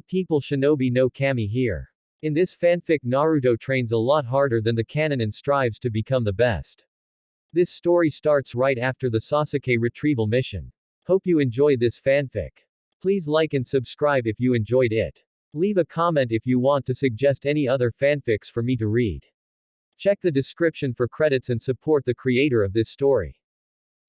people shinobi no kami here. In this fanfic Naruto trains a lot harder than the canon and strives to become the best. This story starts right after the Sasuke retrieval mission. Hope you enjoy this fanfic. Please like and subscribe if you enjoyed it. Leave a comment if you want to suggest any other fanfics for me to read. Check the description for credits and support the creator of this story.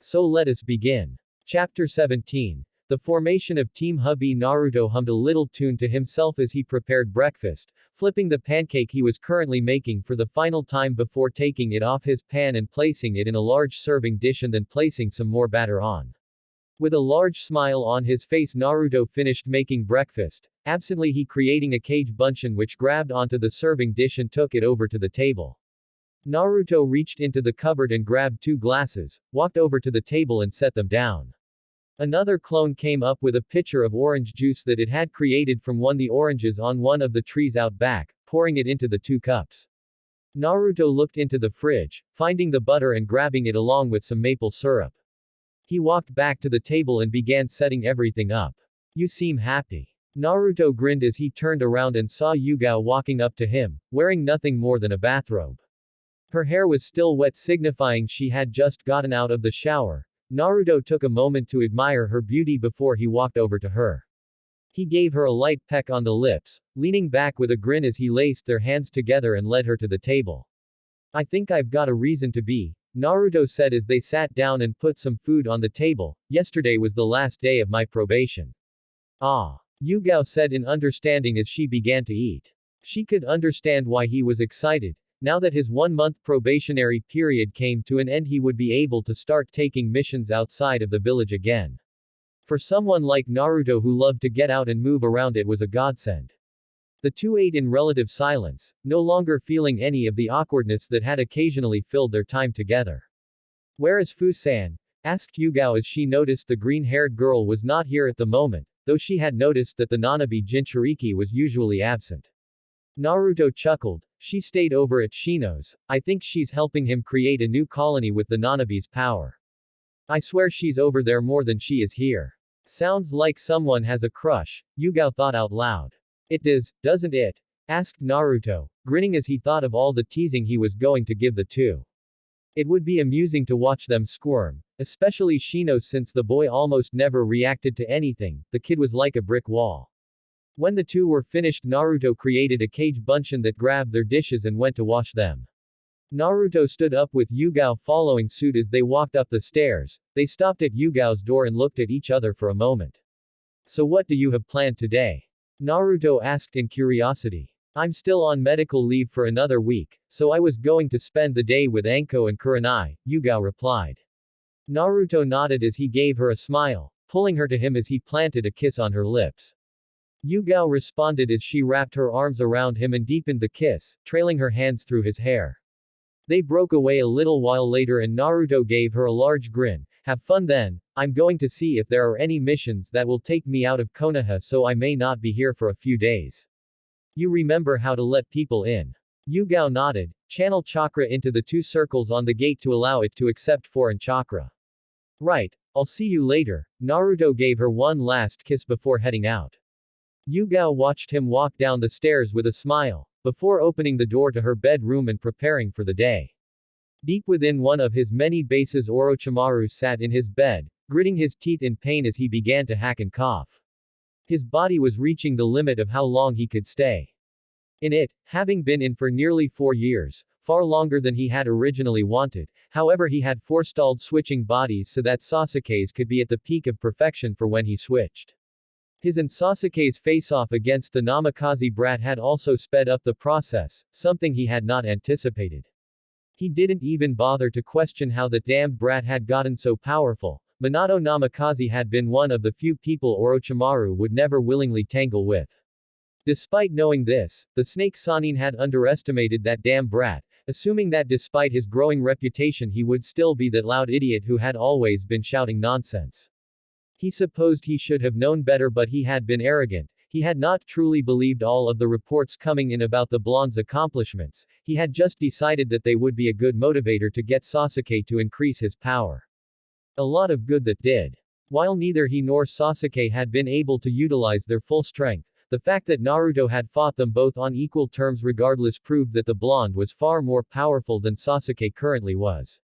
So let us begin. Chapter 17. The formation of Team Hubby. Naruto hummed a little tune to himself as he prepared breakfast, flipping the pancake he was currently making for the final time before taking it off his pan and placing it in a large serving dish and then placing some more batter on. With a large smile on his face, Naruto finished making breakfast. Absently he creating a cage bunchin which grabbed onto the serving dish and took it over to the table. Naruto reached into the cupboard and grabbed 2 glasses, walked over to the table and set them down. Another clone came up with a pitcher of orange juice that it had created from the oranges on one of the trees out back, pouring it into the 2 cups. Naruto looked into the fridge, finding the butter and grabbing it along with some maple syrup. He walked back to the table and began setting everything up. You seem happy. Naruto grinned as he turned around and saw Yugao walking up to him, wearing nothing more than a bathrobe. Her hair was still wet, signifying she had just gotten out of the shower. Naruto took a moment to admire her beauty before he walked over to her. He gave her a light peck on the lips, leaning back with a grin as he laced their hands together and led her to the table. I think I've got a reason to be, Naruto said as they sat down and put some food on the table. Yesterday was the last day of my probation. Ah. Yugao said in understanding as she began to eat. She could understand why he was excited. Now that his 1-month probationary period came to an end, he would be able to start taking missions outside of the village again. For someone like Naruto who loved to get out and move around, it was a godsend. The two ate in relative silence, no longer feeling any of the awkwardness that had occasionally filled their time together. Where is Fu-san? Asked Yugao as she noticed the green-haired girl was not here at the moment, though she had noticed that the Nanabi Jinchuriki was usually absent. Naruto chuckled. She stayed over at Shino's. I think she's helping him create a new colony with the Nanabi's power. I swear she's over there more than she is here. Sounds like someone has a crush, Yugao thought out loud. It does, doesn't it? Asked Naruto, grinning as he thought of all the teasing he was going to give the two. It would be amusing to watch them squirm, especially Shino since the boy almost never reacted to anything, the kid was like a brick wall. When the two were finished, Naruto created a cage bunchin that grabbed their dishes and went to wash them. Naruto stood up with Yugao following suit as they walked up the stairs. They stopped at Yugao's door and looked at each other for a moment. So what do you have planned today? Naruto asked in curiosity. I'm still on medical leave for another week, so I was going to spend the day with Anko and Kurenai, Yugao replied. Naruto nodded as he gave her a smile, pulling her to him as he planted a kiss on her lips. Yugao responded as she wrapped her arms around him and deepened the kiss, trailing her hands through his hair. They broke away a little while later and Naruto gave her a large grin. Have fun then, I'm going to see if there are any missions that will take me out of Konoha, so I may not be here for a few days. You remember how to let people in. Yugao nodded, channel chakra into the 2 circles on the gate to allow it to accept foreign chakra. Right, I'll see you later. Naruto gave her one last kiss before heading out. Yugao watched him walk down the stairs with a smile, before opening the door to her bedroom and preparing for the day. Deep within one of his many bases, Orochimaru sat in his bed, gritting his teeth in pain as he began to hack and cough. His body was reaching the limit of how long he could stay in it, having been in for nearly 4 years, far longer than he had originally wanted. However, he had forestalled switching bodies so that Sasuke's could be at the peak of perfection for when he switched. His and Sasuke's face-off against the Namikaze brat had also sped up the process, something he had not anticipated. He didn't even bother to question how the damned brat had gotten so powerful. Minato Namikaze had been one of the few people Orochimaru would never willingly tangle with. Despite knowing this, the snake Sannin had underestimated that damn brat, assuming that despite his growing reputation he would still be that loud idiot who had always been shouting nonsense. He supposed he should have known better, but he had been arrogant. He had not truly believed all of the reports coming in about the blonde's accomplishments. He had just decided that they would be a good motivator to get Sasuke to increase his power. A lot of good that did. While neither he nor Sasuke had been able to utilize their full strength, The fact that Naruto had fought them both on equal terms regardless proved that the blonde was far more powerful than Sasuke currently was.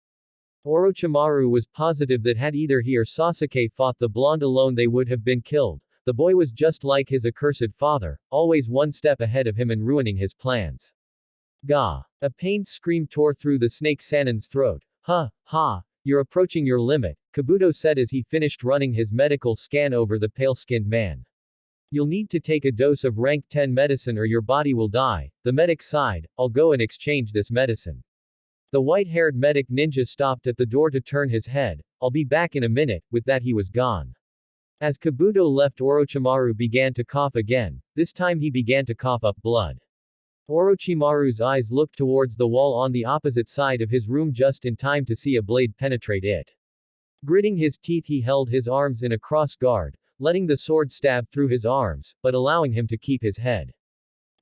Orochimaru was positive that had either he or Sasuke fought the blonde alone they would have been killed. The boy was just like his accursed father, always one step ahead of him and ruining his plans. Gah! A pained scream tore through the snake Sanin's throat. Ha, ha, you're approaching your limit, Kabuto said as he finished running his medical scan over the pale-skinned man. You'll need to take a dose of rank 10 medicine or your body will die, the medic sighed. I'll go and exchange this medicine. The white-haired medic ninja stopped at the door to turn his head. I'll be back in a minute. With that he was gone. As Kabuto left, Orochimaru began to cough again. This time he began to cough up blood. Orochimaru's eyes looked towards the wall on the opposite side of his room just in time to see a blade penetrate it. Gritting his teeth he held his arms in a cross guard, letting the sword stab through his arms, but allowing him to keep his head.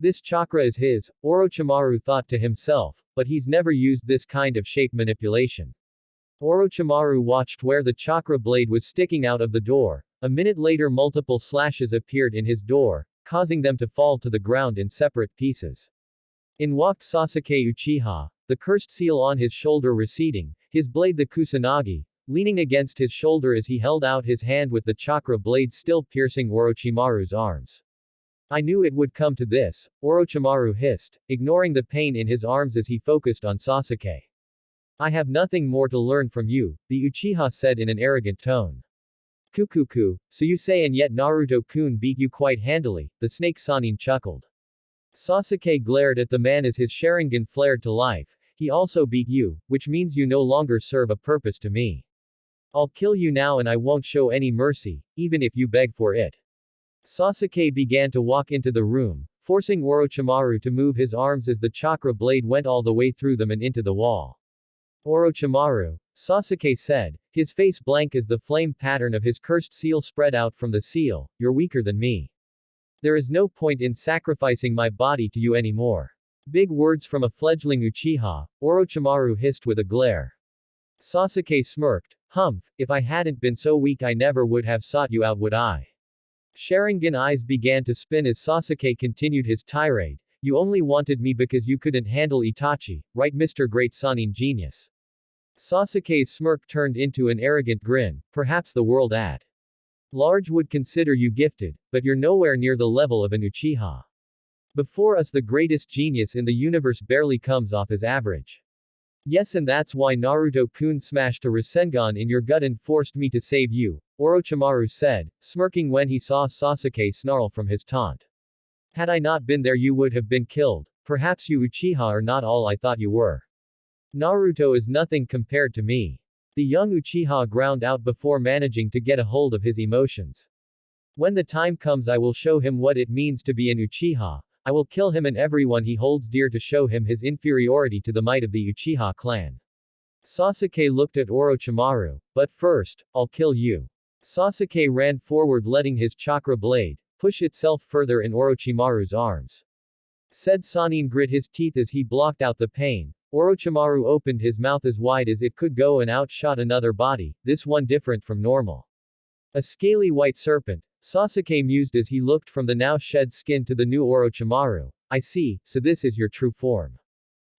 This chakra is his, Orochimaru thought to himself, but he's never used this kind of shape manipulation. Orochimaru watched where the chakra blade was sticking out of the door. A minute later multiple slashes appeared in his door, causing them to fall to the ground in separate pieces. In walked Sasuke Uchiha, the cursed seal on his shoulder receding, his blade the Kusanagi, leaning against his shoulder as he held out his hand with the chakra blade still piercing Orochimaru's arms. I knew it would come to this, Orochimaru hissed, ignoring the pain in his arms as he focused on Sasuke. I have nothing more to learn from you, the Uchiha said in an arrogant tone. Kukuku, so you say, and yet Naruto-kun beat you quite handily, the snake Sanin chuckled. Sasuke glared at the man as his Sharingan flared to life. He also beat you, which means you no longer serve a purpose to me. I'll kill you now and I won't show any mercy, even if you beg for it. Sasuke began to walk into the room, forcing Orochimaru to move his arms as the chakra blade went all the way through them and into the wall. Orochimaru, Sasuke said, his face blank as the flame pattern of his cursed seal spread out from the seal, you're weaker than me. There is no point in sacrificing my body to you anymore. Big words from a fledgling Uchiha, Orochimaru hissed with a glare. Sasuke smirked, humph, if I hadn't been so weak I never would have sought you out, would I? Sharingan eyes began to spin as Sasuke continued his tirade. You only wanted me because you couldn't handle Itachi, right, Mr. Great Sanin Genius? Sasuke's smirk turned into an arrogant grin. Perhaps the world at large would consider you gifted, but you're nowhere near the level of an Uchiha. Before us the greatest genius in the universe barely comes off as average. Yes, and that's why Naruto-kun smashed a Rasengan in your gut and forced me to save you, Orochimaru said, smirking when he saw Sasuke snarl from his taunt. Had I not been there you would have been killed. Perhaps you Uchiha are not all I thought you were. Naruto is nothing compared to me. The young Uchiha ground out before managing to get a hold of his emotions. When the time comes I will show him what it means to be an Uchiha. I will kill him and everyone he holds dear to show him his inferiority to the might of the Uchiha clan. Sasuke looked at Orochimaru. But first, I'll kill you. Sasuke ran forward letting his chakra blade push itself further in Orochimaru's arms. Said Sanin grit his teeth as he blocked out the pain. Orochimaru opened his mouth as wide as it could go and outshot another body, this one different from normal. A scaly white serpent. Sasuke mused as he looked from the now shed skin to the new Orochimaru. I see, so this is your true form.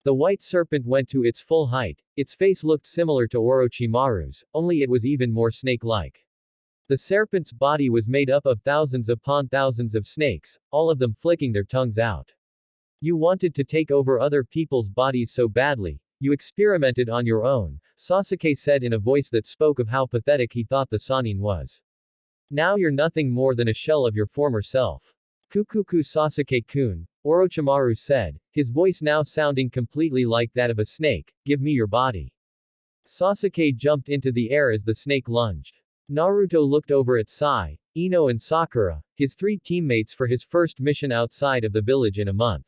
The white serpent went to its full height. Its face looked similar to Orochimaru's, only it was even more snake-like. The serpent's body was made up of thousands upon thousands of snakes, all of them flicking their tongues out. You wanted to take over other people's bodies so badly, you experimented on your own, Sasuke said in a voice that spoke of how pathetic he thought the Sanin was. Now you're nothing more than a shell of your former self. Kukuku Sasuke-kun, Orochimaru said, his voice now sounding completely like that of a snake, give me your body. Sasuke jumped into the air as the snake lunged. Naruto looked over at Sai, Ino and Sakura, his three teammates for his first mission outside of the village in a month.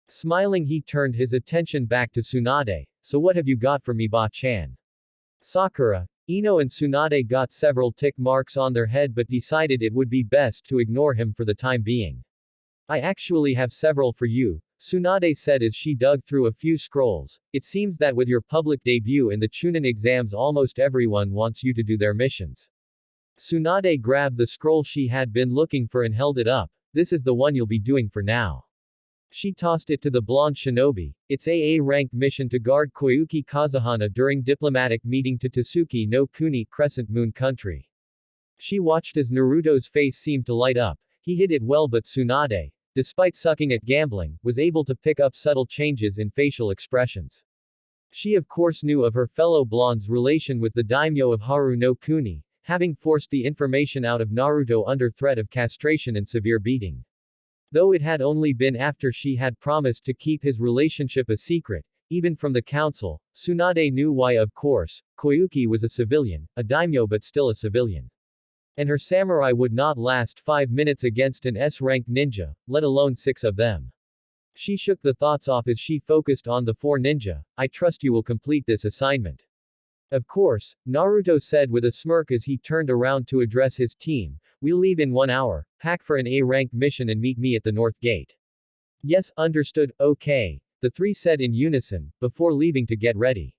Smiling he turned his attention back to Tsunade. So what have you got for me, Ba-chan? Sakura, Ino and Tsunade got several tick marks on their head but decided it would be best to ignore him for the time being. I actually have several for you, Tsunade said as she dug through a few scrolls. It seems that with your public debut in the Chunin exams almost everyone wants you to do their missions. Tsunade grabbed the scroll she had been looking for and held it up. This is the one you'll be doing for now. She tossed it to the blonde shinobi. It's AA rank mission to guard Koyuki Kazuhana during diplomatic meeting to Tasuki no Kuni Crescent Moon country. She watched as Naruto's face seemed to light up. He hid it well, but Tsunade, despite sucking at gambling, was able to pick up subtle changes in facial expressions. She of course knew of her fellow blonde's relation with the daimyo of Haru no Kuni, having forced the information out of Naruto under threat of castration and severe beating. Though it had only been after she had promised to keep his relationship a secret, even from the council, Tsunade knew why. Of course, Koyuki was a civilian, a daimyo but still a civilian. And her samurai would not last 5 minutes against an S-rank ninja, let alone 6 of them. She shook the thoughts off as she focused on the 4 ninja. I trust you will complete this assignment. Of course, Naruto said with a smirk as he turned around to address his team. We'll leave in 1 hour, pack for an A-rank mission and meet me at the north gate. Yes, understood, okay, the 3 said in unison, before leaving to get ready.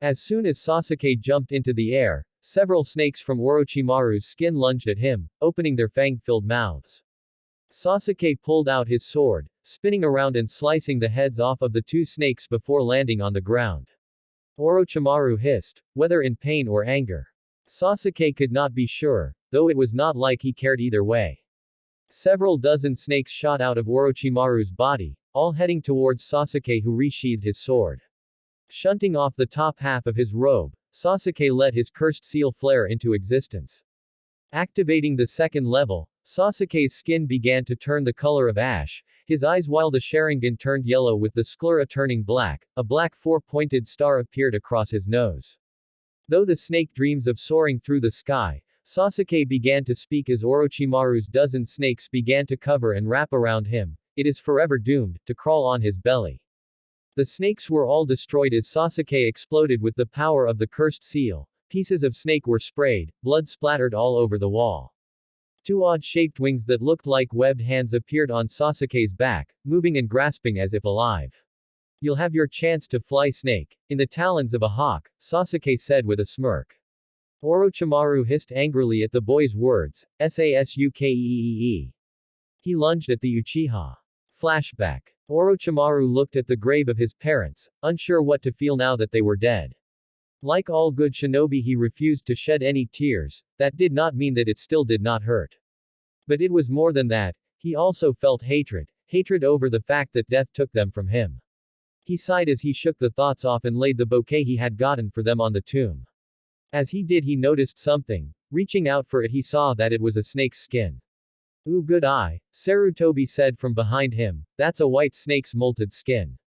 As soon as Sasuke jumped into the air, several snakes from Orochimaru's skin lunged at him, opening their fang-filled mouths. Sasuke pulled out his sword, spinning around and slicing the heads off of the 2 snakes before landing on the ground. Orochimaru hissed, whether in pain or anger. Sasuke could not be sure, though it was not like he cared either way. Several dozen snakes shot out of Orochimaru's body, all heading towards Sasuke, who resheathed his sword. Shunting off the top half of his robe, Sasuke let his cursed seal flare into existence. Activating the 2nd level, Sasuke's skin began to turn the color of ash, his eyes while the Sharingan turned yellow with the sclera turning black, a black 4-pointed star appeared across his nose. Though the snake dreams of soaring through the sky, Sasuke began to speak as Orochimaru's dozen snakes began to cover and wrap around him. It is forever doomed to crawl on his belly. The snakes were all destroyed as Sasuke exploded with the power of the cursed seal. Pieces of snake were sprayed, blood splattered all over the wall. 2 odd-shaped wings that looked like webbed hands appeared on Sasuke's back, moving and grasping as if alive. You'll have your chance to fly, snake, in the talons of a hawk, Sasuke said with a smirk. Orochimaru hissed angrily at the boy's words, Sasukeee. He lunged at the Uchiha. Flashback. Orochimaru looked at the grave of his parents, unsure what to feel now that they were dead. Like all good shinobi, he refused to shed any tears. That did not mean that it still did not hurt. But it was more than that, he also felt hatred over the fact that death took them from him. He sighed as he shook the thoughts off and laid the bouquet he had gotten for them on the tomb. As he did, he noticed something. Reaching out for it, he saw that it was a snake's skin. Ooh, good eye, Sarutobi said from behind him. That's a white snake's molted skin.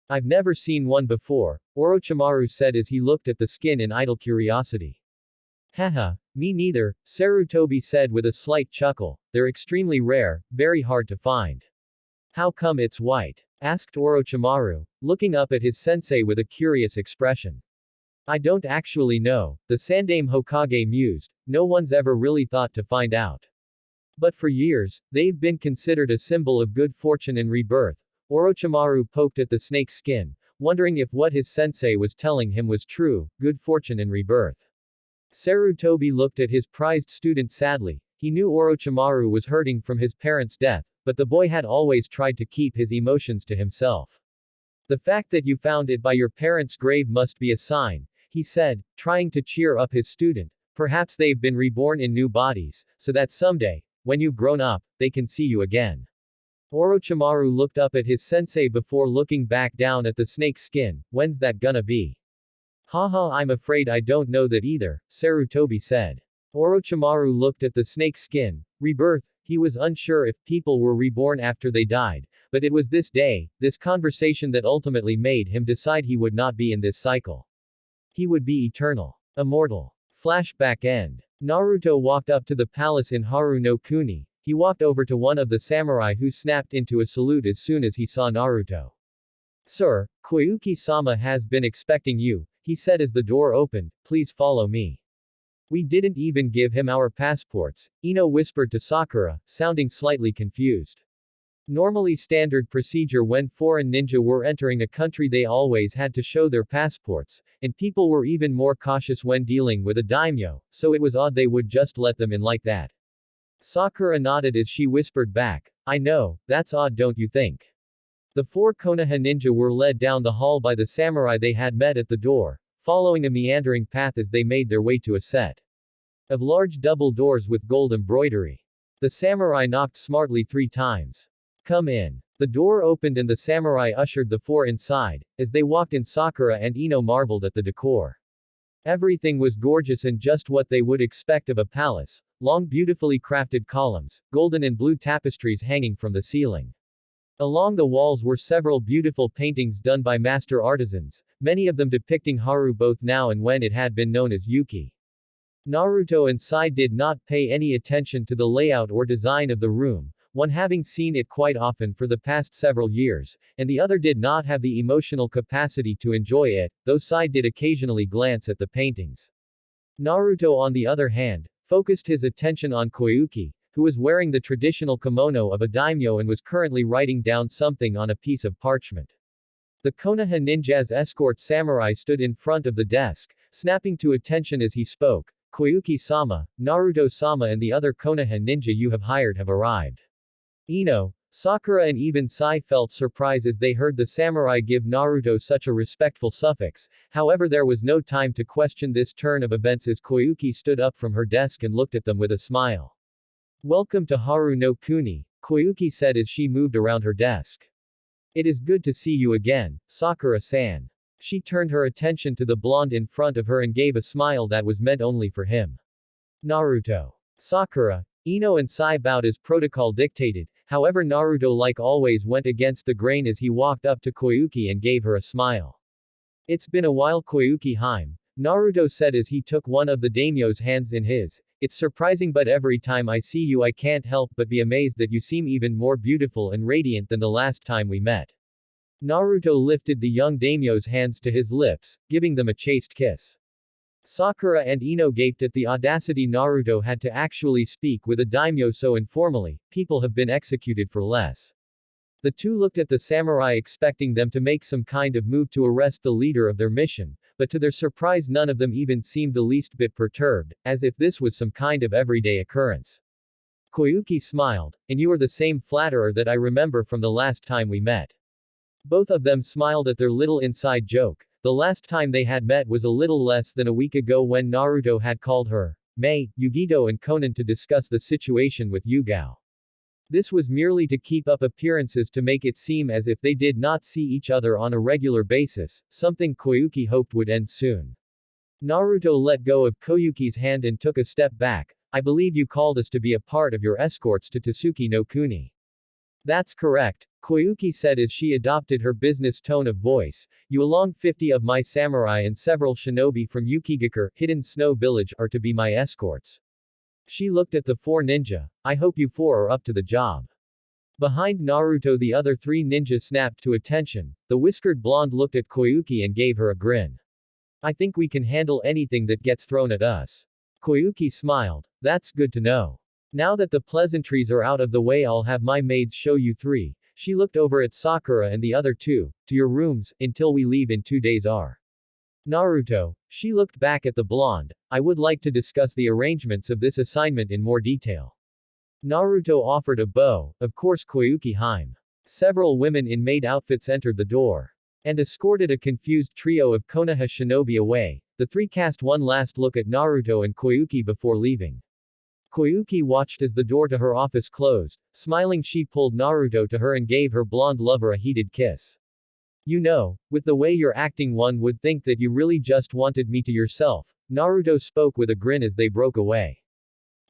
I've never seen one before, Orochimaru said as he looked at the skin in idle curiosity. Haha, me neither, Sarutobi said with a slight chuckle. They're extremely rare, very hard to find. How come it's white? Asked Orochimaru, looking up at his sensei with a curious expression. I don't actually know, the Sandaime Hokage mused. No one's ever really thought to find out. But for years, they've been considered a symbol of good fortune and rebirth. Orochimaru poked at the snake's skin, wondering if what his sensei was telling him was true, good fortune and rebirth. Sarutobi looked at his prized student sadly. He knew Orochimaru was hurting from his parents' death, but the boy had always tried to keep his emotions to himself. The fact that you found it by your parents' grave must be a sign, he said, trying to cheer up his student. Perhaps they've been reborn in new bodies, so that someday, when you've grown up, they can see you again. Orochimaru looked up at his sensei before looking back down at the snake's skin. When's that gonna be? Haha, I'm afraid I don't know that either, Sarutobi said. Orochimaru looked at the snake's skin. Rebirth, he was unsure if people were reborn after they died, but it was this day, this conversation that ultimately made him decide he would not be in this cycle. He would be eternal. Immortal. Flashback end. Naruto walked up to the palace in Haru no Kuni. He walked over to one of the samurai who snapped into a salute as soon as he saw Naruto. Sir, Koyuki-sama has been expecting you, he said as the door opened. Please follow me. We didn't even give him our passports, Ino whispered to Sakura, sounding slightly confused. Normally standard procedure when foreign ninja were entering a country, they always had to show their passports, and people were even more cautious when dealing with a daimyo, so it was odd they would just let them in like that. Sakura nodded as she whispered back, I know, that's odd don't you think? The four Konoha ninja were led down the hall by the samurai they had met at the door, following a meandering path as they made their way to a set of large double doors with gold embroidery. The samurai knocked smartly 3 times. Come in. The door opened and the samurai ushered the four inside. As they walked in, Sakura and Ino marveled at the decor. Everything was gorgeous and just what they would expect of a palace. Long beautifully crafted columns, golden and blue tapestries hanging from the ceiling. Along the walls were several beautiful paintings done by master artisans, many of them depicting Haru both now and when it had been known as Yuki. Naruto and Sai did not pay any attention to the layout or design of the room, one having seen it quite often for the past several years, and the other did not have the emotional capacity to enjoy it, though Sai did occasionally glance at the paintings. Naruto, on the other hand, focused his attention on Koyuki, who was wearing the traditional kimono of a daimyo and was currently writing down something on a piece of parchment. The Konoha ninja's escort samurai stood in front of the desk, snapping to attention as he spoke. Koyuki-sama, Naruto-sama and the other Konoha ninja you have hired have arrived. Ino, Sakura and even Sai felt surprise as they heard the samurai give Naruto such a respectful suffix, however there was no time to question this turn of events as Koyuki stood up from her desk and looked at them with a smile. Welcome to Haru no Kuni, Koyuki said as she moved around her desk. It is good to see you again, Sakura-san. She turned her attention to the blonde in front of her and gave a smile that was meant only for him. Naruto. Sakura, Ino and Sai bowed as protocol dictated, however Naruto like always went against the grain as he walked up to Koyuki and gave her a smile. It's been a while Koyuki-hime, Naruto said as he took one of the daimyo's hands in his. It's surprising but every time I see you I can't help but be amazed that you seem even more beautiful and radiant than the last time we met. Naruto lifted the young daimyo's hands to his lips, giving them a chaste kiss. Sakura and Ino gaped at the audacity Naruto had to actually speak with a daimyo so informally. People have been executed for less. The two looked at the samurai expecting them to make some kind of move to arrest the leader of their mission, but to their surprise none of them even seemed the least bit perturbed, as if this was some kind of everyday occurrence. Koyuki smiled, and you are the same flatterer that I remember from the last time we met. Both of them smiled at their little inside joke. The last time they had met was a little less than a week ago when Naruto had called her, Mei, Yugito and Konan to discuss the situation with Yugao. This was merely to keep up appearances to make it seem as if they did not see each other on a regular basis, something Koyuki hoped would end soon. Naruto let go of Koyuki's hand and took a step back. I believe you called us to be a part of your escorts to Tsuki no Kuni. That's correct, Koyuki said as she adopted her business tone of voice. You along 50 of my samurai and several shinobi from Yukigakure, Hidden Snow Village, are to be my escorts. She looked at the four ninja. I hope you four are up to the job. Behind Naruto the other three ninjas snapped to attention. The whiskered blonde looked at Koyuki and gave her a grin. I think we can handle anything that gets thrown at us. Koyuki smiled. That's good to know. Now that the pleasantries are out of the way I'll have my maids show you three. She looked over at Sakura and the other two. To your rooms, until we leave in 2 days. Naruto. She looked back at the blonde. I would like to discuss the arrangements of this assignment in more detail. Naruto offered a bow, of course Koyuki-hime. Several women in maid outfits entered the door. And escorted a confused trio of Konoha shinobi away. The three cast one last look at Naruto and Koyuki before leaving. Koyuki watched as the door to her office closed. Smiling she pulled Naruto to her and gave her blonde lover a heated kiss. You know, with the way you're acting one would think that you really just wanted me to yourself, Naruto spoke with a grin as they broke away.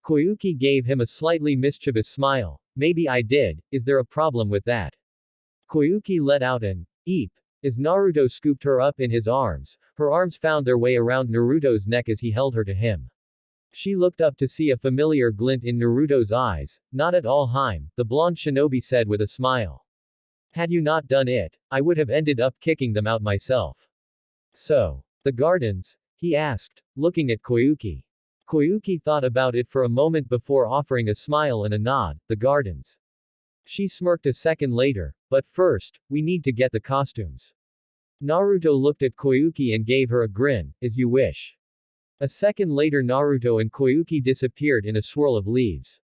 Koyuki gave him a slightly mischievous smile. Maybe I did, is there a problem with that? Koyuki let out an eep as Naruto scooped her up in his arms. Her arms found their way around Naruto's neck as he held her to him. She looked up to see a familiar glint in Naruto's eyes. Not at all Hime, the blonde shinobi said with a smile. Had you not done it, I would have ended up kicking them out myself. So, the gardens? He asked, looking at Koyuki. Koyuki thought about it for a moment before offering a smile and a nod. The gardens. She smirked a second later. But first, we need to get the costumes. Naruto looked at Koyuki and gave her a grin. As you wish. A second later Naruto and Koyuki disappeared in a swirl of leaves.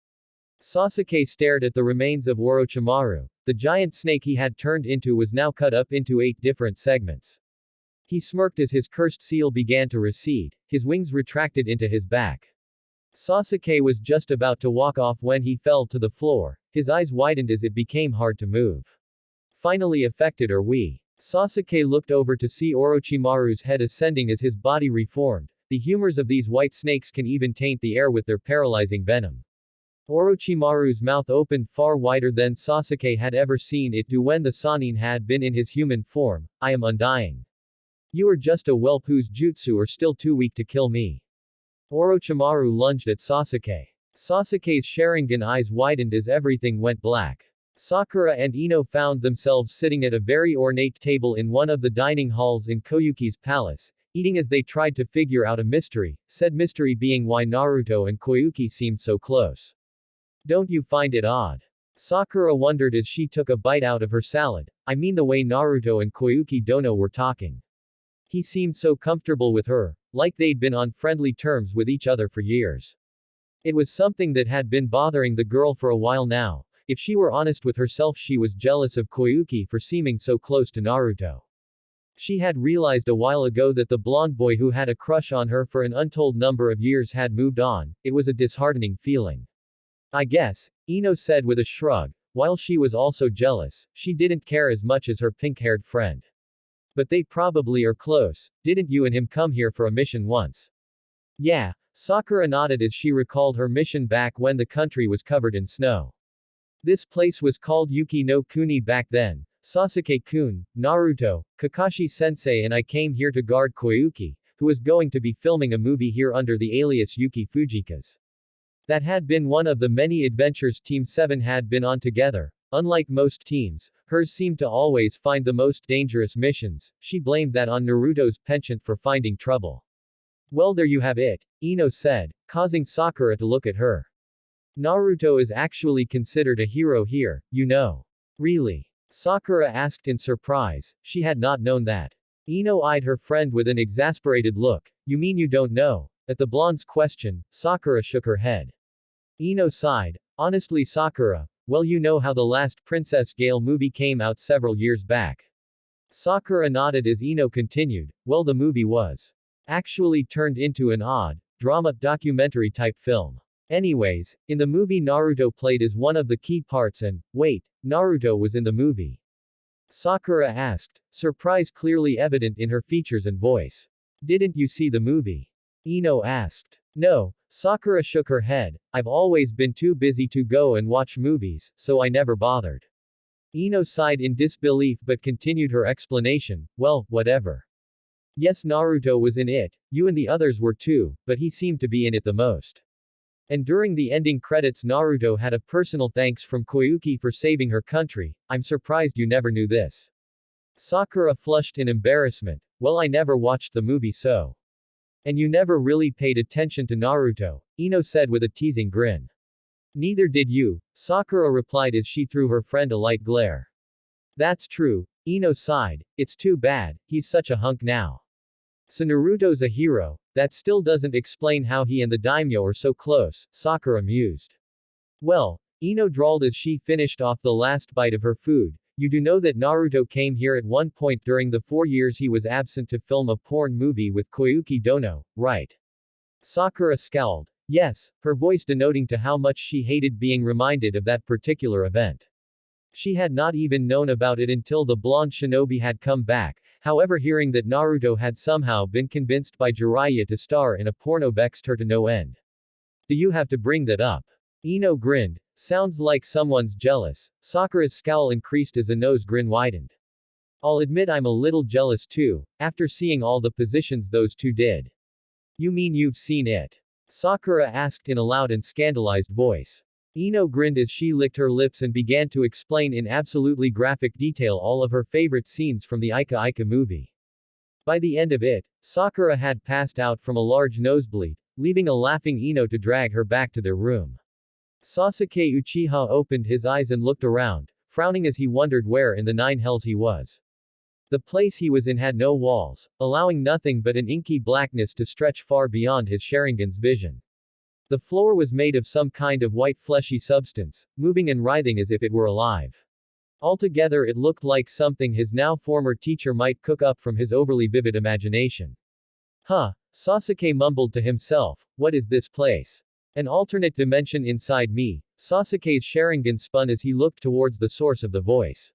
Sasuke stared at the remains of Orochimaru. The giant snake he had turned into was now cut up into 8 different segments. He smirked as his cursed seal began to recede, his wings retracted into his back. Sasuke was just about to walk off when he fell to the floor, his eyes widened as it became hard to move. Finally affected are we. Sasuke looked over to see Orochimaru's head ascending as his body reformed. The humors of these white snakes can even taint the air with their paralyzing venom. Orochimaru's mouth opened far wider than Sasuke had ever seen it do when the Sannin had been in his human form. I am undying. You are just a whelp whose jutsu are still too weak to kill me. Orochimaru lunged at Sasuke. Sasuke's Sharingan eyes widened as everything went black. Sakura and Ino found themselves sitting at a very ornate table in one of the dining halls in Koyuki's palace, eating as they tried to figure out a mystery, said mystery being why Naruto and Koyuki seemed so close. Don't you find it odd? Sakura wondered as she took a bite out of her salad. I mean the way Naruto and Koyuki Dono were talking. He seemed so comfortable with her, like they'd been on friendly terms with each other for years. It was something that had been bothering the girl for a while now. If she were honest with herself, she was jealous of Koyuki for seeming so close to Naruto. She had realized a while ago that the blonde boy who had a crush on her for an untold number of years had moved on. It was a disheartening feeling. I guess, Ino said with a shrug. While she was also jealous, she didn't care as much as her pink-haired friend. But they probably are close. Didn't you and him come here for a mission once? Yeah, Sakura nodded as she recalled her mission back when the country was covered in snow. This place was called Yuki no Kuni back then. Sasuke-kun, Naruto, Kakashi-sensei and I came here to guard Koyuki, who was going to be filming a movie here under the alias Yuki Fujika's. That had been one of the many adventures Team 7 had been on together. Unlike most teams, hers seemed to always find the most dangerous missions. She blamed that on Naruto's penchant for finding trouble. Well, there you have it, Ino said, causing Sakura to look at her. Naruto is actually considered a hero here, you know. Really? Sakura asked in surprise, she had not known that. Ino eyed her friend with an exasperated look. You mean you don't know? At the blonde's question, Sakura shook her head. Ino sighed. Honestly, Sakura, well, you know how the last Princess Gale movie came out several years back. Sakura nodded as Ino continued. Well, the movie was actually turned into an odd, drama, documentary type film. Anyways, in the movie Naruto played as one of the key parts and, wait, Naruto was in the movie? Sakura asked, surprise clearly evident in her features and voice. Didn't you see the movie? Ino asked. No, Sakura shook her head. I've always been too busy to go and watch movies, so I never bothered. Ino sighed in disbelief but continued her explanation. Well, whatever. Yes, Naruto was in it, you and the others were too, but he seemed to be in it the most. And during the ending credits Naruto had a personal thanks from Koyuki for saving her country. I'm surprised you never knew this. Sakura flushed in embarrassment. Well, I never watched the movie so. And you never really paid attention to Naruto, Ino said with a teasing grin. Neither did you, Sakura replied as she threw her friend a light glare. That's true, Ino sighed. It's too bad, he's such a hunk now. So Naruto's a hero, that still doesn't explain how he and the daimyo are so close, Sakura mused. Well, Ino drawled as she finished off the last bite of her food. You do know that Naruto came here at one point during the 4 years he was absent to film a porn movie with Koyuki Dono, right? Sakura scowled. Yes, her voice denoting to how much she hated being reminded of that particular event. She had not even known about it until the blonde shinobi had come back. However, hearing that Naruto had somehow been convinced by Jiraiya to star in a porno vexed her to no end. Do you have to bring that up? Ino grinned. Sounds like someone's jealous. Sakura's scowl increased as Ino's grin widened. I'll admit I'm a little jealous too, after seeing all the positions those two did. You mean you've seen it? Sakura asked in a loud and scandalized voice. Ino grinned as she licked her lips and began to explain in absolutely graphic detail all of her favorite scenes from the Ika Ika movie. By the end of it, Sakura had passed out from a large nosebleed, leaving a laughing Ino to drag her back to their room. Sasuke Uchiha opened his eyes and looked around, frowning as he wondered where in the 9 hells he was. The place he was in had no walls, allowing nothing but an inky blackness to stretch far beyond his Sharingan's vision. The floor was made of some kind of white fleshy substance, moving and writhing as if it were alive. Altogether it looked like something his now former teacher might cook up from his overly vivid imagination. Huh, Sasuke mumbled to himself, what is this place? An alternate dimension inside me. Sasuke's Sharingan spun as he looked towards the source of the voice.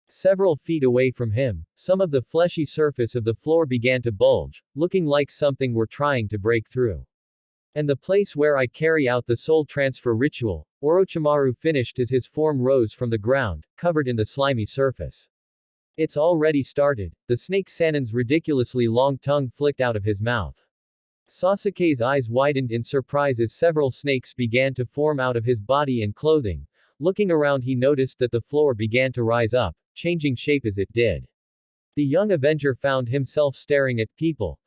Several feet away from him, some of the fleshy surface of the floor began to bulge, looking like something were trying to break through. And the place where I carry out the soul transfer ritual, Orochimaru finished as his form rose from the ground, covered in the slimy surface. It's already started. The snake Sannin's ridiculously long tongue flicked out of his mouth. Sasuke's eyes widened in surprise as several snakes began to form out of his body and clothing. Looking around he noticed that the floor began to rise up, changing shape as it did. The young Avenger found himself staring at people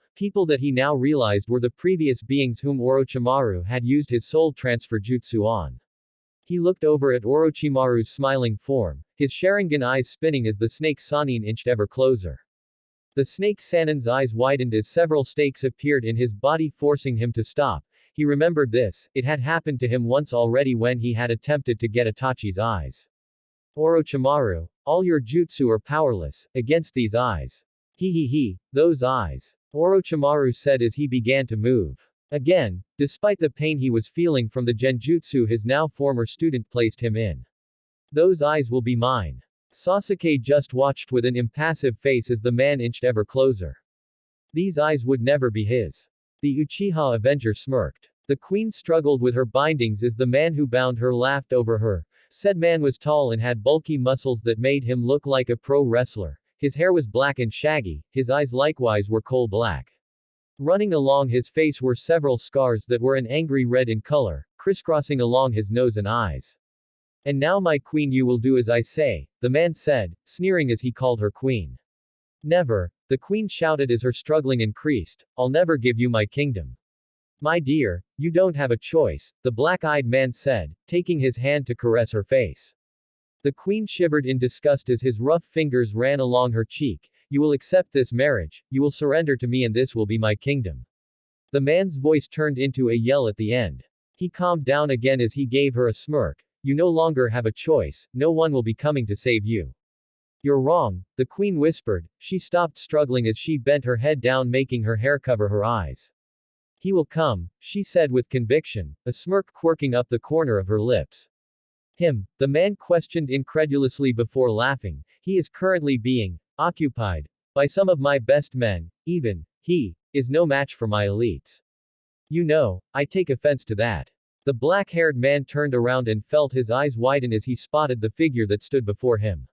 that he now realized were the previous beings whom Orochimaru had used his soul transfer jutsu on. He looked over at Orochimaru's smiling form, his Sharingan eyes spinning as the snake Sannin inched ever closer. The snake Sannin's eyes widened as several stakes appeared in his body forcing him to stop. He remembered this, it had happened to him once already when he had attempted to get Itachi's eyes. Orochimaru, all your jutsu are powerless against these eyes. Those eyes. Orochimaru said as he began to move. Again, despite the pain he was feeling from the genjutsu his now former student placed him in. Those eyes will be mine. Sasuke just watched with an impassive face as the man inched ever closer. These eyes would never be his. The Uchiha Avenger smirked. The queen struggled with her bindings as the man who bound her laughed over her. Said man was tall and had bulky muscles that made him look like a pro wrestler. His hair was black and shaggy, his eyes likewise were coal black. Running along his face were several scars that were an angry red in color, crisscrossing along his nose and eyes. And now my queen you will do as I say, the man said, sneering as he called her queen. Never, the queen shouted as her struggling increased, I'll never give you my kingdom. My dear, you don't have a choice, the black-eyed man said, taking his hand to caress her face. The queen shivered in disgust as his rough fingers ran along her cheek. You will accept this marriage, you will surrender to me and this will be my kingdom. The man's voice turned into a yell at the end. He calmed down again as he gave her a smirk. You no longer have a choice, no one will be coming to save you. You're wrong, the queen whispered. She stopped struggling as she bent her head down making her hair cover her eyes. He will come, she said with conviction, a smirk quirking up the corner of her lips. Him, the man questioned incredulously before laughing. He is currently being occupied by some of my best men, even he is no match for my elites. You know, I take offense to that. The black-haired man turned around and felt his eyes widen as he spotted the figure that stood before him.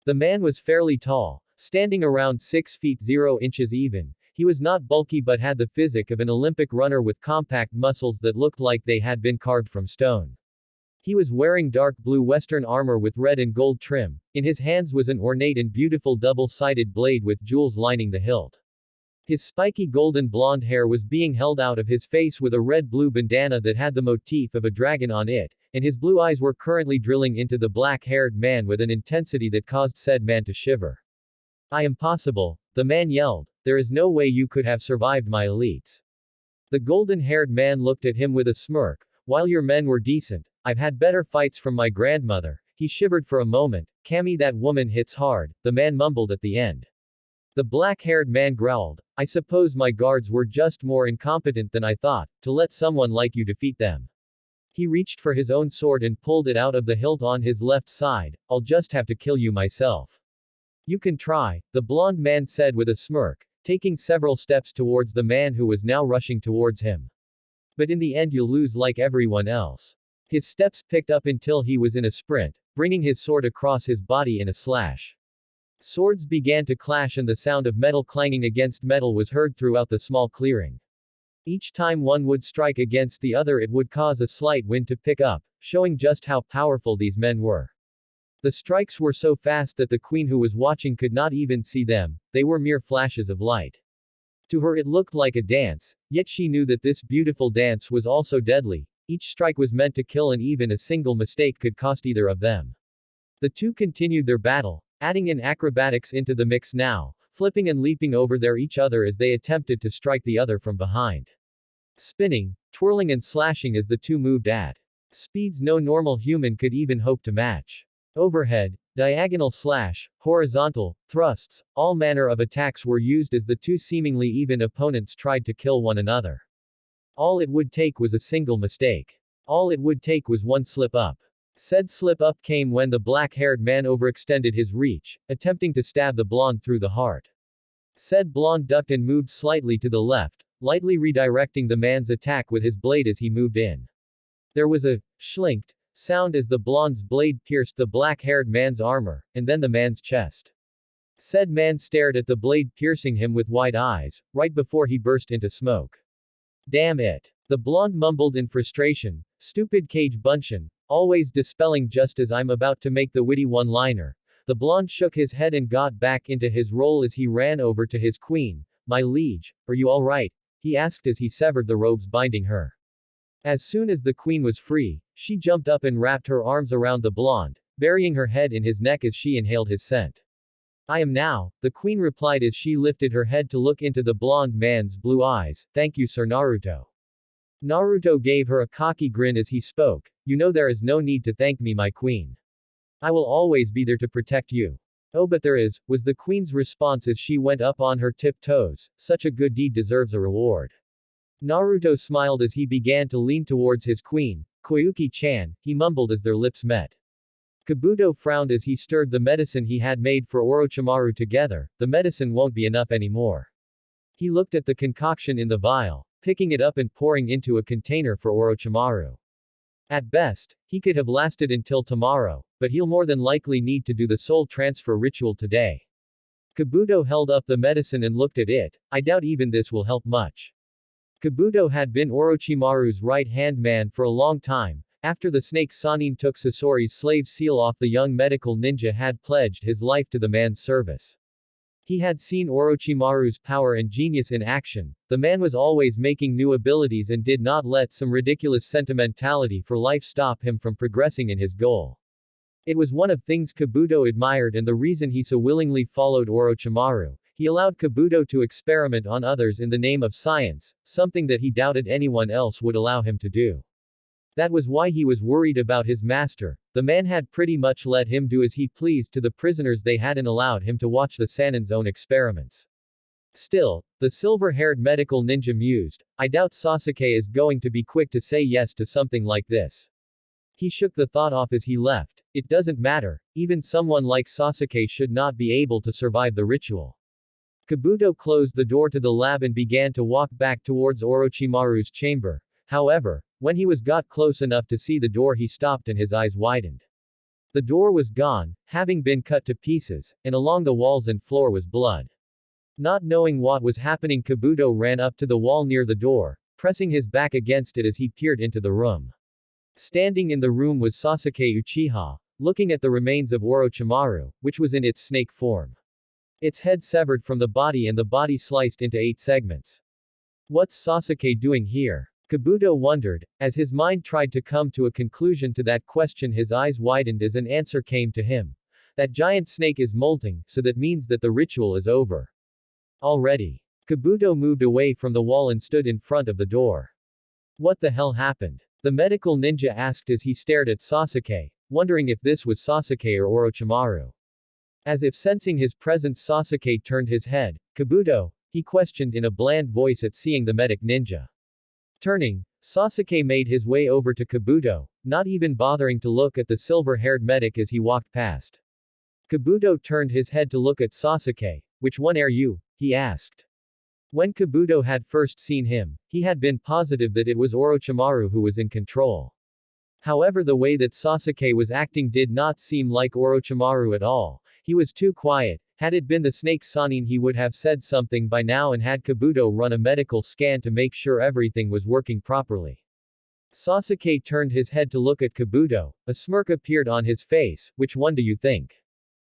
The man was fairly tall, standing around 6 feet 0 inches even. He was not bulky but had the physique of an Olympic runner with compact muscles that looked like they had been carved from stone. He was wearing dark blue Western armor with red and gold trim. In his hands was an ornate and beautiful double-sided blade with jewels lining the hilt. His spiky golden blonde hair was being held out of his face with a red-blue bandana that had the motif of a dragon on it, and his blue eyes were currently drilling into the black-haired man with an intensity that caused said man to shiver. I am possible, the man yelled. There is no way you could have survived my elites. The golden-haired man looked at him with a smirk. While your men were decent, I've had better fights from my grandmother. He shivered for a moment. Cammy, that woman hits hard, the man mumbled at the end. The black-haired man growled. I suppose my guards were just more incompetent than I thought, to let someone like you defeat them. He reached for his own sword and pulled it out of the hilt on his left side. I'll just have to kill you myself. You can try, the blonde man said with a smirk, taking several steps towards the man who was now rushing towards him. But in the end you'll lose like everyone else. His steps picked up until he was in a sprint, bringing his sword across his body in a slash. Swords began to clash and the sound of metal clanging against metal was heard throughout the small clearing. Each time one would strike against the other it would cause a slight wind to pick up, showing just how powerful these men were. The strikes were so fast that the queen who was watching could not even see them, they were mere flashes of light. To her it looked like a dance, yet she knew that this beautiful dance was also deadly. Each strike was meant to kill and even a single mistake could cost either of them. The two continued their battle, adding in acrobatics into the mix now, flipping and leaping over each other as they attempted to strike the other from behind. spinning, twirling and slashing as the two moved at speeds no normal human could even hope to match. Overhead, diagonal slash, horizontal, thrusts, all manner of attacks were used as the two seemingly even opponents tried to kill one another. All it would take was a single mistake. All it would take was one slip-up. Said slip-up came when the black-haired man overextended his reach, attempting to stab the blonde through the heart. Said blonde ducked and moved slightly to the left, lightly redirecting the man's attack with his blade as he moved in. There was a schlinked sound as the blonde's blade pierced the black-haired man's armor, and then the man's chest. Said man stared at the blade piercing him with wide eyes, right before he burst into smoke. Damn it. The blonde mumbled in frustration, stupid cage bunchin, always dispelling just as I'm about to make the witty one-liner. The blonde shook his head and got back into his role as he ran over to his queen. My liege, are you all right? He asked as he severed the robes binding her. As soon as the queen was free, she jumped up and wrapped her arms around the blonde, burying her head in his neck as she inhaled his scent. I am now, the queen replied as she lifted her head to look into the blonde man's blue eyes. Thank you, Sir Naruto. Naruto gave her a cocky grin as he spoke. You know there is no need to thank me, my queen. I will always be there to protect you. Oh, but there is, was the queen's response as she went up on her tiptoes. Such a good deed deserves a reward. Naruto smiled as he began to lean towards his queen, Koyuki-chan, he mumbled as their lips met. Kabuto frowned as he stirred the medicine he had made for Orochimaru together. The medicine won't be enough anymore. He looked at the concoction in the vial, picking it up and pouring into a container for Orochimaru. At best, he could have lasted until tomorrow, but he'll more than likely need to do the soul transfer ritual today. Kabuto held up the medicine and looked at it. I doubt even this will help much. Kabuto had been Orochimaru's right-hand man for a long time. After the snake Sanin took Sasori's slave seal off, the young medical ninja had pledged his life to the man's service. He had seen Orochimaru's power and genius in action. The man was always making new abilities and did not let some ridiculous sentimentality for life stop him from progressing in his goal. It was one of things Kabuto admired and the reason he so willingly followed Orochimaru. He allowed Kabuto to experiment on others in the name of science, something that he doubted anyone else would allow him to do. That was why he was worried about his master. The man had pretty much let him do as he pleased to the prisoners. They hadn't allowed him to watch the Sanin's own experiments. Still, the silver-haired medical ninja mused, I doubt Sasuke is going to be quick to say yes to something like this. He shook the thought off as he left. It doesn't matter, even someone like Sasuke should not be able to survive the ritual. Kabuto closed the door to the lab and began to walk back towards Orochimaru's chamber. However, when he got close enough to see the door, he stopped and his eyes widened. The door was gone, having been cut to pieces, and along the walls and floor was blood. Not knowing what was happening, Kabuto ran up to the wall near the door, pressing his back against it as he peered into the room. Standing in the room was Sasuke Uchiha, looking at the remains of Orochimaru, which was in its snake form. Its head severed from the body and the body sliced into 8 segments. What's Sasuke doing here? Kabuto wondered. As his mind tried to come to a conclusion to that question, his eyes widened as an answer came to him. That giant snake is molting, so that means that the ritual is over. Already. Kabuto moved away from the wall and stood in front of the door. What the hell happened? The medical ninja asked as he stared at Sasuke, wondering if this was Sasuke or Orochimaru. As if sensing his presence, Sasuke turned his head. Kabuto? He questioned in a bland voice at seeing the medic ninja. Turning, Sasuke made his way over to Kabuto, not even bothering to look at the silver-haired medic as he walked past. Kabuto turned his head to look at Sasuke. Which one are you? He asked. When Kabuto had first seen him, he had been positive that it was Orochimaru who was in control. However, the way that Sasuke was acting did not seem like Orochimaru at all. He was too quiet. Had it been the snake Sanin, he would have said something by now and had Kabuto run a medical scan to make sure everything was working properly. Sasuke turned his head to look at Kabuto. A smirk appeared on his face. Which one do you think?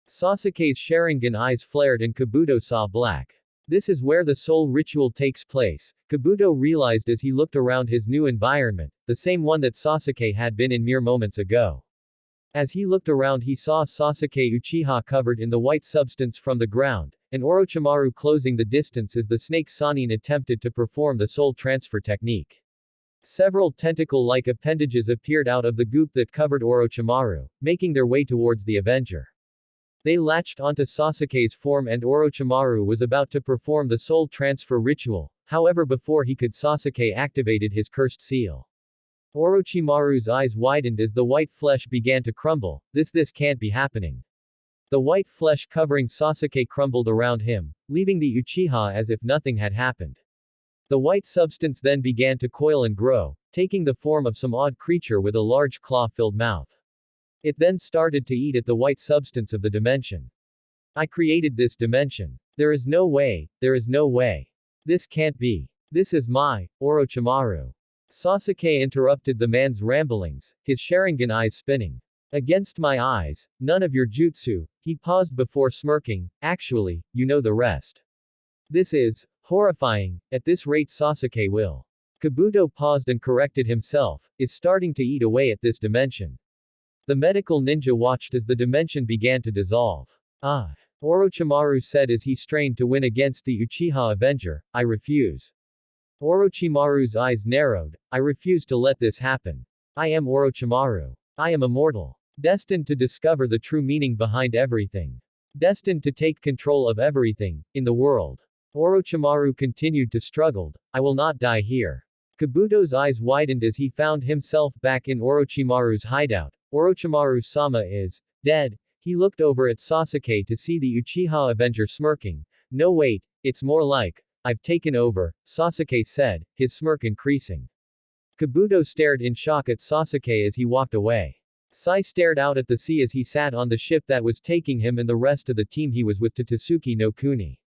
Sasuke's Sharingan eyes flared and Kabuto saw black. This is where the soul ritual takes place, Kabuto realized as he looked around his new environment, the same one that Sasuke had been in mere moments ago. As he looked around, he saw Sasuke Uchiha covered in the white substance from the ground, and Orochimaru closing the distance as the snake Sannin attempted to perform the soul transfer technique. Several tentacle-like appendages appeared out of the goop that covered Orochimaru, making their way towards the Avenger. They latched onto Sasuke's form and Orochimaru was about to perform the soul transfer ritual, however before he could Sasuke activated his cursed seal. Orochimaru's eyes widened as the white flesh began to crumble. This can't be happening. The white flesh covering Sasuke crumbled around him, leaving the Uchiha as if nothing had happened. The white substance then began to coil and grow, taking the form of some odd creature with a large claw-filled mouth. It then started to eat at the white substance of the dimension. I created this dimension. There is no way, there is no way. This can't be. This is my, Orochimaru. Sasuke interrupted the man's ramblings, his Sharingan eyes spinning. Against my eyes, none of your jutsu, he paused before smirking, actually, you know the rest. This is horrifying, at this rate Sasuke will. Kabuto paused and corrected himself, is starting to eat away at this dimension. The medical ninja watched as the dimension began to dissolve. Ah. Orochimaru said as he strained to win against the Uchiha Avenger, I refuse. Orochimaru's eyes narrowed, I refuse to let this happen. I am Orochimaru. I am immortal. Destined to discover the true meaning behind everything. Destined to take control of everything, in the world. Orochimaru continued to struggle, I will not die here. Kabuto's eyes widened as he found himself back in Orochimaru's hideout. Orochimaru-sama is dead. He looked over at Sasuke to see the Uchiha Avenger smirking. No wait, it's more like, I've taken over, Sasuke said, his smirk increasing. Kabuto stared in shock at Sasuke as he walked away. Sai stared out at the sea as he sat on the ship that was taking him and the rest of the team he was with to Tatsuki no Kuni.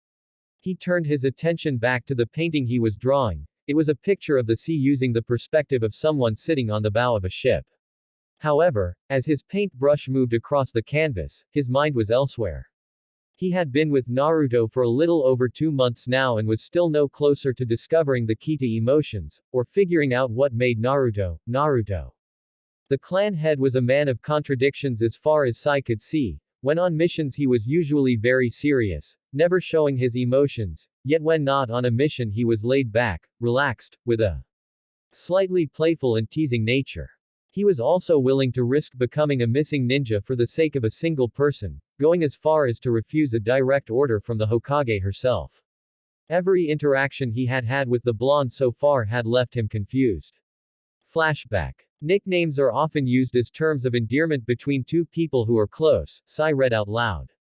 He turned his attention back to the painting he was drawing. It was a picture of the sea using the perspective of someone sitting on the bow of a ship. However, as his paintbrush moved across the canvas, his mind was elsewhere. He had been with Naruto for a little over 2 months now and was still no closer to discovering the key to emotions, or figuring out what made Naruto, Naruto. The clan head was a man of contradictions as far as Sai could see. When on missions he was usually very serious, never showing his emotions, yet when not on a mission he was laid back, relaxed, with a slightly playful and teasing nature. He was also willing to risk becoming a missing ninja for the sake of a single person, going as far as to refuse a direct order from the Hokage herself. Every interaction he had had with the blonde so far had left him confused. Flashback. Nicknames are often used as terms of endearment between two people who are close, Sai read out loud.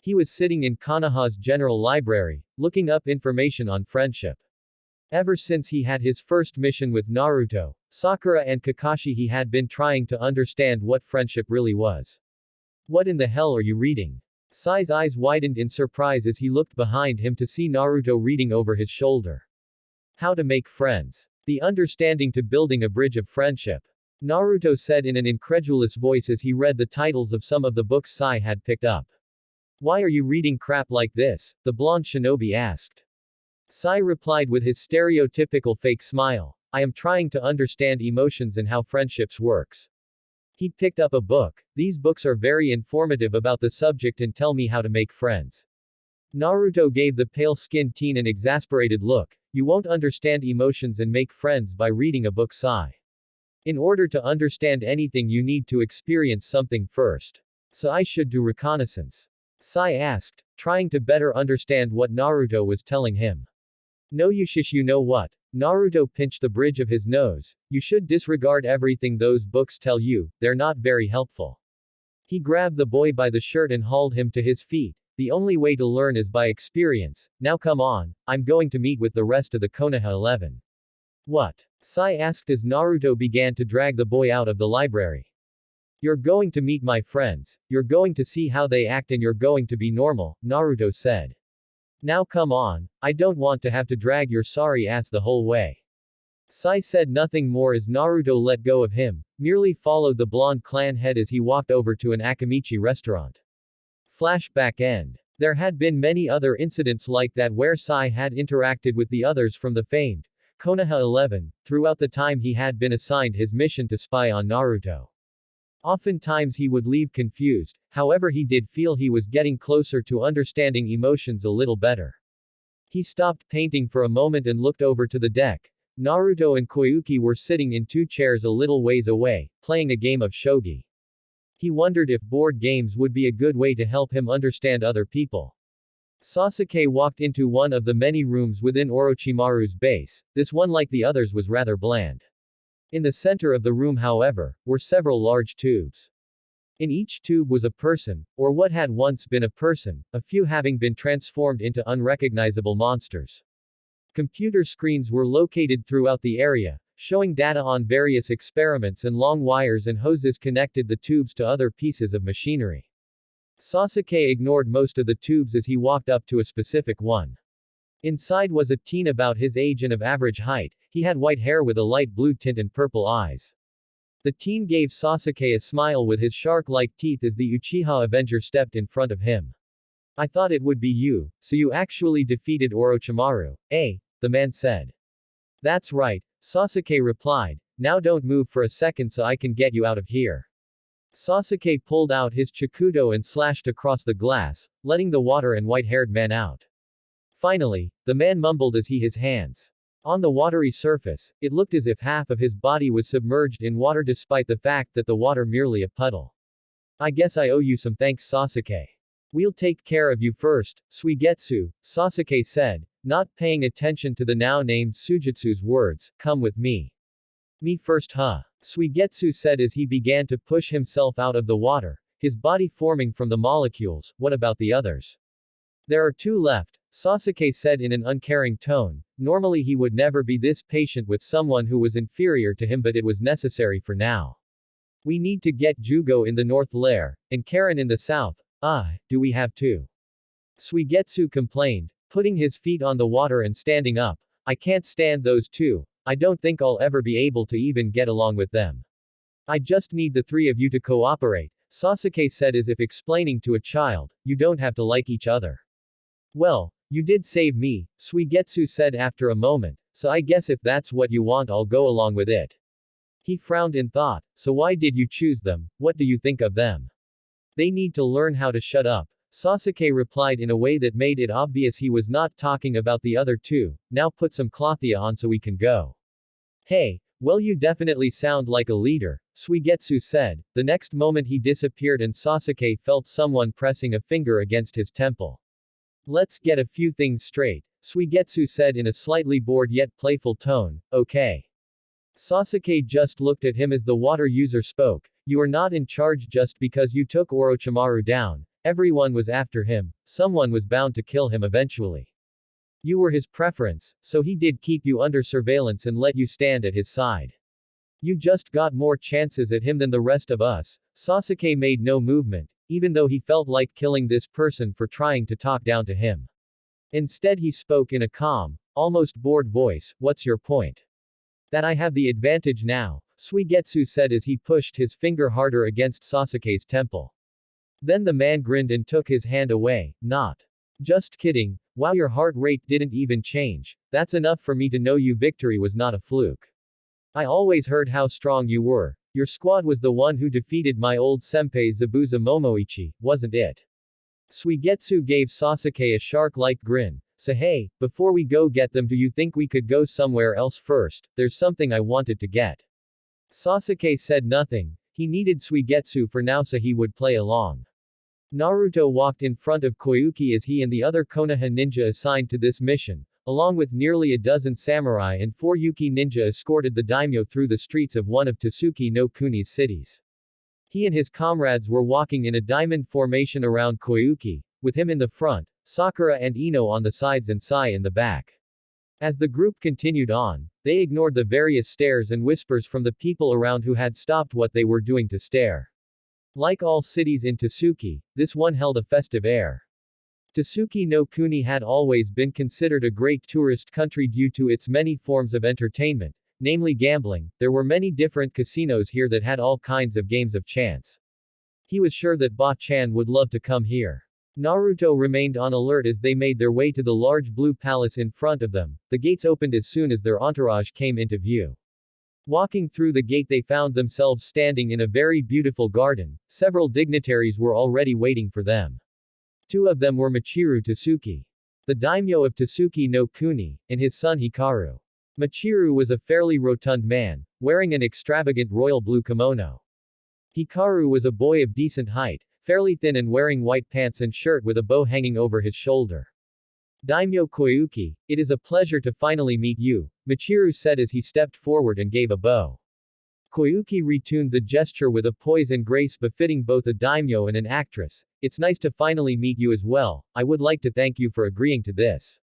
He was sitting in Konoha's general library, looking up information on friendship. Ever since he had his first mission with Naruto, Sakura and Kakashi he had been trying to understand what friendship really was. What in the hell are you reading? Sai's eyes widened in surprise as he looked behind him to see Naruto reading over his shoulder. How to make friends. The understanding to building a bridge of friendship. Naruto said in an incredulous voice as he read the titles of some of the books Sai had picked up. Why are you reading crap like this? The blonde shinobi asked. Sai replied with his stereotypical fake smile. I am trying to understand emotions and how friendships works. He picked up a book. These books are very informative about the subject and tell me how to make friends. Naruto gave the pale-skinned teen an exasperated look. You won't understand emotions and make friends by reading a book, Sai. In order to understand anything you need to experience something first. So I should do reconnaissance? Sai asked, trying to better understand what Naruto was telling him. No you know what? Naruto pinched the bridge of his nose. You should disregard everything those books tell you, they're not very helpful. He grabbed the boy by the shirt and hauled him to his feet. The only way to learn is by experience. Now come on, I'm going to meet with the rest of the Konoha 11. What? Sai asked as Naruto began to drag the boy out of the library. You're going to meet my friends, you're going to see how they act and you're going to be normal, Naruto said. Now come on, I don't want to have to drag your sorry ass the whole way. Sai said nothing more as Naruto let go of him, merely followed the blonde clan head as he walked over to an Akamichi restaurant. Flashback end. There had been many other incidents like that where Sai had interacted with the others from the famed Konoha 11, throughout the time he had been assigned his mission to spy on Naruto. Oftentimes he would leave confused, however he did feel he was getting closer to understanding emotions a little better. He stopped painting for a moment and looked over to the deck. Naruto and Koyuki were sitting in two chairs a little ways away, playing a game of shogi. He wondered if board games would be a good way to help him understand other people. Sasuke walked into one of the many rooms within Orochimaru's base. This one, like the others, was rather bland. In the center of the room, however, were several large tubes. In each tube was a person, or what had once been a person, a few having been transformed into unrecognizable monsters. Computer screens were located throughout the area, showing data on various experiments, and long wires and hoses connected the tubes to other pieces of machinery. Sasuke ignored most of the tubes as he walked up to a specific one. Inside was a teen about his age and of average height. He had white hair with a light blue tint and purple eyes. The teen gave Sasuke a smile with his shark-like teeth as the Uchiha Avenger stepped in front of him. "I thought it would be you, so you actually defeated Orochimaru, eh?" the man said. "That's right," Sasuke replied. "Now don't move for a second so I can get you out of here." Sasuke pulled out his Chikudo and slashed across the glass, letting the water and white-haired man out. Finally, the man mumbled as he his hands. On the watery surface, it looked as if half of his body was submerged in water despite the fact that the water merely a puddle. "I guess I owe you some thanks, Sasuke. We'll take care of you first, Suigetsu," Sasuke said, not paying attention to the now named Sujitsu's words. "Come with me." "Me first, huh?" Suigetsu said as he began to push himself out of the water, his body forming from the molecules. "What about the others?" "There are two left," Sasuke said in an uncaring tone. Normally he would never be this patient with someone who was inferior to him, but it was necessary for now. "We need to get Jugo in the north lair, and Karen in the south." "Ah, do we have to?" Suigetsu complained, putting his feet on the water and standing up. "I can't stand those two. I don't think I'll ever be able to even get along with them. I just need the three of you to cooperate," Sasuke said as if explaining to a child. "You don't have to like each other." "Well, you did save me," Suigetsu said after a moment, "so I guess if that's what you want I'll go along with it." He frowned in thought. "So why did you choose them? What do you think of them?" "They need to learn how to shut up," Sasuke replied in a way that made it obvious he was not talking about the other two. "Now put some clothia on so we can go." "Hey, well, you definitely sound like a leader," Suigetsu said. The next moment he disappeared and Sasuke felt someone pressing a finger against his temple. "Let's get a few things straight," Suigetsu said in a slightly bored yet playful tone. "Okay." Sasuke just looked at him as the water user spoke. "You are not in charge just because you took Orochimaru down. Everyone was after him. Someone was bound to kill him eventually. You were his preference, so he did keep you under surveillance and let you stand at his side. You just got more chances at him than the rest of us." Sasuke made no movement, even though he felt like killing this person for trying to talk down to him. Instead he spoke in a calm, almost bored voice. "What's your point?" "That I have the advantage now," Suigetsu said as he pushed his finger harder against Sasuke's temple. Then the man grinned and took his hand away. "Not. Just kidding. Wow, your heart rate didn't even change. That's enough for me to know you victory was not a fluke. I always heard how strong you were. Your squad was the one who defeated my old senpai Zabuza Momoichi, wasn't it?" Suigetsu gave Sasuke a shark-like grin. "So hey, before we go get them, do you think we could go somewhere else first? There's something I wanted to get." Sasuke said nothing. He needed Suigetsu for now so he would play along. Naruto walked in front of Koyuki as he and the other Konoha ninja assigned to this mission, along with nearly a dozen samurai and 4 Yuki ninja, escorted the daimyo through the streets of one of Tasuki no Kuni's cities. He and his comrades were walking in a diamond formation around Koyuki, with him in the front, Sakura and Ino on the sides and Sai in the back. As the group continued on, they ignored the various stares and whispers from the people around who had stopped what they were doing to stare. Like all cities in Tasuki, this one held a festive air. Tasuki no Kuni had always been considered a great tourist country due to its many forms of entertainment, namely gambling. There were many different casinos here that had all kinds of games of chance. He was sure that Ba-chan would love to come here. Naruto remained on alert as they made their way to the large blue palace in front of them. The gates opened as soon as their entourage came into view. Walking through the gate they found themselves standing in a very beautiful garden. Several dignitaries were already waiting for them. Two of them were Michiru Tasuki, the daimyo of Tasuki no Kuni, and his son Hikaru. Michiru was a fairly rotund man, wearing an extravagant royal blue kimono. Hikaru was a boy of decent height, fairly thin and wearing white pants and shirt with a bow hanging over his shoulder. Daimyo Koyuki, it is a pleasure to finally meet you, Michiru said as he stepped forward and gave a bow. Koyuki retuned the gesture with a poise and grace befitting both a daimyo and an actress. It's nice to finally meet you as well, I would like to thank you for agreeing to this.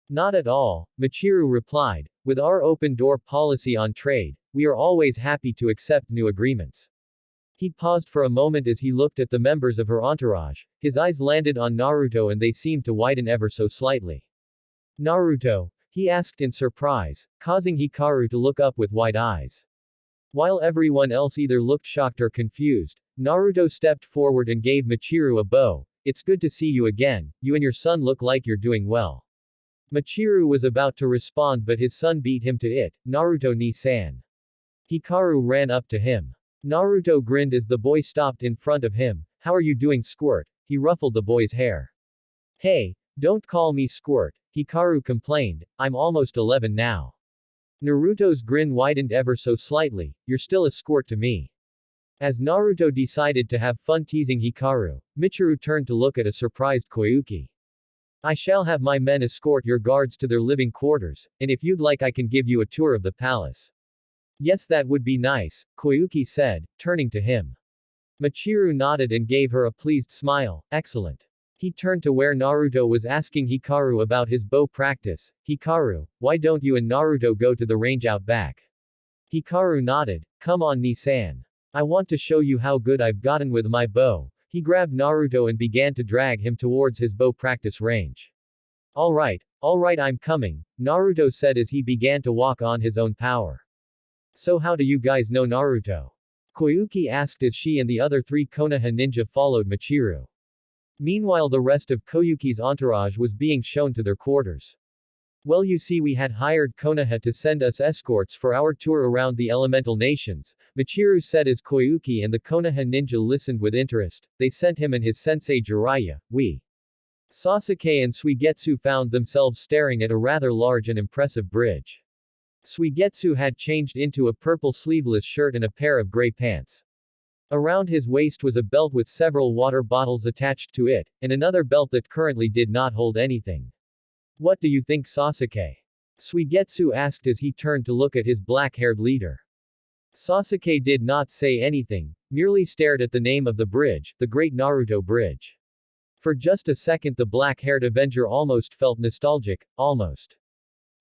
Not at all, Michiru replied. With our open door policy on trade, we are always happy to accept new agreements. He paused for a moment as he looked at the members of her entourage. His eyes landed on Naruto and they seemed to widen ever so slightly. Naruto? He asked in surprise, causing Hikaru to look up with wide eyes. While everyone else either looked shocked or confused, Naruto stepped forward and gave Michiru a bow. It's good to see you again, you and your son look like you're doing well. Michiru was about to respond but his son beat him to it. Naruto ni-san. Hikaru ran up to him. Naruto grinned as the boy stopped in front of him. How are you doing, Squirt? He ruffled the boy's hair. Hey, don't call me Squirt, Hikaru complained, I'm almost 11 now. Naruto's grin widened ever so slightly, you're still a squirt to me. As Naruto decided to have fun teasing Hikaru, Michiru turned to look at a surprised Koyuki. I shall have my men escort your guards to their living quarters, and if you'd like I can give you a tour of the palace. Yes, that would be nice, Koyuki said, turning to him. Michiru nodded and gave her a pleased smile. Excellent. He turned to where Naruto was asking Hikaru about his bow practice. Hikaru, why don't you and Naruto go to the range out back? Hikaru nodded. Come on, Ni-san. I want to show you how good I've gotten with my bow. He grabbed Naruto and began to drag him towards his bow practice range. Alright, I'm coming, Naruto said as he began to walk on his own power. So how do you guys know Naruto? Koyuki asked as she and the other three Konoha ninja followed Michiru. Meanwhile the rest of Koyuki's entourage was being shown to their quarters. Well, you see, we had hired Konoha to send us escorts for our tour around the elemental nations, Michiru said as Koyuki and the Konoha ninja listened with interest. They sent him and his sensei Jiraiya. Sasuke and Suigetsu found themselves staring at a rather large and impressive bridge. Suigetsu had changed into a purple sleeveless shirt and a pair of gray pants. Around his waist was a belt with several water bottles attached to it, and another belt that currently did not hold anything. What do you think, Sasuke? Suigetsu asked as he turned to look at his black-haired leader. Sasuke did not say anything, merely stared at the name of the bridge, the Great Naruto Bridge. For just a second the black-haired Avenger almost felt nostalgic, almost.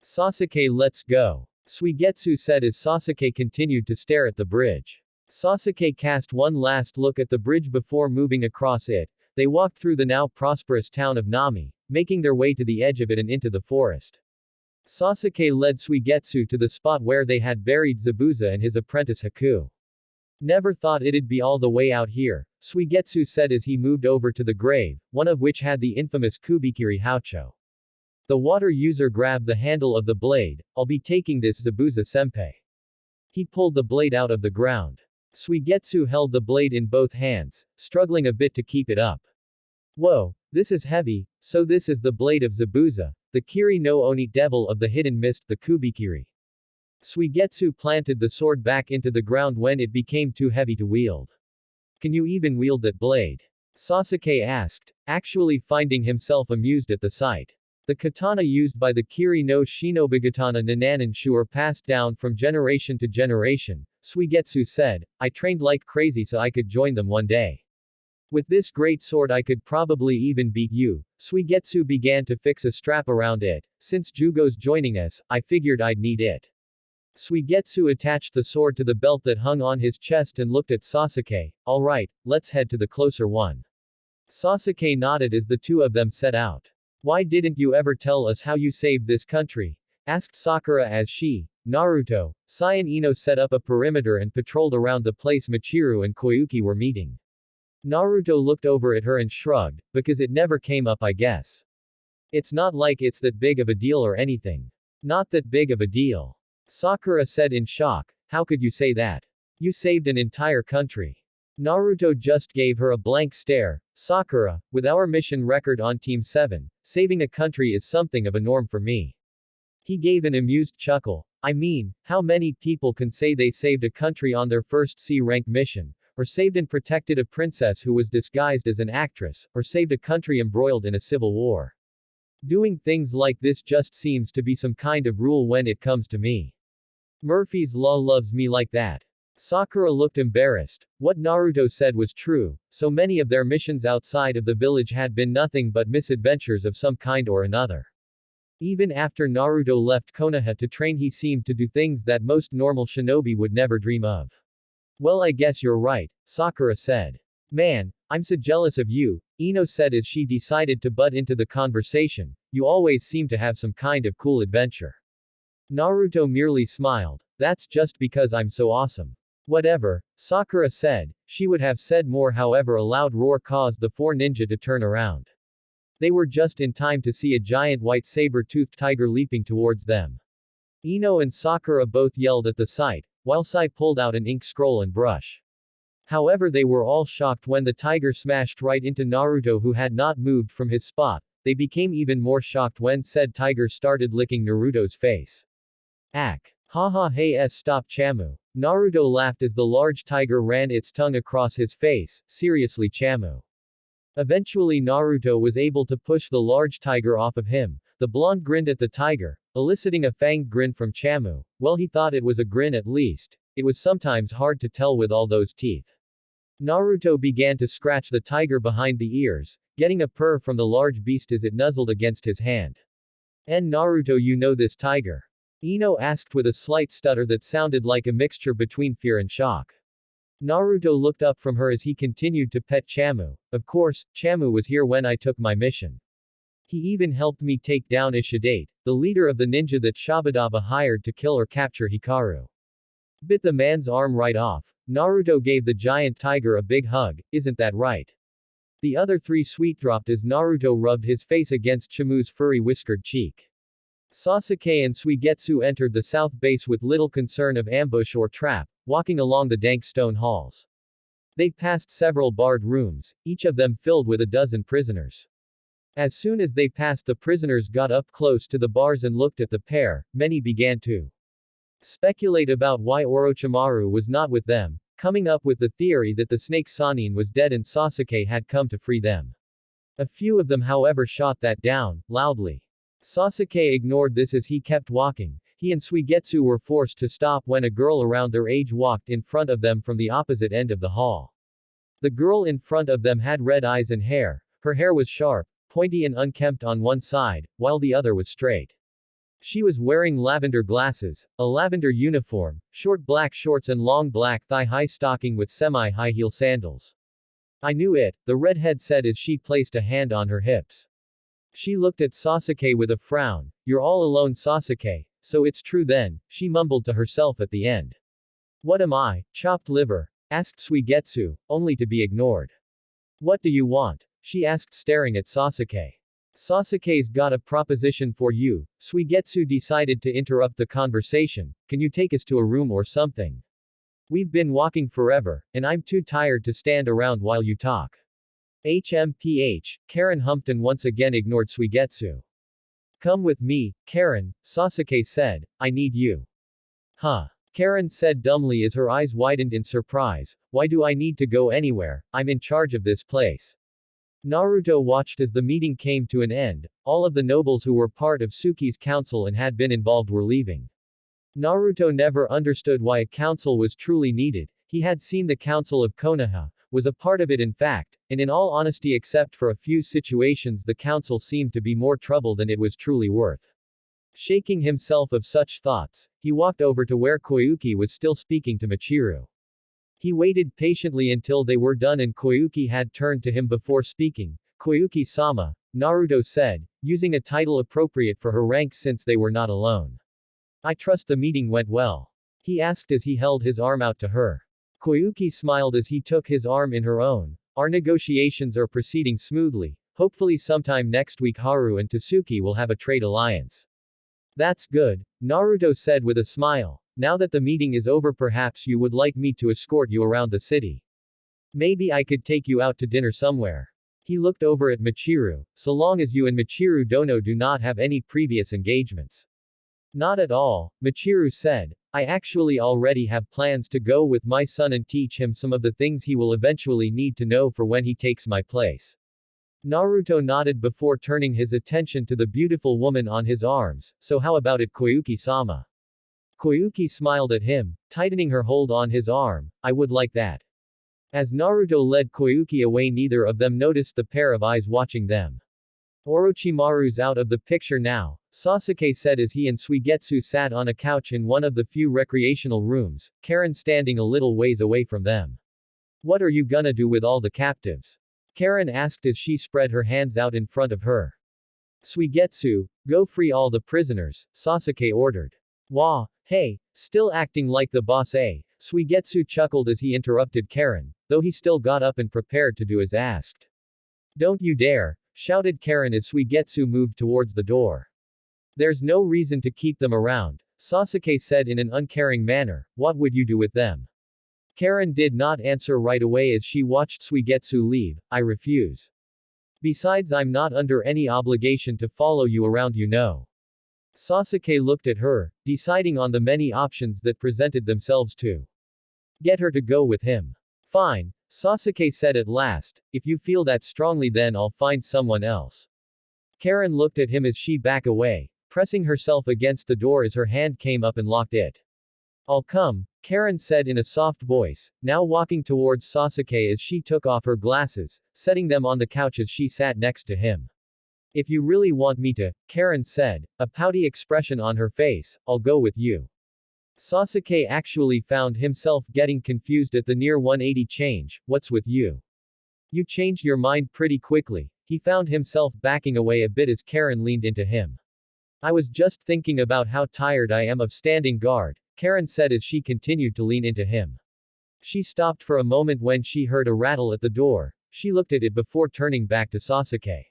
Sasuke, let's go, Suigetsu said as Sasuke continued to stare at the bridge. Sasuke cast one last look at the bridge before moving across it. They walked through the now prosperous town of Nami, making their way to the edge of it and into the forest. Sasuke led Suigetsu to the spot where they had buried Zabuza and his apprentice Haku. Never thought it'd be all the way out here, Suigetsu said as he moved over to the grave, one of which had the infamous Kubikiri Haucho. The water user grabbed the handle of the blade. I'll be taking this, Zabuza-senpai. He pulled the blade out of the ground. Suigetsu held the blade in both hands, struggling a bit to keep it up. Whoa, this is heavy. So this is the blade of Zabuza, the Kiri no Oni devil of the hidden mist, the Kubikiri. Suigetsu planted the sword back into the ground when it became too heavy to wield. Can you even wield that blade? Sasuke asked, actually finding himself amused at the sight. The katana used by the Kiri no Shinobigatana Nananin-shu are passed down from generation to generation, Suigetsu said. I trained like crazy so I could join them one day. With this great sword I could probably even beat you. Suigetsu began to fix a strap around it. Since Jugo's joining us, I figured I'd need it. Suigetsu attached the sword to the belt that hung on his chest and looked at Sasuke. Alright, let's head to the closer one. Sasuke nodded as the two of them set out. Why didn't you ever tell us how you saved this country? Asked Sakura as she, Naruto, Sai and Ino set up a perimeter and patrolled around the place Michiru and Koyuki were meeting. Naruto looked over at her and shrugged, because it never came up, I guess. It's not like it's that big of a deal or anything. Not that big of a deal. Sakura said in shock. How could you say that? You saved an entire country. Naruto just gave her a blank stare. Sakura, with our mission record on Team 7, saving a country is something of a norm for me. He gave an amused chuckle. I mean, how many people can say they saved a country on their first C-rank mission, or saved and protected a princess who was disguised as an actress, or saved a country embroiled in a civil war? Doing things like this just seems to be some kind of rule when it comes to me. Murphy's Law loves me like that. Sakura looked embarrassed. What Naruto said was true. So many of their missions outside of the village had been nothing but misadventures of some kind or another. Even after Naruto left Konoha to train, he seemed to do things that most normal shinobi would never dream of. Well, I guess you're right, Sakura said. Man, I'm so jealous of you, Ino said as she decided to butt into the conversation. You always seem to have some kind of cool adventure. Naruto merely smiled. That's just because I'm so awesome. Whatever, Sakura said. She would have said more, however a loud roar caused the four ninja to turn around. They were just in time to see a giant white saber-toothed tiger leaping towards them. Ino and Sakura both yelled at the sight, while Sai pulled out an ink scroll and brush. However, they were all shocked when the tiger smashed right into Naruto, who had not moved from his spot. They became even more shocked when said tiger started licking Naruto's face. Ack. Haha, hey stop Chamu. Naruto laughed as the large tiger ran its tongue across his face. Seriously Chamu. Eventually Naruto was able to push the large tiger off of him. The blonde grinned at the tiger, eliciting a fanged grin from Chamu. Well, he thought it was a grin at least. It was sometimes hard to tell with all those teeth. Naruto began to scratch the tiger behind the ears, getting a purr from the large beast as it nuzzled against his hand. And Naruto, you know this tiger? Ino asked with a slight stutter that sounded like a mixture between fear and shock. Naruto looked up from her as he continued to pet Chamu. Of course, Chamu was here when I took my mission. He even helped me take down Ishidate, the leader of the ninja that Shabadaba hired to kill or capture Hikaru. Bit the man's arm right off. Naruto gave the giant tiger a big hug. Isn't that right? The other three sweet dropped as Naruto rubbed his face against Chamu's furry whiskered cheek. Sasuke and Suigetsu entered the south base with little concern of ambush or trap, walking along the dank stone halls. They passed several barred rooms, each of them filled with a dozen prisoners. As soon as they passed, the prisoners got up close to the bars and looked at the pair. Many began to speculate about why Orochimaru was not with them, coming up with the theory that the snake Sannin was dead and Sasuke had come to free them. A few of them, however, shot that down, loudly. Sasuke ignored this as he kept walking. He and Suigetsu were forced to stop when a girl around their age walked in front of them from the opposite end of the hall. The girl in front of them had red eyes and hair. Her hair was sharp, pointy and unkempt on one side, while the other was straight. She was wearing lavender glasses, a lavender uniform, short black shorts and long black thigh-high stocking with semi-high heel sandals. I knew it, the redhead said as she placed a hand on her hips. She looked at Sasuke with a frown. You're all alone, Sasuke, so it's true then, she mumbled to herself at the end. What am I, chopped liver? Asked Suigetsu, only to be ignored. What do you want? She asked, staring at Sasuke. Sasuke's got a proposition for you. Suigetsu decided to interrupt the conversation. Can you take us to a room or something? We've been walking forever, and I'm too tired to stand around while you talk. HMPH, Karen humped and once again ignored Suigetsu. Come with me, Karen, Sasuke said, I need you. Huh? Karen said dumbly as her eyes widened in surprise. Why do I need to go anywhere? I'm in charge of this place. Naruto watched as the meeting came to an end. All of the nobles who were part of Suki's council and had been involved were leaving. Naruto never understood why a council was truly needed. He had seen the council of Konoha, was a part of it in fact, and in all honesty except for a few situations the council seemed to be more trouble than it was truly worth. Shaking himself of such thoughts, he walked over to where Koyuki was still speaking to Michiru. He waited patiently until they were done and Koyuki had turned to him before speaking. Koyuki-sama, Naruto said, using a title appropriate for her rank since they were not alone. I trust the meeting went well. He asked as he held his arm out to her. Koyuki smiled as he took his arm in her own. Our negotiations are proceeding smoothly. Hopefully sometime next week Haru and Tasuki will have a trade alliance. That's good, Naruto said with a smile. Now that the meeting is over, perhaps you would like me to escort you around the city. Maybe I could take you out to dinner somewhere. He looked over at Michiru. So long as you and Michiru Dono do not have any previous engagements. Not at all, Michiru said. I actually already have plans to go with my son and teach him some of the things he will eventually need to know for when he takes my place. Naruto nodded before turning his attention to the beautiful woman on his arms. So how about it, Koyuki-sama? Koyuki smiled at him, tightening her hold on his arm. I would like that. As Naruto led Koyuki away, neither of them noticed the pair of eyes watching them. Orochimaru's out of the picture now, Sasuke said as he and Suigetsu sat on a couch in one of the few recreational rooms, Karen standing a little ways away from them. What are you gonna do with all the captives? Karen asked as she spread her hands out in front of her. Suigetsu, go free all the prisoners, Sasuke ordered. Wah, hey, still acting like the boss, eh? Suigetsu chuckled as he interrupted Karen, though he still got up and prepared to do as asked. Don't you dare, shouted Karen as Suigetsu moved towards the door. There's no reason to keep them around, Sasuke said in an uncaring manner. What would you do with them? Karen did not answer right away as she watched Suigetsu leave. I refuse. Besides, I'm not under any obligation to follow you around, you know. Sasuke looked at her, deciding on the many options that presented themselves to get her to go with him. Fine, Sasuke said at last, if you feel that strongly then I'll find someone else. Karen looked at him as she backed away, pressing herself against the door as her hand came up and locked it. I'll come, Karen said in a soft voice, now walking towards Sasuke as she took off her glasses, setting them on the couch as she sat next to him. If you really want me to, Karen said, a pouty expression on her face, I'll go with you. Sasuke actually found himself getting confused at the near 180 change. What's with you? You changed your mind pretty quickly. He found himself backing away a bit as Karen leaned into him. I was just thinking about how tired I am of standing guard, Karen said as she continued to lean into him. She stopped for a moment when she heard a rattle at the door. She looked at it before turning back to Sasuke.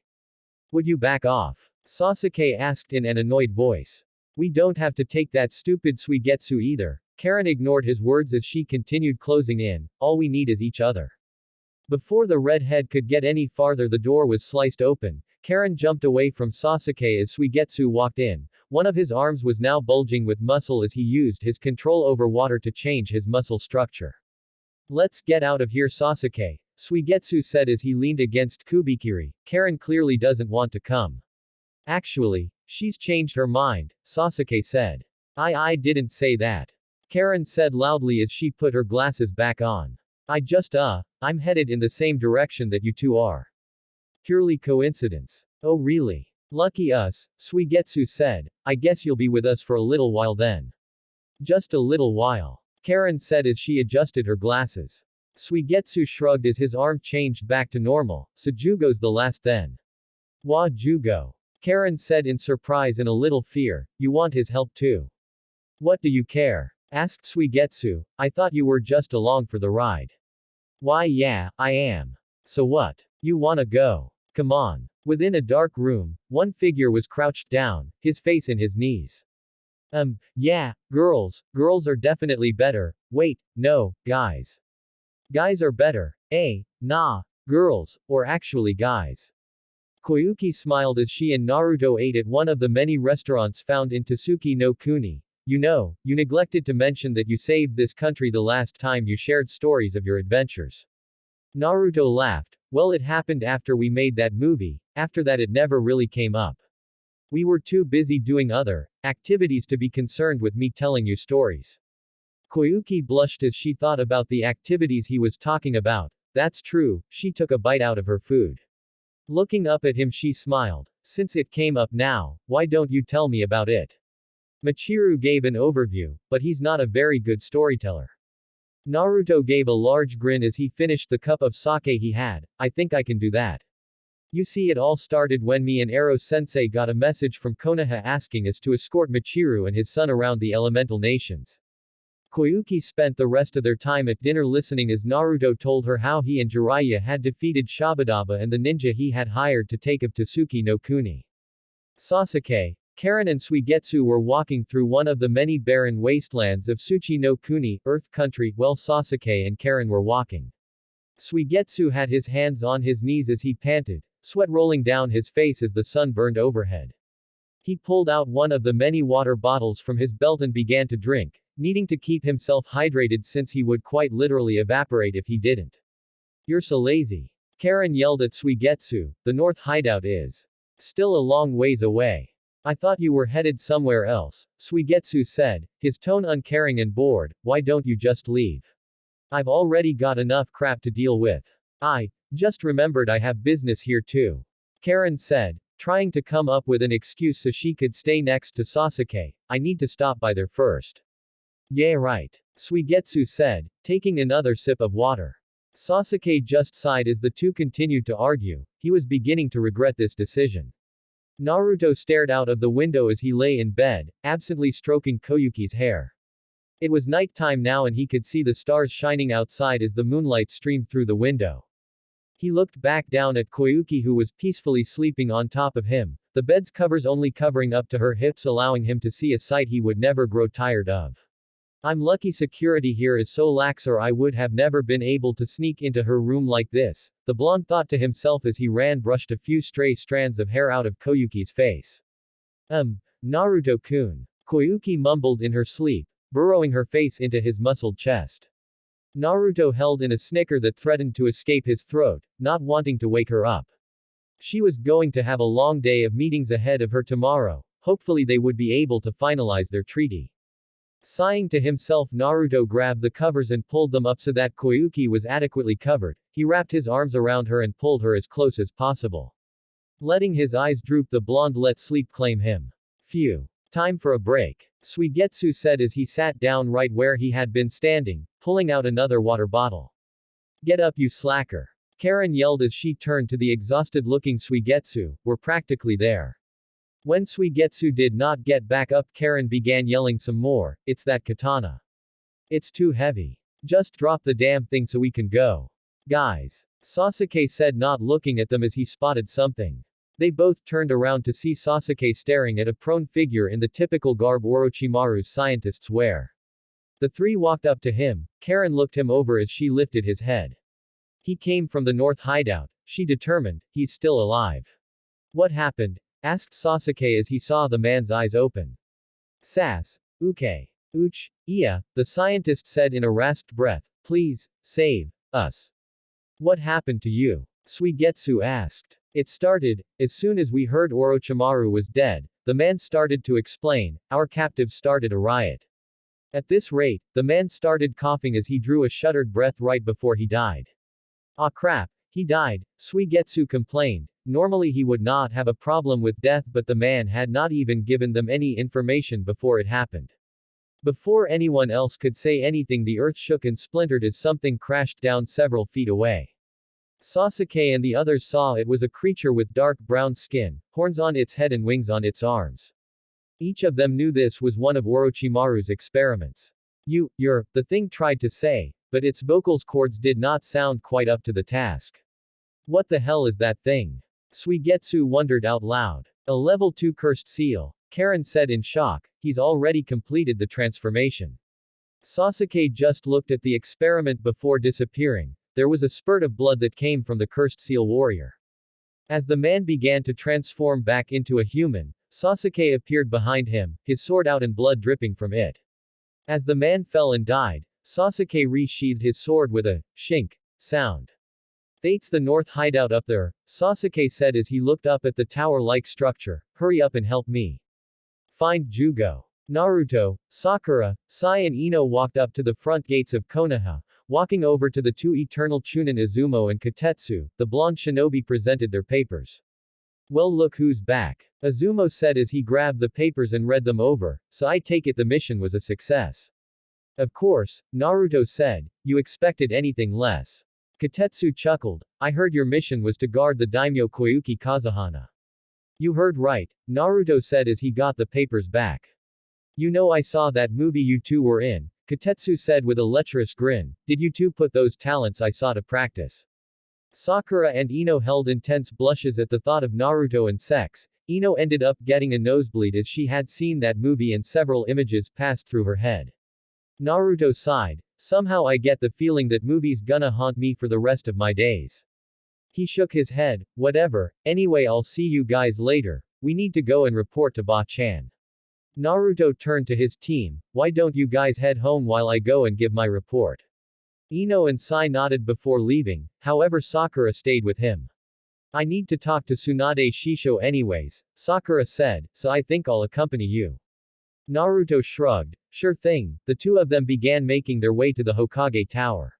Would you back off? Sasuke asked in an annoyed voice. We don't have to take that stupid Suigetsu either. Karen ignored his words as she continued closing in. All we need is each other. Before the redhead could get any farther, the door was sliced open. Karen jumped away from Sasuke as Suigetsu walked in. One of his arms was now bulging with muscle as he used his control over water to change his muscle structure. Let's get out of here, Sasuke, Suigetsu said as he leaned against Kubikiri. Karen clearly doesn't want to come. Actually, she's changed her mind, Sasuke said. I didn't say that. Karen said loudly as she put her glasses back on. I'm headed in the same direction that you two are. Purely coincidence. Oh really? Lucky us, Suigetsu said. I guess you'll be with us for a little while then. Just a little while, Karen said as she adjusted her glasses. Suigetsu shrugged as his arm changed back to normal. So Jugo's the last then. Wa Jugo, Karen said in surprise and a little fear. You want his help too? What do you care? Asked Suigetsu. I thought you were just along for the ride. Why yeah, I am. So what? You wanna go? Come on. Within a dark room, one figure was crouched down, his face in his knees. Yeah, girls are definitely better. Wait, no, guys. Guys are better. Nah, girls, or actually guys. Koyuki smiled as she and Naruto ate at one of the many restaurants found in Tasuki no Kuni. You know, you neglected to mention that you saved this country the last time you shared stories of your adventures. Naruto laughed. Well, it happened after we made that movie. After that it never really came up. We were too busy doing other activities to be concerned with me telling you stories. Koyuki blushed as she thought about the activities he was talking about. That's true, she took a bite out of her food. Looking up at him she smiled. Since it came up now, why don't you tell me about it? Michiru gave an overview, but he's not a very good storyteller. Naruto gave a large grin as he finished the cup of sake he had. I think I can do that. You see, it all started when me and Ero-sensei got a message from Konoha asking us to escort Michiru and his son around the elemental nations. Koyuki spent the rest of their time at dinner listening as Naruto told her how he and Jiraiya had defeated Shabadaba and the ninja he had hired to take of Tasuki no Kuni. Sasuke, Karen and Suigetsu were walking through one of the many barren wastelands of Tsuchi no Kuni, Earth Country, while Sasuke and Karen were walking. Suigetsu had his hands on his knees as he panted, sweat rolling down his face as the sun burned overhead. He pulled out one of the many water bottles from his belt and began to drink, needing to keep himself hydrated since he would quite literally evaporate if he didn't. You're so lazy. Karen yelled at Suigetsu, the north hideout is still a long ways away. I thought you were headed somewhere else, Suigetsu said, his tone uncaring and bored. Why don't you just leave? I've already got enough crap to deal with. I just remembered I have business here too. Karen said, trying to come up with an excuse so she could stay next to Sasuke. I need to stop by there first. Yeah, right. Suigetsu said, taking another sip of water. Sasuke just sighed as the two continued to argue. He was beginning to regret this decision. Naruto stared out of the window as he lay in bed, absently stroking Koyuki's hair. It was nighttime now and he could see the stars shining outside as the moonlight streamed through the window. He looked back down at Koyuki who was peacefully sleeping on top of him, the bed's covers only covering up to her hips allowing him to see a sight he would never grow tired of. I'm lucky security here is so lax or I would have never been able to sneak into her room like this, the blonde thought to himself as he brushed a few stray strands of hair out of Koyuki's face. Naruto-kun. Koyuki mumbled in her sleep, burrowing her face into his muscled chest. Naruto held in a snicker that threatened to escape his throat, not wanting to wake her up. She was going to have a long day of meetings ahead of her tomorrow, hopefully they would be able to finalize their treaty. Sighing to himself, Naruto grabbed the covers and pulled them up so that Koyuki was adequately covered. He wrapped his arms around her and pulled her as close as possible. Letting his eyes droop, the blonde let sleep claim him. Phew. Time for a break, Suigetsu said as he sat down right where he had been standing, pulling out another water bottle. Get up, you slacker. Karen yelled as she turned to the exhausted-looking Suigetsu. We're practically there. When Suigetsu did not get back up, Karen began yelling some more. It's that katana. It's too heavy. Just drop the damn thing so we can go. Guys. Sasuke said, not looking at them as he spotted something. They both turned around to see Sasuke staring at a prone figure in the typical garb Orochimaru's scientists wear. The three walked up to him. Karen looked him over as she lifted his head. He came from the north hideout, she determined. He's still alive. What happened? Asked Sasuke as he saw the man's eyes open. Uke. Uch, iya, the scientist said in a rasped breath. Please, save us. What happened to you? Suigetsu asked. It started, as soon as we heard Orochimaru was dead, the man started to explain, our captive started a riot. At this rate, the man started coughing as he drew a shuddered breath right before he died. Ah crap, he died, Suigetsu complained. Normally he would not have a problem with death, but the man had not even given them any information before it happened. Before anyone else could say anything, the earth shook and splintered as something crashed down several feet away. Sasuke and the others saw it was a creature with dark brown skin, horns on its head and wings on its arms. Each of them knew this was one of Orochimaru's experiments. The thing tried to say, but its vocal cords did not sound quite up to the task. What the hell is that thing? Suigetsu wondered out loud. A level 2 cursed seal, Karen said in shock. He's already completed the transformation. Sasuke just looked at the experiment before disappearing. There was a spurt of blood that came from the cursed seal warrior. As the man began to transform back into a human, Sasuke appeared behind him, his sword out and blood dripping from it. As the man fell and died, Sasuke re-sheathed his sword with a shink sound. That's the north hideout up there, Sasuke said as he looked up at the tower-like structure. Hurry up and help me find Jugo. Naruto, Sakura, Sai and Ino walked up to the front gates of Konoha. Walking over to the two eternal Chunin Izumo and Katetsu, the blonde shinobi presented their papers. Well, look who's back, Izumo said as he grabbed the papers and read them over. So I take it the mission was a success. Of course, Naruto said. You expected anything less. Katetsu chuckled. I heard your mission was to guard the daimyo Koyuki Kazuhana. You heard right, Naruto said as he got the papers back. You know, I saw that movie you two were in, Katetsu said with a lecherous grin. Did you two put those talents I saw to practice? Sakura and Ino held intense blushes at the thought of Naruto and sex. Ino ended up getting a nosebleed as she had seen that movie and several images passed through her head. Naruto sighed. Somehow I get the feeling that movie's gonna haunt me for the rest of my days. He shook his head. Whatever, anyway I'll see you guys later. We need to go and report to Ba-chan. Naruto turned to his team. Why don't you guys head home while I go and give my report? Ino and Sai nodded before leaving, however Sakura stayed with him. I need to talk to Tsunade Shisho anyways, Sakura said, so I think I'll accompany you. Naruto shrugged. Sure thing. The two of them began making their way to the Hokage Tower.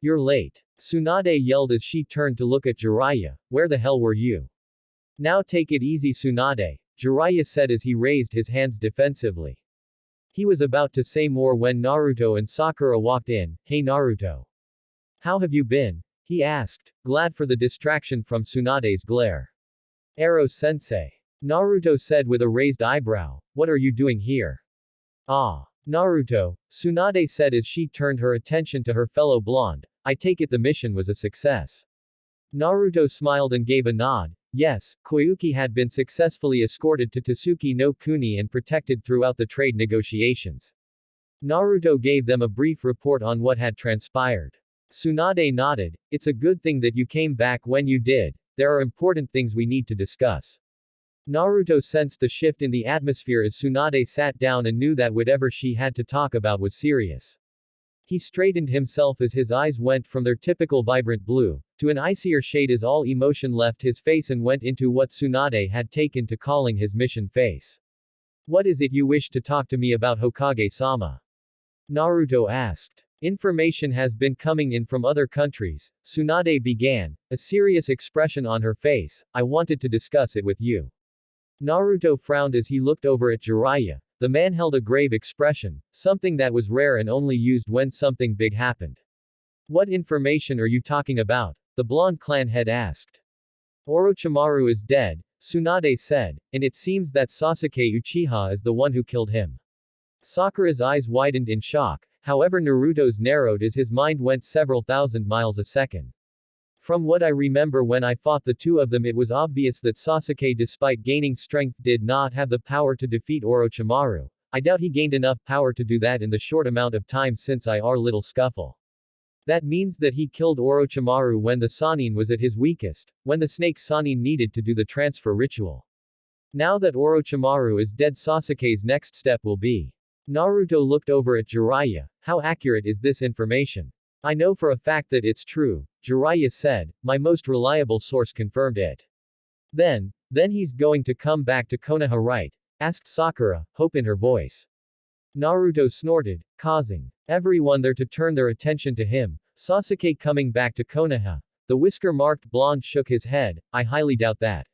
You're late. Tsunade yelled as she turned to look at Jiraiya. Where the hell were you? Now take it easy Tsunade, Jiraiya said as he raised his hands defensively. He was about to say more when Naruto and Sakura walked in. Hey Naruto. How have you been? He asked, glad for the distraction from Tsunade's glare. Ero-sensei. Naruto said with a raised eyebrow. What are you doing here? Ah. Naruto, Tsunade said as she turned her attention to her fellow blonde. I take it the mission was a success. Naruto smiled and gave a nod. Yes, Koyuki had been successfully escorted to Tasuki no Kuni and protected throughout the trade negotiations. Naruto gave them a brief report on what had transpired. Tsunade nodded. It's a good thing that you came back when you did. There are important things we need to discuss. Naruto sensed the shift in the atmosphere as Tsunade sat down and knew that whatever she had to talk about was serious. He straightened himself as his eyes went from their typical vibrant blue, to an icier shade as all emotion left his face and went into what Tsunade had taken to calling his mission face. What is it you wish to talk to me about Hokage-sama? Naruto asked. Information has been coming in from other countries, Tsunade began, a serious expression on her face. I wanted to discuss it with you. Naruto frowned as he looked over at Jiraiya. The man held a grave expression, something that was rare and only used when something big happened. What information are you talking about? The blonde clan head asked. Orochimaru is dead, Tsunade said, and it seems that Sasuke Uchiha is the one who killed him. Sakura's eyes widened in shock, however Naruto's narrowed as his mind went several thousand miles a second. From what I remember when I fought the two of them, it was obvious that Sasuke, despite gaining strength, did not have the power to defeat Orochimaru. I doubt he gained enough power to do that in the short amount of time since our little scuffle. That means that he killed Orochimaru when the Sannin was at his weakest, when the snake Sannin needed to do the transfer ritual. Now that Orochimaru is dead, Sasuke's next step will be. Naruto looked over at Jiraiya. How accurate is this information? I know for a fact that it's true, Jiraiya said. My most reliable source confirmed it. Then he's going to come back to Konoha, right? Asked Sakura, hope in her voice. Naruto snorted, causing everyone there to turn their attention to him. Sasuke coming back to Konoha. The whisker-marked blonde shook his head. I highly doubt that.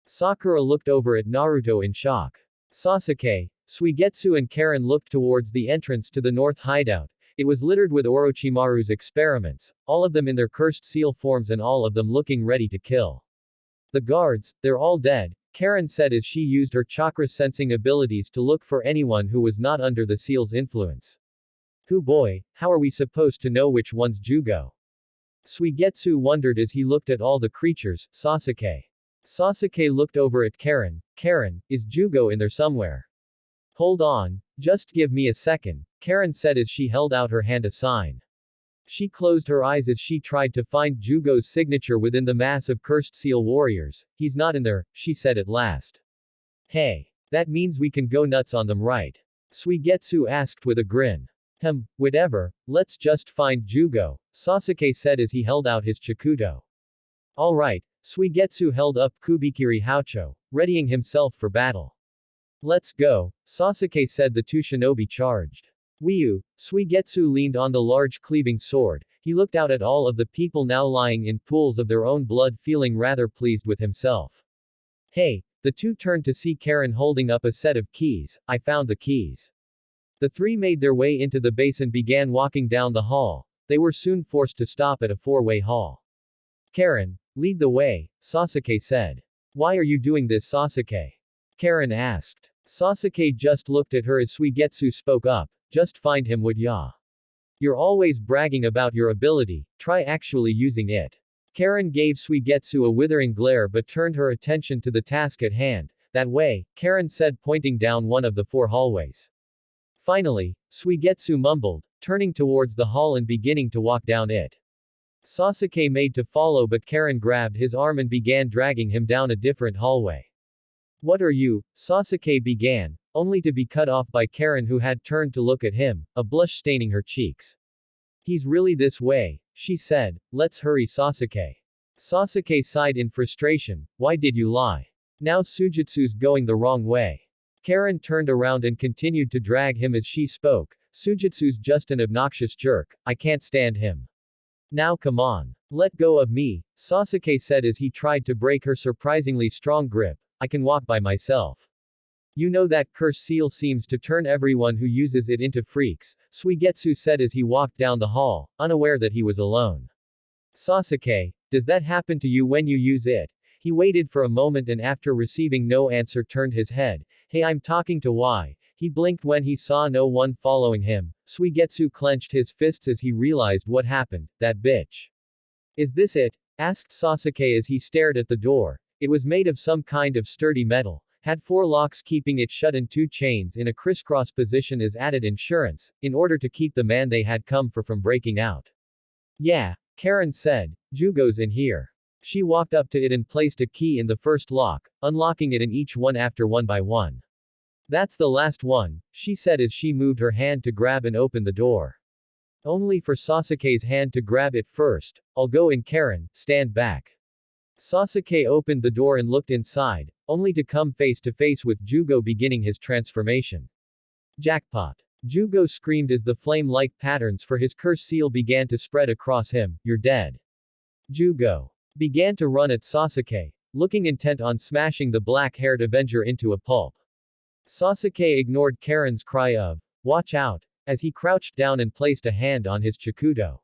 Sakura looked over at Naruto in shock. Sasuke, Suigetsu and Karen looked towards the entrance to the north hideout. It was littered with Orochimaru's experiments, all of them in their cursed seal forms and all of them looking ready to kill. The guards, they're all dead, Karen said as she used her chakra sensing abilities to look for anyone who was not under the seal's influence. Hoo boy, how are we supposed to know which one's Jugo? Suigetsu wondered as he looked at all the creatures. Sasuke. Sasuke looked over at Karen. Karen, is Jugo in there somewhere? Hold on, just give me a second, Karen said as she held out her hand a sign. She closed her eyes as she tried to find Jugo's signature within the mass of cursed seal warriors. He's not in there, she said at last. Hey. That means we can go nuts on them, right? Suigetsu asked with a grin. Whatever, let's just find Jugo, Sasuke said as he held out his Chikuto. Alright, Suigetsu held up Kubikiri Haucho, readying himself for battle. Let's go, Sasuke said. The two shinobi charged. Wii Suigetsu leaned on the large cleaving sword. He looked out at all of the people now lying in pools of their own blood, feeling rather pleased with himself. Hey, the two turned to see Karen holding up a set of keys. I found the keys. The three made their way into the base and began walking down the hall. They were soon forced to stop at a four-way hall. Karen, lead the way, Sasuke said. Why are you doing this, Sasuke? Karen asked. Sasuke just looked at her as Suigetsu spoke up. Just find him, would ya? You're always bragging about your ability, try actually using it. Karen gave Suigetsu a withering glare but turned her attention to the task at hand. That way, Karen said, pointing down one of the 4 hallways. Finally, Suigetsu mumbled, turning towards the hall and beginning to walk down it. Sasuke made to follow but Karen grabbed his arm and began dragging him down a different hallway. What are you? Sasuke began, only to be cut off by Karen who had turned to look at him, a blush staining her cheeks. He's really this way, she said. Let's hurry, Sasuke. Sasuke sighed in frustration. Why did you lie? Now Sujitsu's going the wrong way. Karen turned around and continued to drag him as she spoke. Sujitsu's just an obnoxious jerk, I can't stand him. Now come on. Let go of me, Sasuke said as he tried to break her surprisingly strong grip. I can walk by myself. You know that curse seal seems to turn everyone who uses it into freaks, Suigetsu said as he walked down the hall, unaware that he was alone. Sasuke, does that happen to you when you use it? He waited for a moment and after receiving no answer turned his head. Hey, I'm talking to why? He blinked when he saw no one following him. Suigetsu clenched his fists as he realized what happened. That bitch. Is this it? Asked Sasuke as he stared at the door. It was made of some kind of sturdy metal, had 4 locks keeping it shut and 2 chains in a crisscross position as added insurance, in order to keep the man they had come for from breaking out. Yeah, Karen said. Jugo's in here. She walked up to it and placed a key in the first lock, unlocking it in each one after one by one. That's the last one, she said as she moved her hand to grab and open the door. Only for Sasuke's hand to grab it first. I'll go in, Karen, stand back. Sasuke opened the door and looked inside, only to come face to face with Jugo beginning his transformation. Jackpot. Jugo screamed as the flame-like patterns for his curse seal began to spread across him. You're dead. Jugo began to run at Sasuke, looking intent on smashing the black-haired Avenger into a pulp. Sasuke ignored Karen's cry of, watch out, as he crouched down and placed a hand on his Chikudo.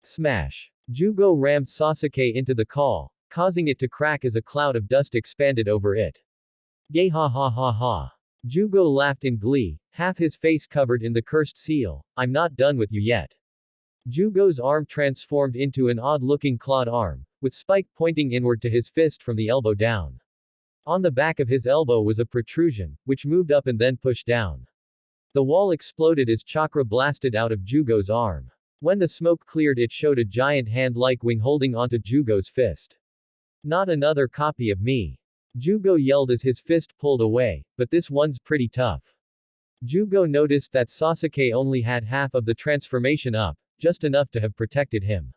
Smash. Jugo rammed Sasuke into the call, causing it to crack as a cloud of dust expanded over it. Gay ha ha ha ha. Jugo laughed in glee, half his face covered in the cursed seal. I'm not done with you yet. Jugo's arm transformed into an odd-looking clawed arm, with spike pointing inward to his fist from the elbow down. On the back of his elbow was a protrusion, which moved up and then pushed down. The wall exploded as chakra blasted out of Jugo's arm. When the smoke cleared, it showed a giant hand-like wing holding onto Jugo's fist. Not another copy of me. Jugo yelled as his fist pulled away, but this one's pretty tough. Jugo noticed that Sasuke only had half of the transformation up, just enough to have protected him.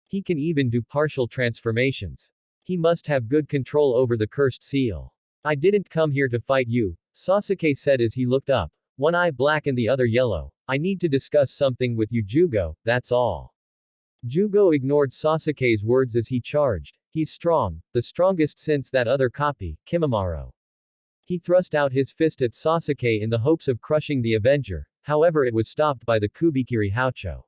He can even do partial transformations. He must have good control over the cursed seal. I didn't come here to fight you, Sasuke said as he looked up, one eye black and the other yellow. I need to discuss something with you, Jugo, that's all. Jugo ignored Sasuke's words as he charged. He's strong, the strongest since that other copy, Kimimaro. He thrust out his fist at Sasuke in the hopes of crushing the Avenger, however it was stopped by the Kubikiri Haucho.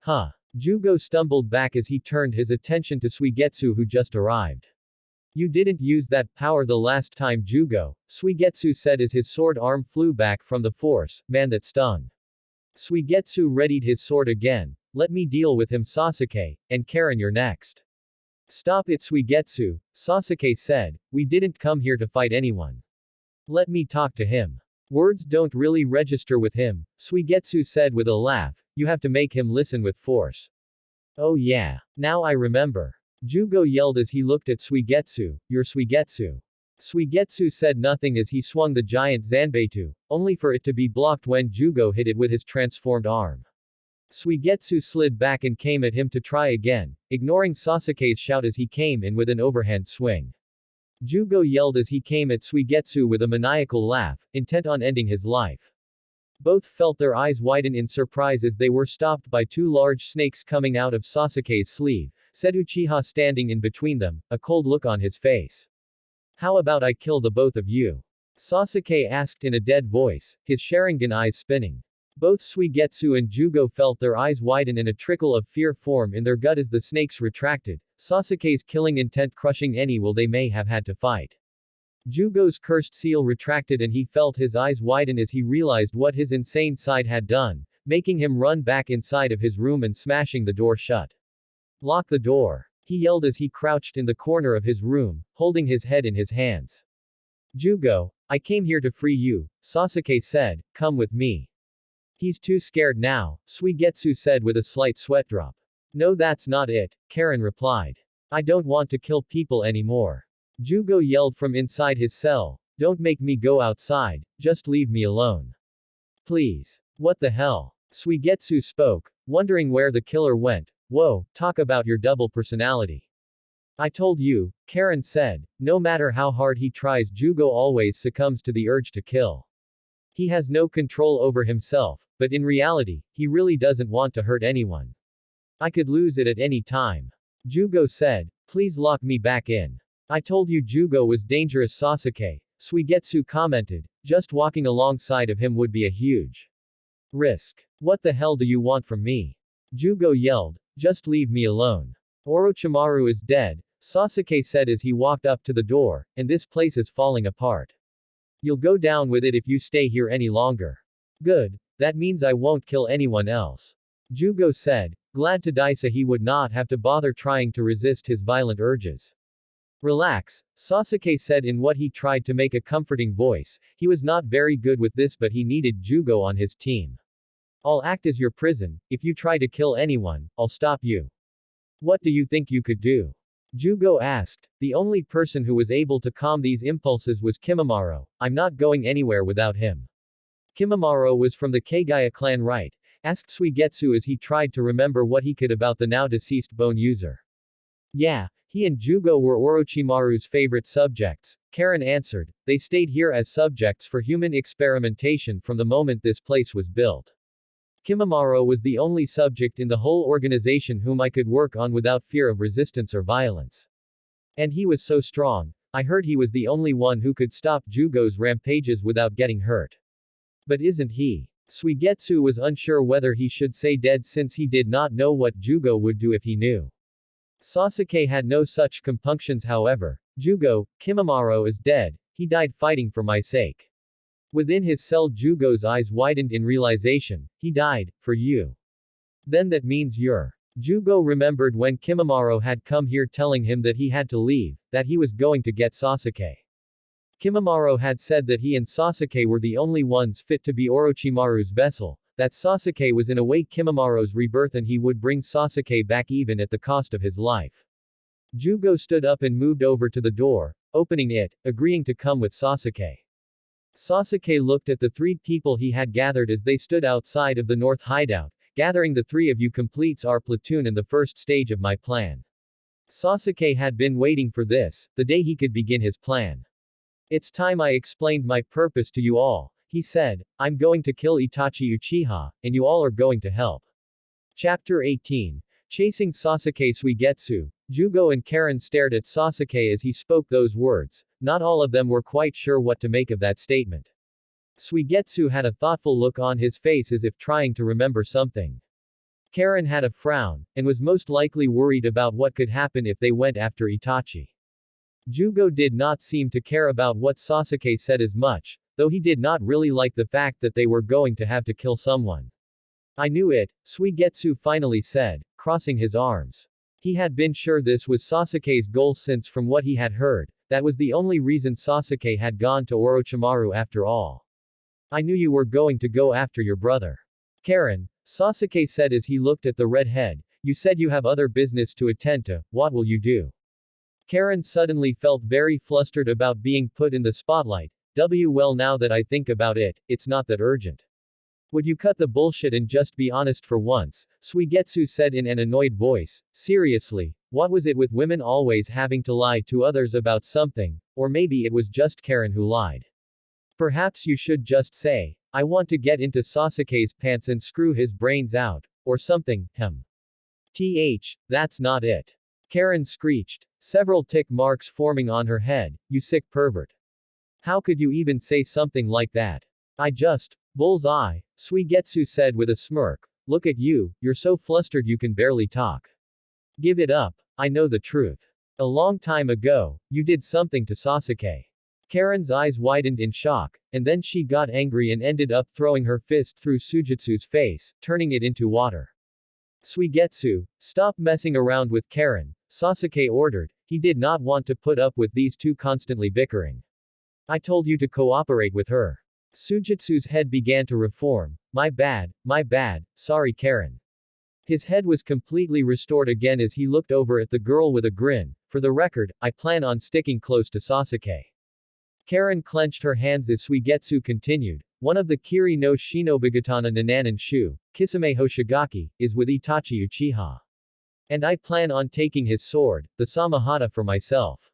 Huh. Jugo stumbled back as he turned his attention to Suigetsu who just arrived. You didn't use that power the last time, Jugo, Suigetsu said as his sword arm flew back from the force, man that stung. Suigetsu readied his sword again. Let me deal with him, Sasuke, and Karen you're next. Stop it, Suigetsu, Sasuke said, we didn't come here to fight anyone. Let me talk to him. Words don't really register with him, Suigetsu said with a laugh, you have to make him listen with force. Oh yeah. Now I remember. Jugo yelled as he looked at Suigetsu, you're Suigetsu. Suigetsu said nothing as he swung the giant Zanbeitu, only for it to be blocked when Jugo hit it with his transformed arm. Suigetsu slid back and came at him to try again, ignoring Sasuke's shout as he came in with an overhand swing. Jugo yelled as he came at Suigetsu with a maniacal laugh, intent on ending his life. Both felt their eyes widen in surprise as they were stopped by 2 large snakes coming out of Sasuke's sleeve, said Uchiha standing in between them, a cold look on his face. How about I kill the both of you? Sasuke asked in a dead voice, his Sharingan eyes spinning. Both Suigetsu and Jugo felt their eyes widen and a trickle of fear form in their gut as the snakes retracted, Sasuke's killing intent crushing any will they may have had to fight. Jugo's cursed seal retracted and he felt his eyes widen as he realized what his insane side had done, making him run back inside of his room and smashing the door shut. Lock the door. he yelled as he crouched in the corner of his room, holding his head in his hands. Jugo, I came here to free you, Sasuke said, come with me. He's too scared now, Suigetsu said with a slight sweat drop. No, that's not it, Karen replied. I don't want to kill people anymore. Jugo yelled from inside his cell. Don't make me go outside, just leave me alone. Please. What the hell? Suigetsu spoke, wondering where the killer went. Whoa, talk about your double personality. I told you, Karen said, no matter how hard he tries, Jugo always succumbs to the urge to kill. He has no control over himself, but in reality, he really doesn't want to hurt anyone. I could lose it at any time. Jugo said, please lock me back in. I told you Jugo was dangerous, Sasuke, Suigetsu commented, just walking alongside of him would be a huge risk. What the hell do you want from me? Jugo yelled, just leave me alone. Orochimaru is dead, Sasuke said as he walked up to the door, and this place is falling apart. You'll go down with it if you stay here any longer. Good, that means I won't kill anyone else. Jugo said, glad to die so he would not have to bother trying to resist his violent urges. Relax, Sasuke said in what he tried to make a comforting voice. He was not very good with this, but he needed Jugo on his team. I'll act as your prison. If you try to kill anyone, I'll stop you. What do you think you could do? Jugo asked. The only person who was able to calm these impulses was Kimimaro. I'm not going anywhere without him. Kimimaro was from the Kagaya clan, right? Asked Suigetsu as he tried to remember what he could about the now deceased bone user. Yeah, he and Jugo were Orochimaru's favorite subjects, Karen answered. They stayed here as subjects for human experimentation from the moment this place was built. Kimimaro was the only subject in the whole organization whom I could work on without fear of resistance or violence. And he was so strong. I heard he was the only one who could stop Jugo's rampages without getting hurt. But isn't he? Suigetsu was unsure whether he should say dead since he did not know what Jugo would do if he knew. Sasuke had no such compunctions, however. Jugo, Kimimaro is dead, he died fighting for my sake. Within his cell, Jugo's eyes widened in realization. He died, for you. Then that means you're. Jugo remembered when Kimimaro had come here telling him that he had to leave, that he was going to get Sasuke. Kimimaro had said that he and Sasuke were the only ones fit to be Orochimaru's vessel, that Sasuke was in a way Kimimaro's rebirth and he would bring Sasuke back even at the cost of his life. Jugo stood up and moved over to the door, opening it, agreeing to come with Sasuke. Sasuke looked at the three people he had gathered as they stood outside of the North Hideout. Gathering the three of you completes our platoon and the first stage of my plan. Sasuke had been waiting for this, the day he could begin his plan. It's time I explained my purpose to you all, he said. I'm going to kill Itachi Uchiha, and you all are going to help. Chapter 18. Chasing Sasuke. Suigetsu, Jugo and Karen stared at Sasuke as he spoke those words. Not all of them were quite sure what to make of that statement. Suigetsu had a thoughtful look on his face as if trying to remember something. Karen had a frown, and was most likely worried about what could happen if they went after Itachi. Jugo did not seem to care about what Sasuke said as much, though he did not really like the fact that they were going to have to kill someone. I knew it, Suigetsu finally said, crossing his arms. He had been sure this was Sasuke's goal since from what he had heard, that was the only reason Sasuke had gone to Orochimaru after all. I knew you were going to go after your brother. Karen, Sasuke said as he looked at the redhead, you said you have other business to attend to, what will you do? Karen suddenly felt very flustered about being put in the spotlight. Well, now that I think about it, it's not that urgent. Would you cut the bullshit and just be honest for once? Suigetsu said in an annoyed voice. Seriously, what was it with women always having to lie to others about something? Or maybe it was just Karen who lied. Perhaps you should just say, I want to get into Sasuke's pants and screw his brains out, or something, That's not it. Karen screeched, several tick marks forming on her head. You sick pervert. How could you even say something like that? Bullseye, Suigetsu said with a smirk. Look at you, you're so flustered you can barely talk. Give it up, I know the truth. A long time ago, you did something to Sasuke. Karen's eyes widened in shock, and then she got angry and ended up throwing her fist through Sujitsu's face, turning it into water. Suigetsu, stop messing around with Karen, Sasuke ordered. He did not want to put up with these two constantly bickering. I told you to cooperate with her. Sujitsu's head began to reform. My bad, sorry Karen. His head was completely restored again as he looked over at the girl with a grin. For the record, I plan on sticking close to Sasuke. Karen clenched her hands as Suigetsu continued. One of the Kiri no Shinobigatana Nananan Shu, Kisame Hoshigaki, is with Itachi Uchiha. And I plan on taking his sword, the Samahata, for myself.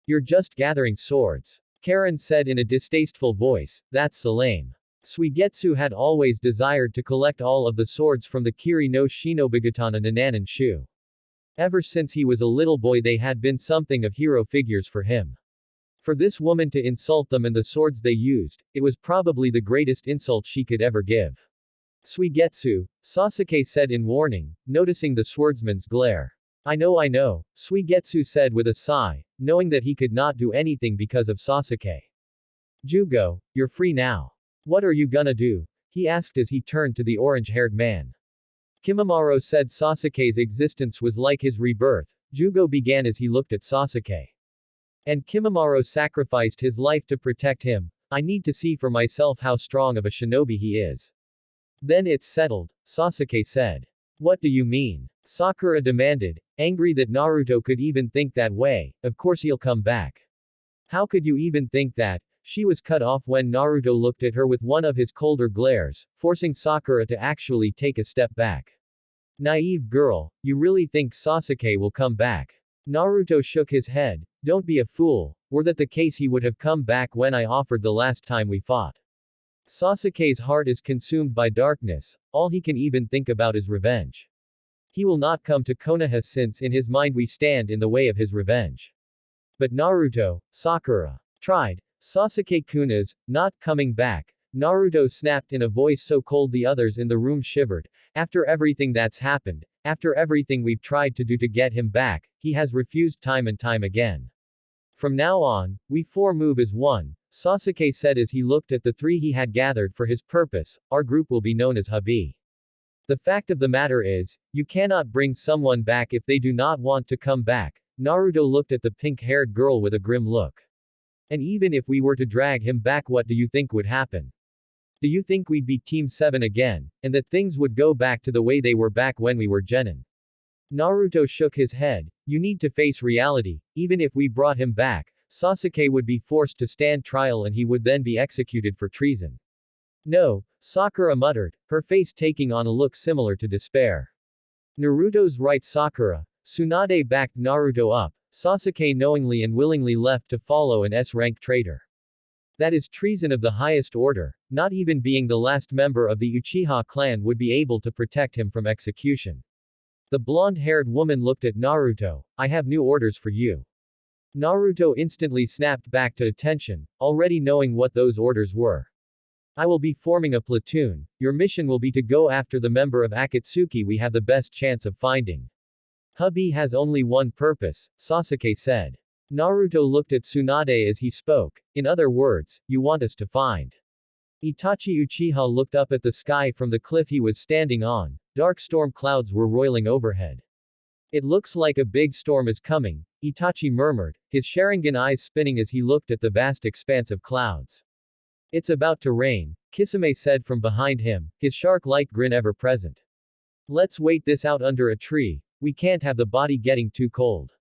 You're just gathering swords. Karen said in a distasteful voice, that's so lame. Suigetsu had always desired to collect all of the swords from the Kiri no Shinobigatana Nananan Shu. Ever since he was a little boy they had been something of hero figures for him. For this woman to insult them and the swords they used, it was probably the greatest insult she could ever give. Suigetsu, Sasuke said in warning, noticing the swordsman's glare. I know, Suigetsu said with a sigh, knowing that he could not do anything because of Sasuke. Jugo, you're free now. What are you gonna do? He asked as he turned to the orange-haired man. Kimimaro said Sasuke's existence was like his rebirth. Jugo began as he looked at Sasuke. And Kimimaro sacrificed his life to protect him. I need to see for myself how strong of a shinobi he is. Then it's settled, Sasuke said. What do you mean? Sakura demanded, angry that Naruto could even think that way. Of course he'll come back. How could you even think that? She was cut off when Naruto looked at her with one of his colder glares, forcing Sakura to actually take a step back. Naive girl, you really think Sasuke will come back? Naruto shook his head. Don't be a fool. Were that the case he would have come back when I offered the last time we fought. Sasuke's heart is consumed by darkness, all he can even think about is revenge. He will not come to Konoha since in his mind we stand in the way of his revenge. But Naruto, Sakura tried. Sasuke-kuna's not coming back. Naruto snapped in a voice so cold the others in the room shivered. After everything that's happened, after everything we've tried to do to get him back, he has refused time and time again. From now on, we four move as one, Sasuke said as he looked at the three he had gathered for his purpose. Our group will be known as Habi. The fact of the matter is, you cannot bring someone back if they do not want to come back. Naruto looked at the pink-haired girl with a grim look. And even if we were to drag him back, what do you think would happen? Do you think we'd be Team 7 again, and that things would go back to the way they were back when we were Genin? Naruto shook his head. You need to face reality. Even if we brought him back, Sasuke would be forced to stand trial and he would then be executed for treason. No, Sakura muttered, her face taking on a look similar to despair. Naruto's right. Sakura. Tsunade backed Naruto up. Sasuke knowingly and willingly left to follow an S-rank traitor. That is treason of the highest order. Not even being the last member of the Uchiha clan would be able to protect him from execution. The blonde-haired woman looked at Naruto. I have new orders for you. Naruto instantly snapped back to attention, already knowing what those orders were. I will be forming a platoon. Your mission will be to go after the member of Akatsuki we have the best chance of finding. Hubby has only one purpose, Sasuke said. Naruto looked at Tsunade as he spoke. In other words, you want us to find. Itachi Uchiha looked up at the sky from the cliff he was standing on. Dark storm clouds were roiling overhead. It looks like a big storm is coming, Itachi murmured, his Sharingan eyes spinning as he looked at the vast expanse of clouds. It's about to rain, Kisame said from behind him, his shark-like grin ever present. Let's wait this out under a tree. We can't have the body getting too cold.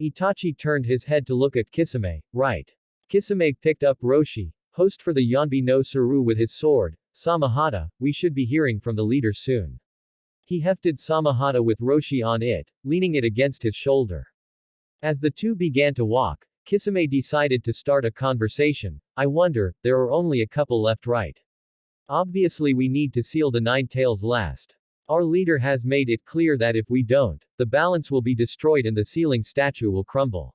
Itachi turned his head to look at Kisame. Right. Kisame picked up Roshi, host for the Yonbi no Suru with his sword, Samahata. We should be hearing from the leader soon. He hefted Samahata with Roshi on it, leaning it against his shoulder. As the two began to walk, Kisame decided to start a conversation. I wonder, there are only a couple left, right? Obviously we need to seal the Nine Tails last. Our leader has made it clear that if we don't, the balance will be destroyed and the sealing statue will crumble.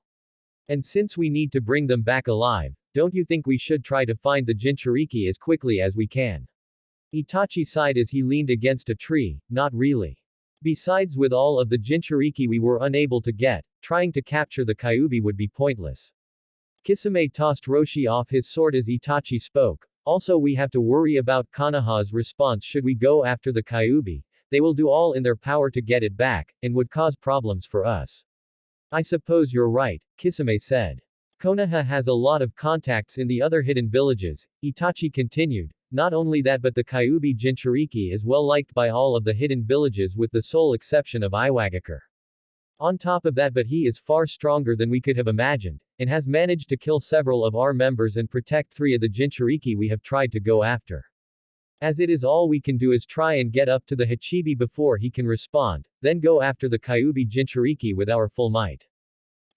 And since we need to bring them back alive, don't you think we should try to find the Jinchuriki as quickly as we can? Itachi sighed as he leaned against a tree. Not really. Besides, with all of the Jinchuriki we were unable to get, trying to capture the Kyuubi would be pointless. Kisame tossed Roshi off his sword as Itachi spoke. Also, we have to worry about Konoha's response should we go after the Kyuubi. They will do all in their power to get it back, and would cause problems for us. I suppose you're right, Kisame said. Konoha has a lot of contacts in the other hidden villages, Itachi continued. Not only that but the Kyuubi Jinchuriki is well liked by all of the hidden villages with the sole exception of Iwagakure. On top of that but he is far stronger than we could have imagined, and has managed to kill several of our members and protect 3 of the Jinchuriki we have tried to go after. As it is all we can do is try and get up to the Hachibi before he can respond, then go after the Kyuubi Jinchuriki with our full might.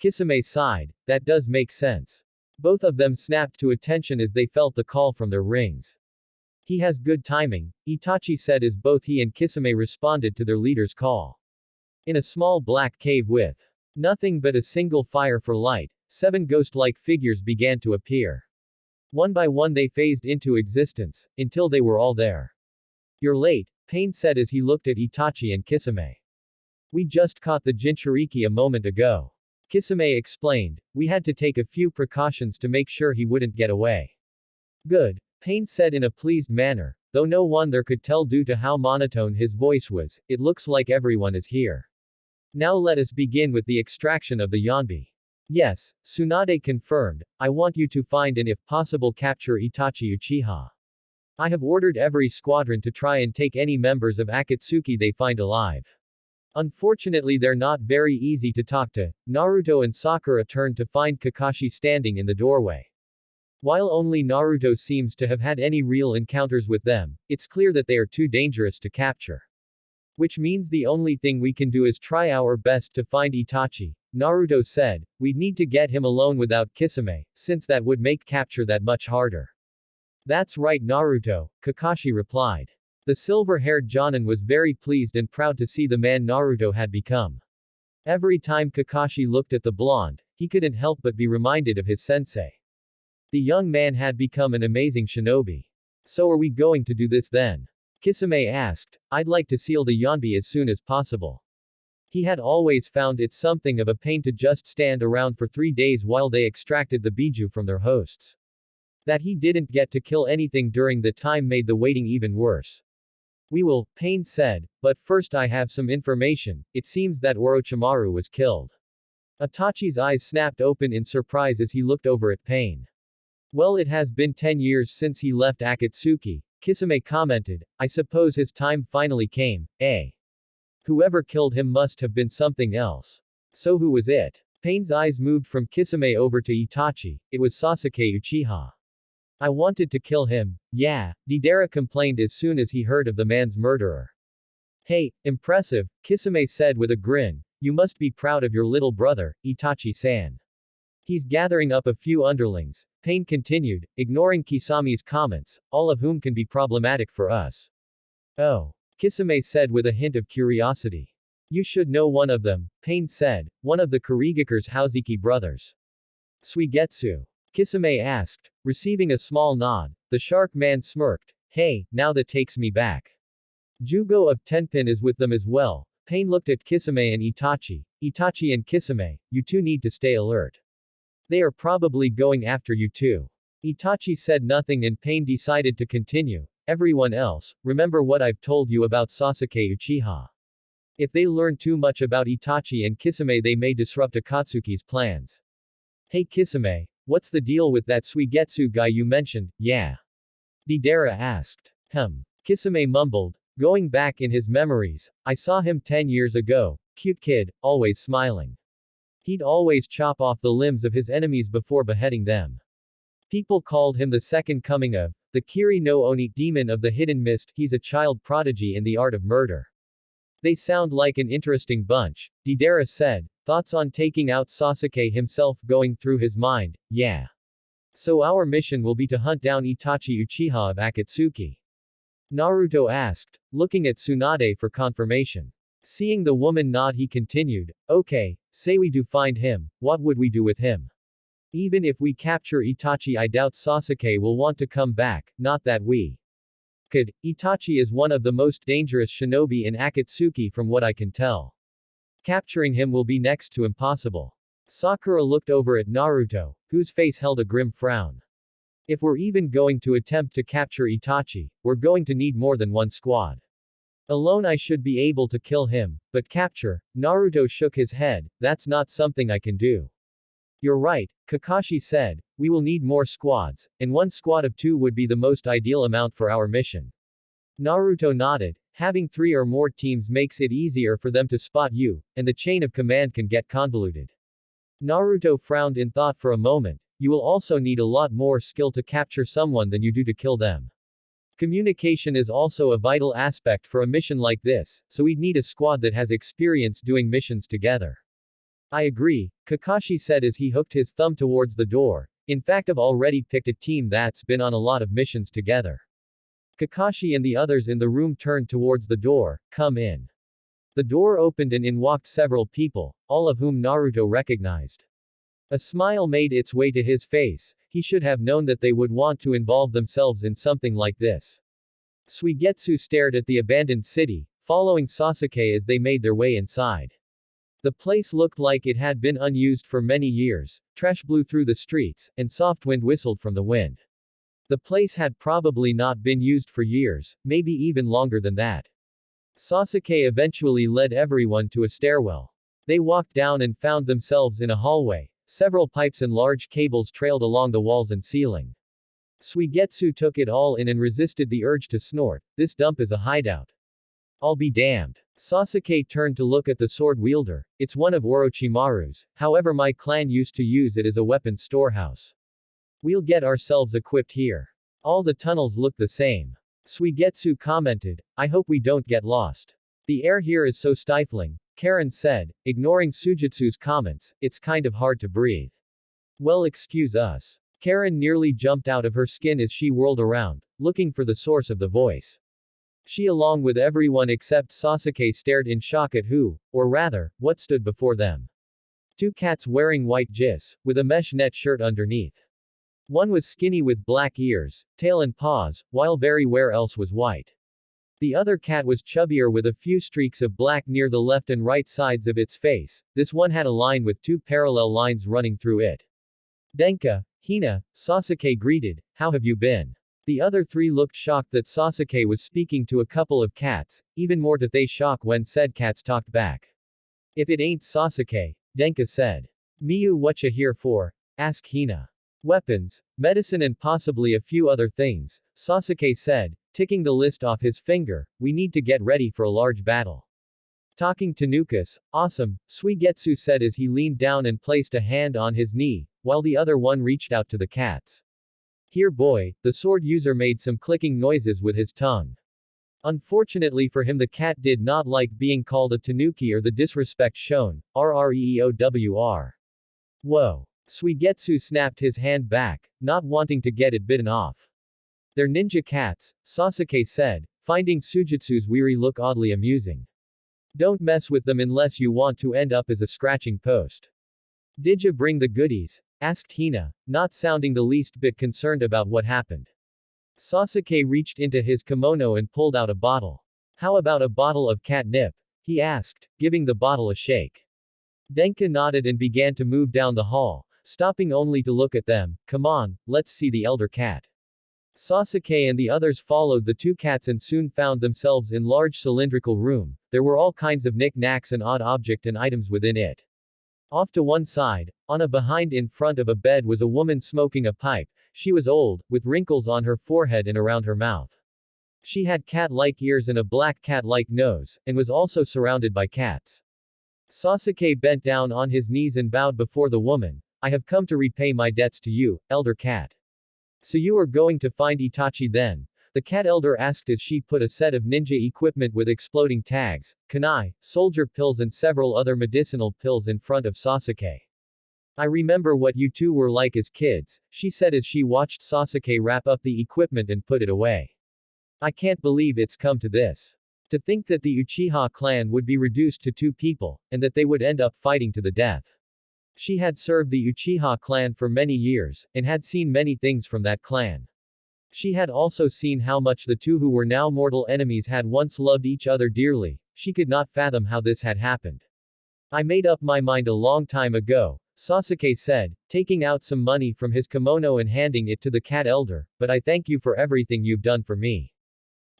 Kisame sighed. That does make sense. Both of them snapped to attention as they felt the call from their rings. He has good timing, Itachi said as both he and Kisame responded to their leader's call. In a small black cave with nothing but a single fire for light, 7 ghost-like figures began to appear. One by one they phased into existence, until they were all there. You're late, Pain said as he looked at Itachi and Kisame. We just caught the Jinchuriki a moment ago. Kisame explained, we had to take a few precautions to make sure he wouldn't get away. Good, Pain said in a pleased manner, though no one there could tell due to how monotone his voice was, it looks like everyone is here. Now let us begin with the extraction of the Yanbi. Yes, Tsunade confirmed, I want you to find and if possible capture Itachi Uchiha. I have ordered every squadron to try and take any members of Akatsuki they find alive. Unfortunately they're not very easy to talk to. Naruto and Sakura turned to find Kakashi standing in the doorway. While only Naruto seems to have had any real encounters with them, it's clear that they are too dangerous to capture. Which means the only thing we can do is try our best to find Itachi, Naruto said. We'd need to get him alone without Kisame, since that would make capture that much harder. That's right Naruto, Kakashi replied. The silver-haired Jonin was very pleased and proud to see the man Naruto had become. Every time Kakashi looked at the blonde, he couldn't help but be reminded of his sensei. The young man had become an amazing shinobi. So are we going to do this then? Kisame asked. I'd like to seal the Yanbi as soon as possible. He had always found it something of a pain to just stand around for 3 days while they extracted the biju from their hosts. That he didn't get to kill anything during the time made the waiting even worse. We will, Pain said, but first I have some information. It seems that Orochimaru was killed. Itachi's eyes snapped open in surprise as he looked over at Pain. Well, it has been 10 years since he left Akatsuki, Kisame commented. I suppose his time finally came, eh? Whoever killed him must have been something else. So who was it? Pain's eyes moved from Kisame over to Itachi. It was Sasuke Uchiha. I wanted to kill him, yeah, Deidara complained as soon as he heard of the man's murderer. Hey, impressive, Kisame said with a grin. You must be proud of your little brother, Itachi-san. He's gathering up a few underlings, Pain continued, ignoring Kisami's comments, all of whom can be problematic for us. Oh. Kisame said with a hint of curiosity. You should know one of them, Pain said, one of the Kurigakure's Hauziki brothers. Suigetsu. Kisame asked, receiving a small nod. The shark man smirked. Hey, now that takes me back. Jugo of Tenpin is with them as well. Pain looked at Kisame and Itachi. Itachi and Kisame, you two need to stay alert. They are probably going after you too. Itachi said nothing and Pain decided to continue. Everyone else, remember what I've told you about Sasuke Uchiha. If they learn too much about Itachi and Kisame they may disrupt Akatsuki's plans. Hey Kisame, what's the deal with that Suigetsu guy you mentioned, yeah? Deidara asked. Kisame mumbled. Going back in his memories, I saw him 10 years ago, cute kid, always smiling. He'd always chop off the limbs of his enemies before beheading them. People called him the second coming of the Kiri no Oni, demon of the hidden mist. He's a child prodigy in the art of murder. They sound like an interesting bunch, Deidara said. Thoughts on taking out Sasuke himself going through his mind, yeah. So our mission will be to hunt down Itachi Uchiha of Akatsuki? Naruto asked, looking at Tsunade for confirmation. Seeing the woman nod he continued, okay, say we do find him, what would we do with him? Even if we capture Itachi I doubt Sasuke will want to come back, not that we could. Itachi is one of the most dangerous shinobi in Akatsuki from what I can tell. Capturing him will be next to impossible. Sakura looked over at Naruto, whose face held a grim frown. If we're even going to attempt to capture Itachi, we're going to need more than one squad. Alone I should be able to kill him, but capture, Naruto shook his head, that's not something I can do. You're right, Kakashi said, we will need more squads, and one squad of 2 would be the most ideal amount for our mission. Naruto nodded, having 3 or more teams makes it easier for them to spot you, and the chain of command can get convoluted. Naruto frowned in thought for a moment, you will also need a lot more skill to capture someone than you do to kill them. Communication is also a vital aspect for a mission like this, so we'd need a squad that has experience doing missions together. I agree, Kakashi said as he hooked his thumb towards the door. In fact, I've already picked a team that's been on a lot of missions together. Kakashi and the others in the room turned towards the door, come in. The door opened and in walked several people, all of whom Naruto recognized. A smile made its way to his face, he should have known that they would want to involve themselves in something like this. Suigetsu stared at the abandoned city, following Sasuke as they made their way inside. The place looked like it had been unused for many years, trash blew through the streets, and soft wind whistled from the wind. The place had probably not been used for years, maybe even longer than that. Sasuke eventually led everyone to a stairwell. They walked down and found themselves in a hallway. Several pipes and large cables trailed along the walls and ceiling. Suigetsu took it all in and resisted the urge to snort, this dump is a hideout. I'll be damned. Sasuke turned to look at the sword wielder, it's one of Orochimaru's, however my clan used to use it as a weapons storehouse. We'll get ourselves equipped here. All the tunnels look the same. Suigetsu commented, I hope we don't get lost. The air here is so stifling, Karen said, ignoring Sujitsu's comments, it's kind of hard to breathe. Well, excuse us. Karen nearly jumped out of her skin as she whirled around, looking for the source of the voice. She along with everyone except Sasuke stared in shock at who, or rather, what stood before them. 2 cats wearing white gis, with a mesh net shirt underneath. One was skinny with black ears, tail and paws, while everywhere else was white. The other cat was chubbier with a few streaks of black near the left and right sides of its face, this one had a line with 2 parallel lines running through it. Denka, Hina, Sasuke greeted, how have you been? The other 3 looked shocked that Sasuke was speaking to a couple of cats, even more did they shock when said cats talked back. If it ain't Sasuke, Denka said. Miyu whatcha here for? Asked Hina. Weapons, medicine and possibly a few other things, Sasuke said, ticking the list off his finger, we need to get ready for a large battle. Talking to Nukas, awesome, Suigetsu said as he leaned down and placed a hand on his knee, while the other one reached out to the cats. Here boy, the sword user made some clicking noises with his tongue. Unfortunately for him the cat did not like being called a tanuki or the disrespect shown, rreowr. Whoa. Suigetsu snapped his hand back, not wanting to get it bitten off. They're ninja cats, Sasuke said, finding Sujitsu's weary look oddly amusing. Don't mess with them unless you want to end up as a scratching post. Did you bring the goodies? Asked Hina, not sounding the least bit concerned about what happened. Sasuke reached into his kimono and pulled out a bottle. How about a bottle of catnip? He asked, giving the bottle a shake. Denka nodded and began to move down the hall, stopping only to look at them. Come on, let's see the elder cat. Sasuke and the others followed the 2 cats and soon found themselves in large cylindrical room. There were all kinds of knick-knacks and odd object and items within it. Off to one side, on a behind in front of a bed was a woman smoking a pipe. She was old, with wrinkles on her forehead and around her mouth. She had cat-like ears and a black cat-like nose, and was also surrounded by cats. Sasuke bent down on his knees and bowed before the woman. I have come to repay my debts to you, elder cat. So you are going to find Itachi then? The cat elder asked as she put a set of ninja equipment with exploding tags, kunai, soldier pills and several other medicinal pills in front of Sasuke. I remember what you 2 were like as kids, she said as she watched Sasuke wrap up the equipment and put it away. I can't believe it's come to this. To think that the Uchiha clan would be reduced to 2 people, and that they would end up fighting to the death. She had served the Uchiha clan for many years, and had seen many things from that clan. She had also seen how much the 2 who were now mortal enemies had once loved each other dearly. She could not fathom how this had happened. I made up my mind a long time ago, Sasuke said, taking out some money from his kimono and handing it to the cat elder, but I thank you for everything you've done for me.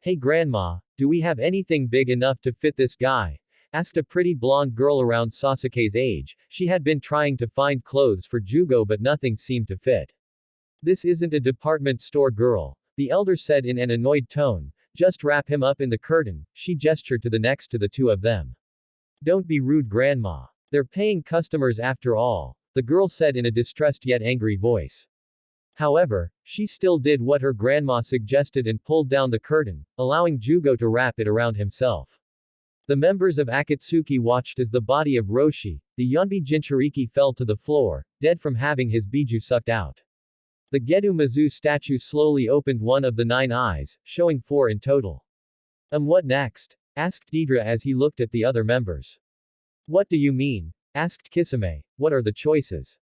Hey grandma, Do we have anything big enough to fit this guy? Asked a pretty blonde girl around Sasuke's age. She had been trying to find clothes for Jugo but nothing seemed to fit. This isn't a department store, girl, the elder said in an annoyed tone. Just wrap him up in the curtain, she gestured to the next to the two of them. Don't be rude, grandma. They're paying customers after all, the girl said in a distressed yet angry voice. However, she still did what her grandma suggested and pulled down the curtain, allowing Jugo to wrap it around himself. The members of Akatsuki watched as the body of Roshi, the Yonbi Jinchuriki, fell to the floor, dead from having his biju sucked out. The Gedu Mizu statue slowly opened one of the 9 eyes, showing 4 in total. What next? Asked Deidre as he looked at the other members. What do you mean? Asked Kisame. What are the choices?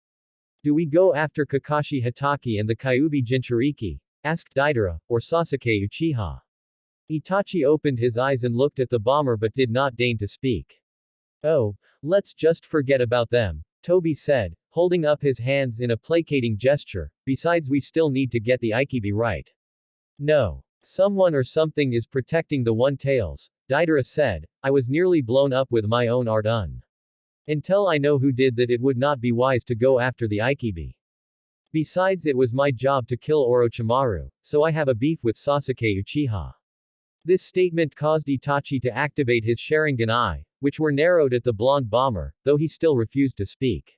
Do we go after Kakashi Hatake and the Kyuubi Jinchuriki? Asked Deidara, or Sasuke Uchiha? Itachi opened his eyes and looked at the bomber but did not deign to speak. Oh, let's just forget about them, Toby said, holding up his hands in a placating gesture. Besides, we still need to get the Aikibi right. No. Someone or something is protecting the One-Tails, Deidara said. I was nearly blown up with my own art until I know who did that. It would not be wise to go after the Aikibi. Besides, it was my job to kill Orochimaru, so I have a beef with Sasuke Uchiha. This statement caused Itachi to activate his Sharingan eye, which were narrowed at the blonde bomber, though he still refused to speak.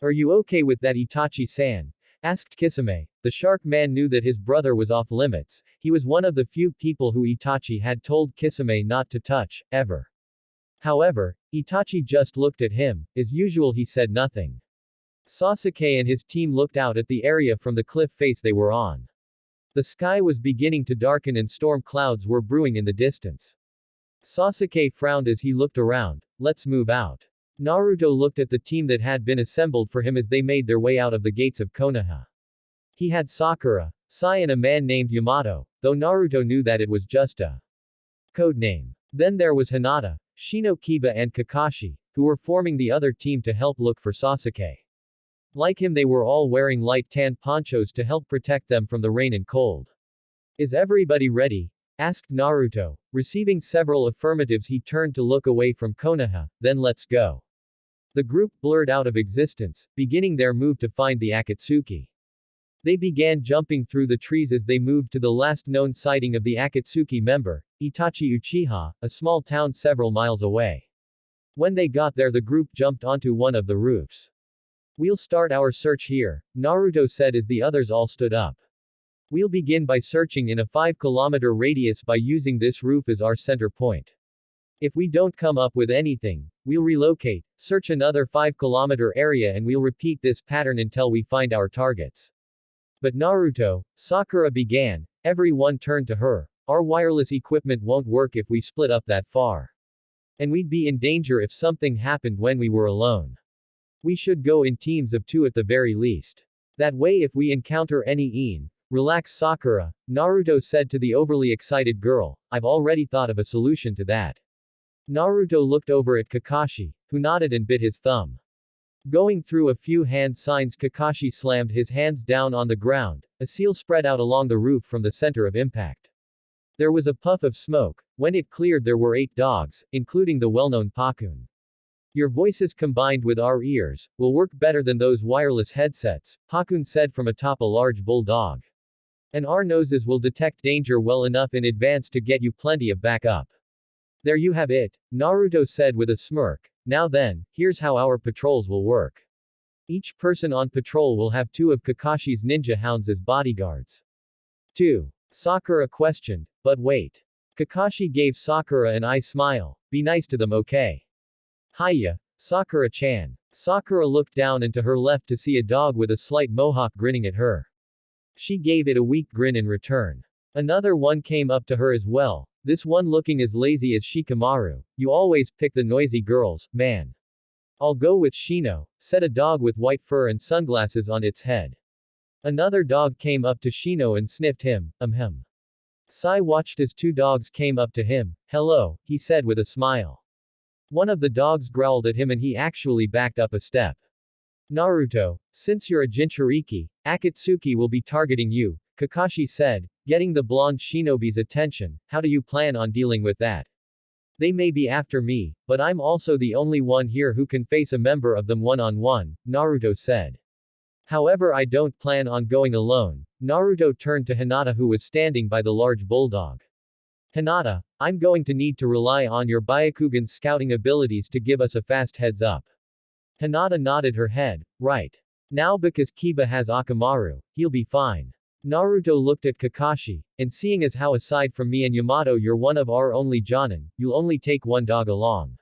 Are you okay with that, Itachi-san? Asked Kisame. The shark man knew that his brother was off limits. He was one of the few people who Itachi had told Kisame not to touch, ever. However, Itachi just looked at him. As usual, he said nothing. Sasuke and his team looked out at the area from the cliff face they were on. The sky was beginning to darken and storm clouds were brewing in the distance. Sasuke frowned as he looked around. Let's move out. Naruto looked at the team that had been assembled for him as they made their way out of the gates of Konoha. He had Sakura, Sai and a man named Yamato, though Naruto knew that it was just a code name. Then there was Hinata, Shino Kiba and Kakashi, who were forming the other team to help look for Sasuke. Like him, they were all wearing light tan ponchos to help protect them from the rain and cold. Is everybody ready? Asked Naruto. Receiving several affirmatives, he turned to look away from Konoha. Then let's go. The group blurred out of existence, beginning their move to find the Akatsuki. They began jumping through the trees as they moved to the last known sighting of the Akatsuki member, Itachi Uchiha, a small town several miles away. When they got there, the group jumped onto one of the roofs. We'll start our search here, Naruto said as the others all stood up. We'll begin by searching in a 5-kilometer radius by using this roof as our center point. If we don't come up with anything, we'll relocate, search another 5-kilometer area, and we'll repeat this pattern until we find our targets. But Naruto, Sakura began. Everyone turned to her. Our wireless equipment won't work if we split up that far. And we'd be in danger if something happened when we were alone. We should go in teams of 2 at the very least. That way, if we encounter any relax, Sakura, Naruto said to the overly excited girl. I've already thought of a solution to that. Naruto looked over at Kakashi, who nodded and bit his thumb. Going through a few hand signs, Kakashi slammed his hands down on the ground. A seal spread out along the roof from the center of impact. There was a puff of smoke. When it cleared, there were 8 dogs, including the well-known Pakun. Your voices combined with our ears will work better than those wireless headsets, Pakun said from atop a large bulldog. And our noses will detect danger well enough in advance to get you plenty of backup. There you have it, Naruto said with a smirk. Now then, here's how our patrols will work. Each person on patrol will have 2 of Kakashi's ninja hounds as bodyguards. 2. Sakura questioned. But wait. Kakashi gave Sakura an eye smile. Be nice to them, okay? Hiya, Sakura-chan. Sakura looked down and to her left to see a dog with a slight mohawk grinning at her. She gave it a weak grin in return. Another one came up to her as well, this one looking as lazy as Shikamaru. You always pick the noisy girls, man. I'll go with Shino, said a dog with white fur and sunglasses on its head. Another dog came up to Shino and sniffed him. Sai watched as 2 dogs came up to him. Hello, he said with a smile. One of the dogs growled at him and he actually backed up a step. Naruto, since you're a Jinchuriki, Akatsuki will be targeting you. Kakashi said, getting the blonde shinobi's attention. How do you plan on dealing with that? They may be after me, but I'm also the only one here who can face a member of them one-on-one, Naruto said. However, I don't plan on going alone. Naruto turned to Hinata, who was standing by the large bulldog. Hinata, I'm going to need to rely on your Byakugan's scouting abilities to give us a fast heads up. Hinata nodded her head. Right. Now because Kiba has Akamaru, he'll be fine. Naruto looked at Kakashi, and seeing as how aside from me and Yamato you're one of our only Jonin, you'll only take one dog along.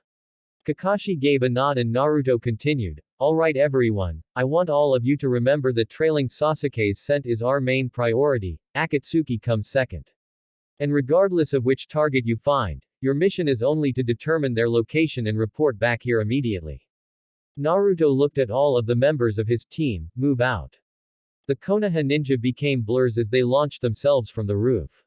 Kakashi gave a nod and Naruto continued, alright everyone, I want all of you to remember that trailing Sasuke's scent is our main priority, Akatsuki comes second. And regardless of which target you find, your mission is only to determine their location and report back here immediately. Naruto looked at all of the members of his team, move out. The Konoha ninja became blurs as they launched themselves from the roof.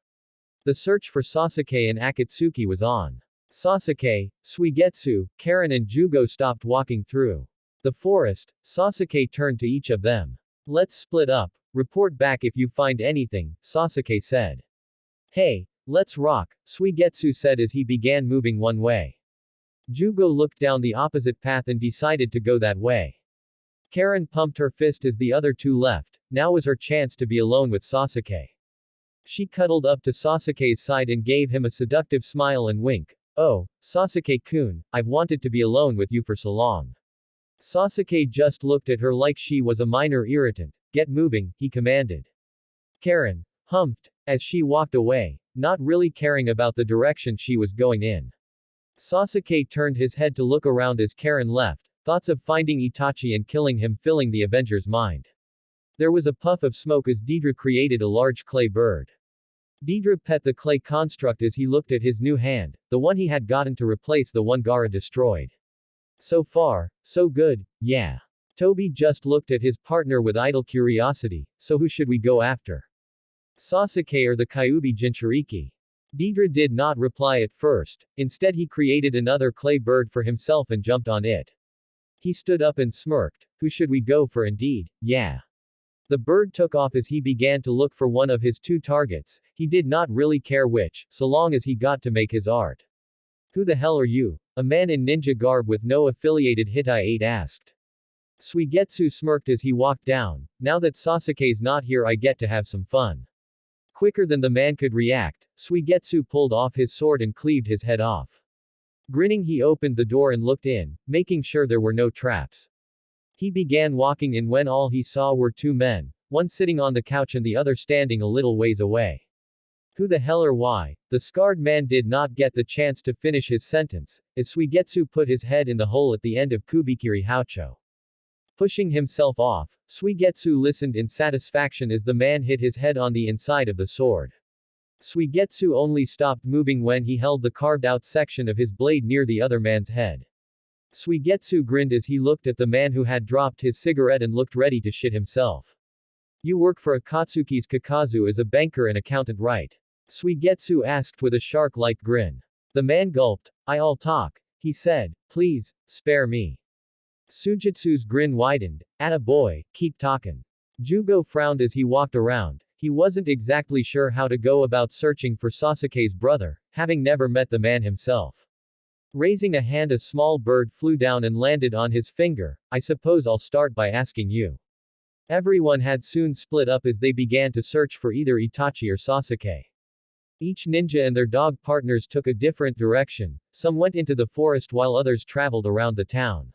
The search for Sasuke and Akatsuki was on. Sasuke, Suigetsu, Karen and Jugo stopped walking through the forest. Sasuke turned to each of them. Let's split up. Report back if you find anything, Sasuke said. Hey, let's rock, Suigetsu said as he began moving one way. Jugo looked down the opposite path and decided to go that way. Karen pumped her fist as the other two left. Now was her chance to be alone with Sasuke. She cuddled up to Sasuke's side and gave him a seductive smile and wink. Oh, Sasuke-kun, I've wanted to be alone with you for so long. Sasuke just looked at her like she was a minor irritant. Get moving, he commanded. Karen humphed as she walked away, not really caring about the direction she was going in. Sasuke turned his head to look around as Karen left, thoughts of finding Itachi and killing him filling the Avenger's mind. There was a puff of smoke as Deidre created a large clay bird. Deidre pet the clay construct as he looked at his new hand, the one he had gotten to replace the one Gaara destroyed. So far, so good, yeah. Toby just looked at his partner with idle curiosity, so who should we go after? Sasuke or the Kyuubi Jinchuriki? Deidre did not reply at first, instead he created another clay bird for himself and jumped on it. He stood up and smirked, who should we go for indeed, yeah. The bird took off as he began to look for one of his two targets, he did not really care which, so long as he got to make his art. Who the hell are you? A man in ninja garb with no affiliated Hittite asked. Suigetsu smirked as he walked down, now that Sasuke's not here I get to have some fun. Quicker than the man could react, Suigetsu pulled off his sword and cleaved his head off. Grinning he opened the door and looked in, making sure there were no traps. He began walking in when all he saw were two men, one sitting on the couch and the other standing a little ways away. Who the hell or why? The scarred man did not get the chance to finish his sentence, as Suigetsu put his head in the hole at the end of Kubikiri Haucho. Pushing himself off, Suigetsu listened in satisfaction as the man hit his head on the inside of the sword. Suigetsu only stopped moving when he held the carved-out section of his blade near the other man's head. Suigetsu grinned as he looked at the man who had dropped his cigarette and looked ready to shit himself. You work for Akatsuki's Kakazu as a banker and accountant, right? Suigetsu asked with a shark-like grin. The man gulped. I'll talk, he said. Please, spare me. Sujitsu's grin widened. Atta boy, keep talkin'. Jugo frowned as he walked around. He wasn't exactly sure how to go about searching for Sasuke's brother, having never met the man himself. Raising a hand, a small bird flew down and landed on his finger. I suppose I'll start by asking you. Everyone had soon split up as they began to search for either Itachi or Sasuke. Each ninja and their dog partners took a different direction, some went into the forest while others traveled around the town.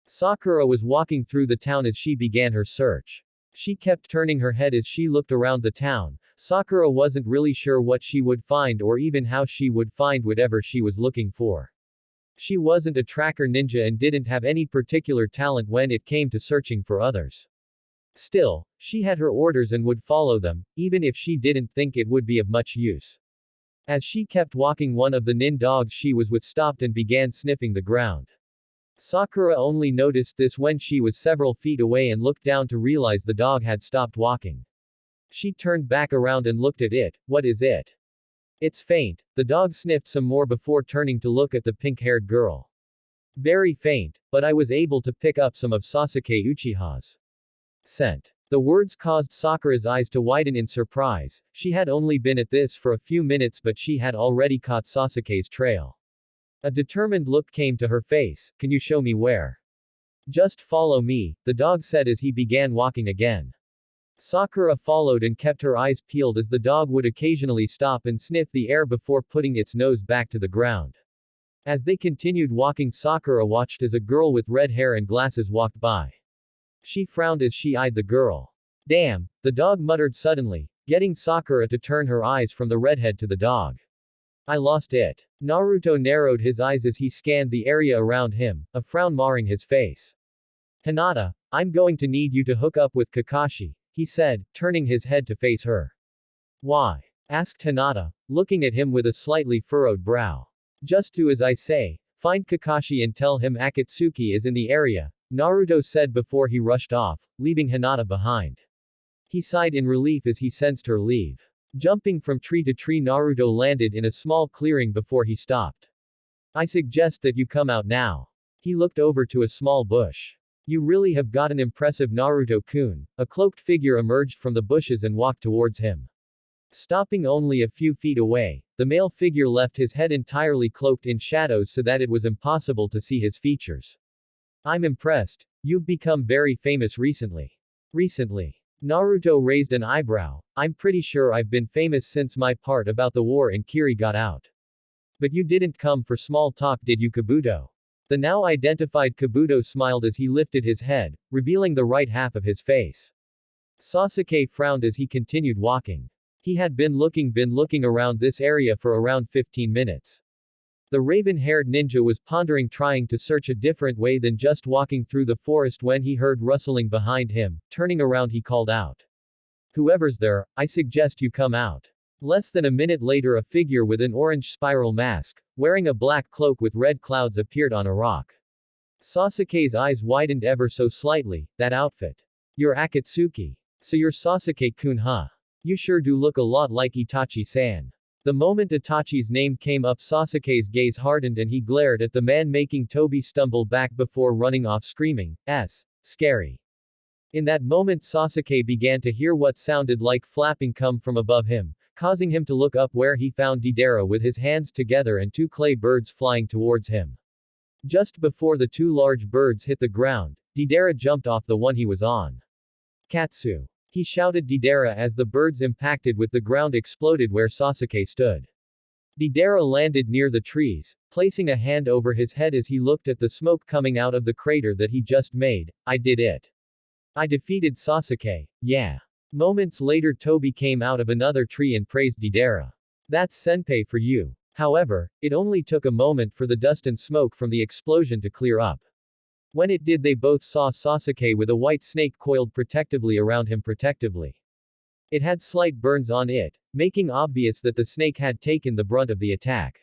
Sakura was walking through the town as she began her search. She kept turning her head as she looked around the town. Sakura wasn't really sure what she would find or even how she would find whatever she was looking for. She wasn't a tracker ninja and didn't have any particular talent when it came to searching for others. Still, she had her orders and would follow them, even if she didn't think it would be of much use. As she kept walking, one of the nin dogs she was with stopped and began sniffing the ground. Sakura only noticed this when she was several feet away and looked down to realize the dog had stopped walking. She turned back around and looked at it. What is it? It's faint. The dog sniffed some more before turning to look at the pink-haired girl. Very faint, but I was able to pick up some of Sasuke Uchiha's scent. The words caused Sakura's eyes to widen in surprise. She had only been at this for a few minutes, but she had already caught Sasuke's trail. A determined look came to her face. Can you show me where? Just follow me, the dog said as he began walking again. Sakura followed and kept her eyes peeled as the dog would occasionally stop and sniff the air before putting its nose back to the ground. As they continued walking, Sakura watched as a girl with red hair and glasses walked by. She frowned as she eyed the girl. Damn, the dog muttered suddenly, getting Sakura to turn her eyes from the redhead to the dog. I lost it. Naruto narrowed his eyes as he scanned the area around him, a frown marring his face. Hinata, I'm going to need you to hook up with Kakashi, he said, turning his head to face her. Why? Asked Hinata, looking at him with a slightly furrowed brow. Just do as I say. Find Kakashi and tell him Akatsuki is in the area, Naruto said before he rushed off, leaving Hinata behind. He sighed in relief as he sensed her leave. Jumping from tree to tree, Naruto landed in a small clearing before he stopped. I suggest that you come out now. He looked over to a small bush. You really have got an impressive Naruto-kun. A cloaked figure emerged from the bushes and walked towards him. Stopping only a few feet away, the male figure left his head entirely cloaked in shadows so that it was impossible to see his features. I'm impressed. You've become very famous recently. Recently? Naruto raised an eyebrow. I'm pretty sure I've been famous since my part about the war in Kiri got out. But you didn't come for small talk, did you, Kabuto? The now identified Kabuto smiled as he lifted his head, revealing the right half of his face. Sasuke frowned as he continued walking. He had been looking around this area for around 15 minutes. The raven-haired ninja was pondering, trying to search a different way than just walking through the forest when he heard rustling behind him. Turning around, he called out. Whoever's there, I suggest you come out. Less than a minute later, a figure with an orange spiral mask, wearing a black cloak with red clouds, appeared on a rock. Sasuke's eyes widened ever so slightly. That outfit. You're Akatsuki. So you're Sasuke-kun, huh? You sure do look a lot like Itachi-san. The moment Itachi's name came up, Sasuke's gaze hardened and he glared at the man, making Toby stumble back before running off screaming, scary. In that moment, Sasuke began to hear what sounded like flapping come from above him, causing him to look up, where he found Deidara with his hands together and two clay birds flying towards him. Just before the two large birds hit the ground, Deidara jumped off the one he was on. Katsu. He shouted Deidara as the birds impacted with the ground, exploded where Sasuke stood. Deidara landed near the trees, placing a hand over his head as he looked at the smoke coming out of the crater that he just made. I did it. I defeated Sasuke, yeah. Moments later, Toby came out of another tree and praised Deidara. That's senpai for you. However, it only took a moment for the dust and smoke from the explosion to clear up. When it did, they both saw Sasuke with a white snake coiled protectively around him. It had slight burns on it, making obvious that the snake had taken the brunt of the attack.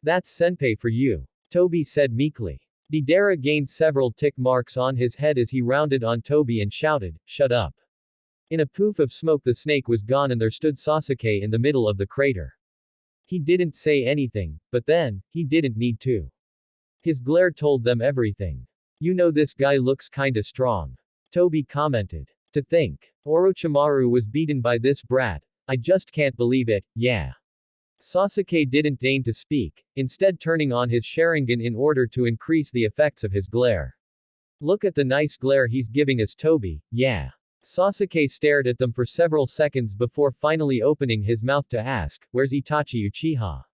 That's senpai for you, Toby said meekly. Deidara gained several tick marks on his head as he rounded on Toby and shouted, shut up. In a poof of smoke, the snake was gone and there stood Sasuke in the middle of the crater. He didn't say anything, but then, he didn't need to. His glare told them everything. You know, this guy looks kinda strong. Toby commented. To think. Orochimaru was beaten by this brat. I just can't believe it, yeah. Sasuke didn't deign to speak, instead turning on his Sharingan in order to increase the effects of his glare. Look at the nice glare he's giving us, Toby, yeah. Sasuke stared at them for several seconds before finally opening his mouth to ask, where's Itachi Uchiha?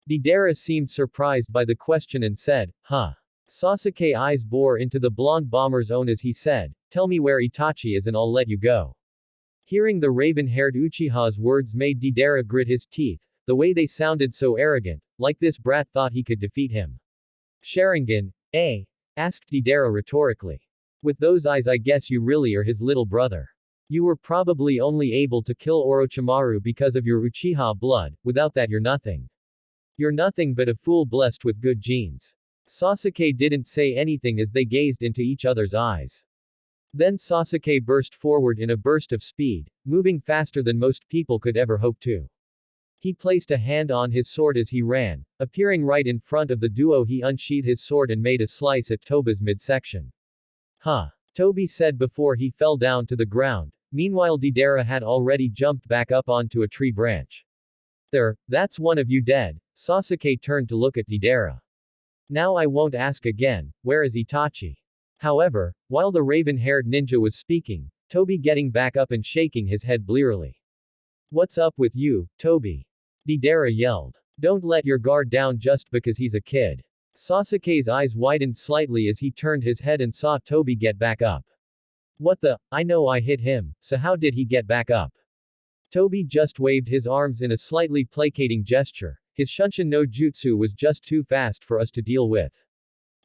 Deidara seemed surprised by the question and said, huh. Sasuke's eyes bore into the blonde bomber's own as he said, tell me where Itachi is and I'll let you go. Hearing the raven-haired Uchiha's words made Deidara grit his teeth, the way they sounded so arrogant, like this brat thought he could defeat him. Sharingan, eh? Asked Deidara rhetorically. With those eyes, I guess you really are his little brother. You were probably only able to kill Orochimaru because of your Uchiha blood, without that you're nothing. You're nothing but a fool blessed with good genes. Sasuke didn't say anything as they gazed into each other's eyes. Then Sasuke burst forward in a burst of speed, moving faster than most people could ever hope to. He placed a hand on his sword as he ran, appearing right in front of the duo. He unsheathed his sword and made a slice at Toba's midsection. Huh. Toby said before he fell down to the ground. Meanwhile Deidara had already jumped back up onto a tree branch. There, that's one of you dead. Sasuke turned to look at Deidara. Now I won't ask again, where is Itachi? However, while the raven-haired ninja was speaking, Toby getting back up and shaking his head blearily. What's up with you, Toby? Deidara yelled. Don't let your guard down just because he's a kid. Sasuke's eyes widened slightly as he turned his head and saw Toby get back up. What the? I know I hit him, so how did he get back up? Toby just waved his arms in a slightly placating gesture. His Shunshin no Jutsu was just too fast for us to deal with.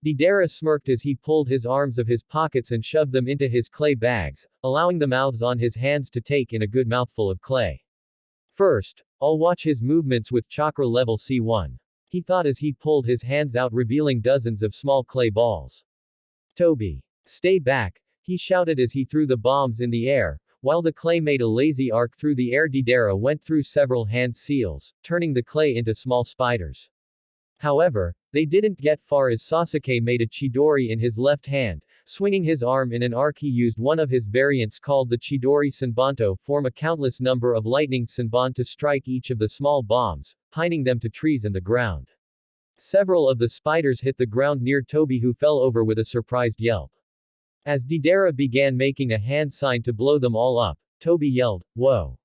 Deidara smirked as he pulled his arms of his pockets and shoved them into his clay bags, allowing the mouths on his hands to take in a good mouthful of clay. First, I'll watch his movements with chakra level C1. He thought as he pulled his hands out, revealing dozens of small clay balls. Toby, stay back, he shouted as he threw the bombs in the air. While the clay made a lazy arc through the air, Deidara went through several hand seals, turning the clay into small spiders. However, they didn't get far as Sasuke made a Chidori in his left hand. Swinging his arm in an arc, he used one of his variants called the Chidori Senbanto form a countless number of lightning senban to strike each of the small bombs, pinning them to trees and the ground. Several of the spiders hit the ground near Toby, who fell over with a surprised yelp. As Deidara began making a hand sign to blow them all up, Toby yelled, "Whoa!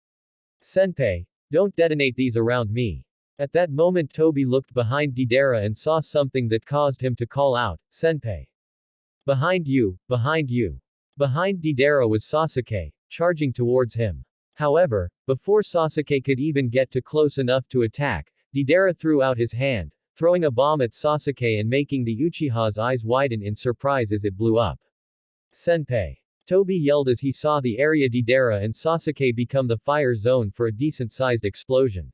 Senpai, don't detonate these around me." At that moment Toby looked behind Deidara and saw something that caused him to call out, "Senpai! Behind you, behind you!" Behind Deidara was Sasuke, charging towards him. However, before Sasuke could even get to close enough to attack, Deidara threw out his hand, throwing a bomb at Sasuke and making the Uchiha's eyes widen in surprise as it blew up. Senpai! Toby yelled as he saw the area Deidara and Sasuke become the fire zone for a decent-sized explosion.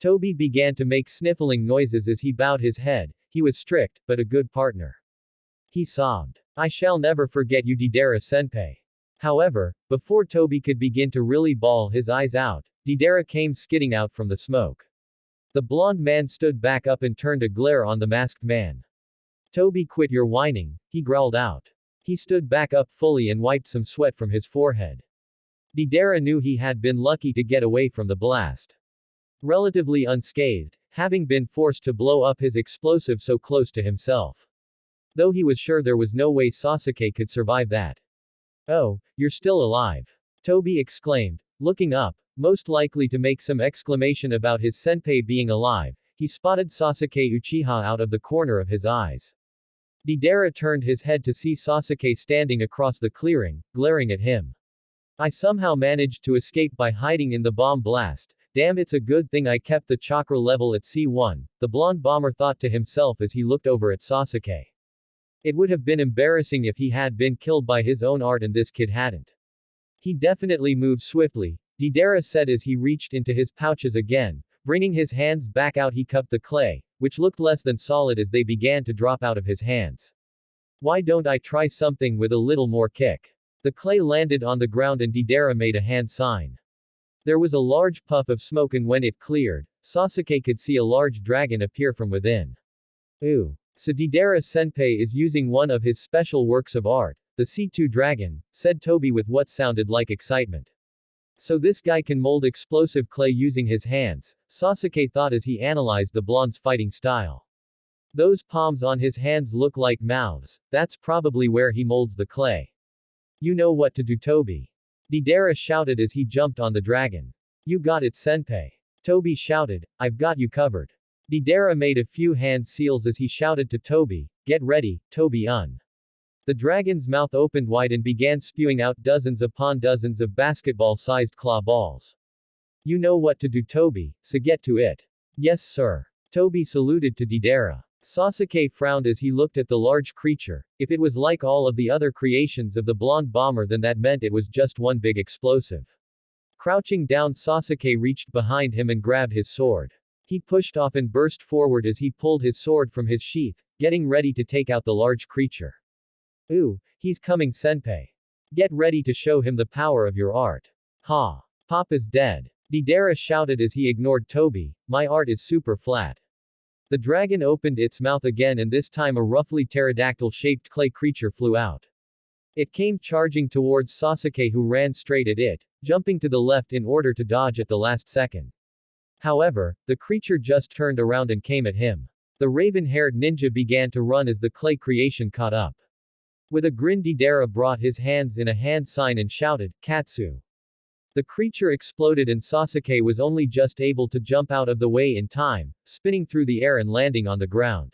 Toby began to make sniffling noises as he bowed his head. He was strict, but a good partner. He sobbed. I shall never forget you, Deidara-senpai. However, before Toby could begin to really bawl his eyes out, Deidara came skidding out from the smoke. The blonde man stood back up and turned a glare on the masked man. Toby, quit your whining, he growled out. He stood back up fully and wiped some sweat from his forehead. Deidara knew he had been lucky to get away from the blast. Relatively unscathed, having been forced to blow up his explosive so close to himself. Though he was sure there was no way Sasuke could survive that. Oh, you're still alive. Toby exclaimed, looking up, most likely to make some exclamation about his senpai being alive. He spotted Sasuke Uchiha out of the corner of his eyes. Deidara turned his head to see Sasuke standing across the clearing, glaring at him. I somehow managed to escape by hiding in the bomb blast. Damn, it's a good thing I kept the chakra level at C1, the blonde bomber thought to himself as he looked over at Sasuke. It would have been embarrassing if he had been killed by his own art and this kid hadn't. He definitely moved swiftly, Deidara said as he reached into his pouches again. Bringing his hands back out, he cupped the clay, which looked less than solid as they began to drop out of his hands. Why don't I try something with a little more kick? The clay landed on the ground and Deidara made a hand sign. There was a large puff of smoke, and when it cleared, Sasuke could see a large dragon appear from within. Ooh. So Deidara-senpai is using one of his special works of art, the C2 dragon, said Toby with what sounded like excitement. So this guy can mold explosive clay using his hands, Sasuke thought as he analyzed the blonde's fighting style. Those palms on his hands look like mouths, that's probably where he molds the clay. You know what to do, Toby. Deidara shouted as he jumped on the dragon. You got it, senpai. Toby shouted, I've got you covered. Deidara made a few hand seals as he shouted to Toby, get ready, Toby-un. The dragon's mouth opened wide and began spewing out dozens upon dozens of basketball-sized claw balls. You know what to do, Toby, so get to it. Yes, sir. Toby saluted to Deidara. Sasuke frowned as he looked at the large creature. If it was like all of the other creations of the blonde bomber, then that meant it was just one big explosive. Crouching down, Sasuke reached behind him and grabbed his sword. He pushed off and burst forward as he pulled his sword from his sheath, getting ready to take out the large creature. Ooh, he's coming, senpai. Get ready to show him the power of your art. Ha! Pop is dead. Deidara shouted as he ignored Toby, my art is super flat. The dragon opened its mouth again, and this time a roughly pterodactyl-shaped clay creature flew out. It came charging towards Sasuke, who ran straight at it, jumping to the left in order to dodge at the last second. However, the creature just turned around and came at him. The raven-haired ninja began to run as the clay creation caught up. With a grin, Deidara brought his hands in a hand sign and shouted, "Katsu." The creature exploded and Sasuke was only just able to jump out of the way in time, spinning through the air and landing on the ground.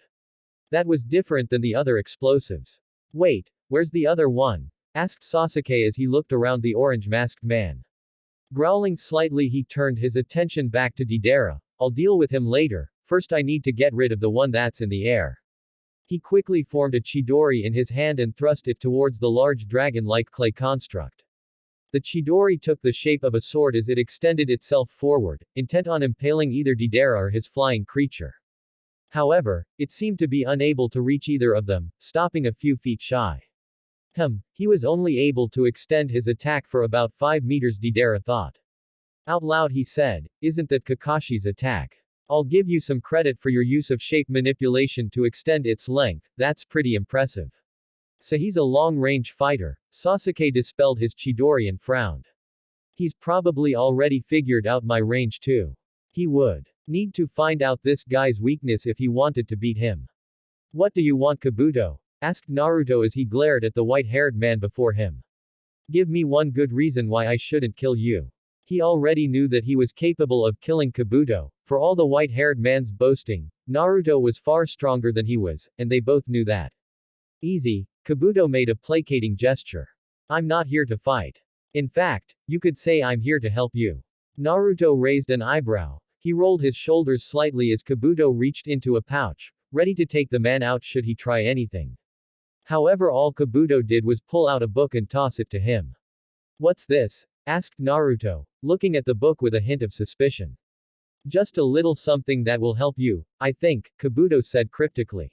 That was different than the other explosives. "Wait, where's the other one?" asked Sasuke as he looked around the orange-masked man. Growling slightly, he turned his attention back to Deidara. "I'll deal with him later, first I need to get rid of the one that's in the air." He quickly formed a Chidori in his hand and thrust it towards the large dragon-like clay construct. The Chidori took the shape of a sword as it extended itself forward, intent on impaling either Deidara or his flying creature. However, it seemed to be unable to reach either of them, stopping a few feet shy. He was only able to extend his attack for about 5 meters, Deidara thought. Out loud he said, "Isn't that Kakashi's attack? I'll give you some credit for your use of shape manipulation to extend its length, that's pretty impressive." "So he's a long-range fighter." Sasuke dispelled his Chidori and frowned. "He's probably already figured out my range too. He would need to find out this guy's weakness if he wanted to beat him." "What do you want, Kabuto?" asked Naruto as he glared at the white-haired man before him. "Give me one good reason why I shouldn't kill you." He already knew that he was capable of killing Kabuto. For all the white-haired man's boasting, Naruto was far stronger than he was, and they both knew that. "Easy," Kabuto made a placating gesture. "I'm not here to fight. In fact, you could say I'm here to help you." Naruto raised an eyebrow. He rolled his shoulders slightly as Kabuto reached into a pouch, ready to take the man out should he try anything. However, all Kabuto did was pull out a book and toss it to him. "What's this?" asked Naruto, looking at the book with a hint of suspicion. "Just a little something that will help you, I think," Kabuto said cryptically.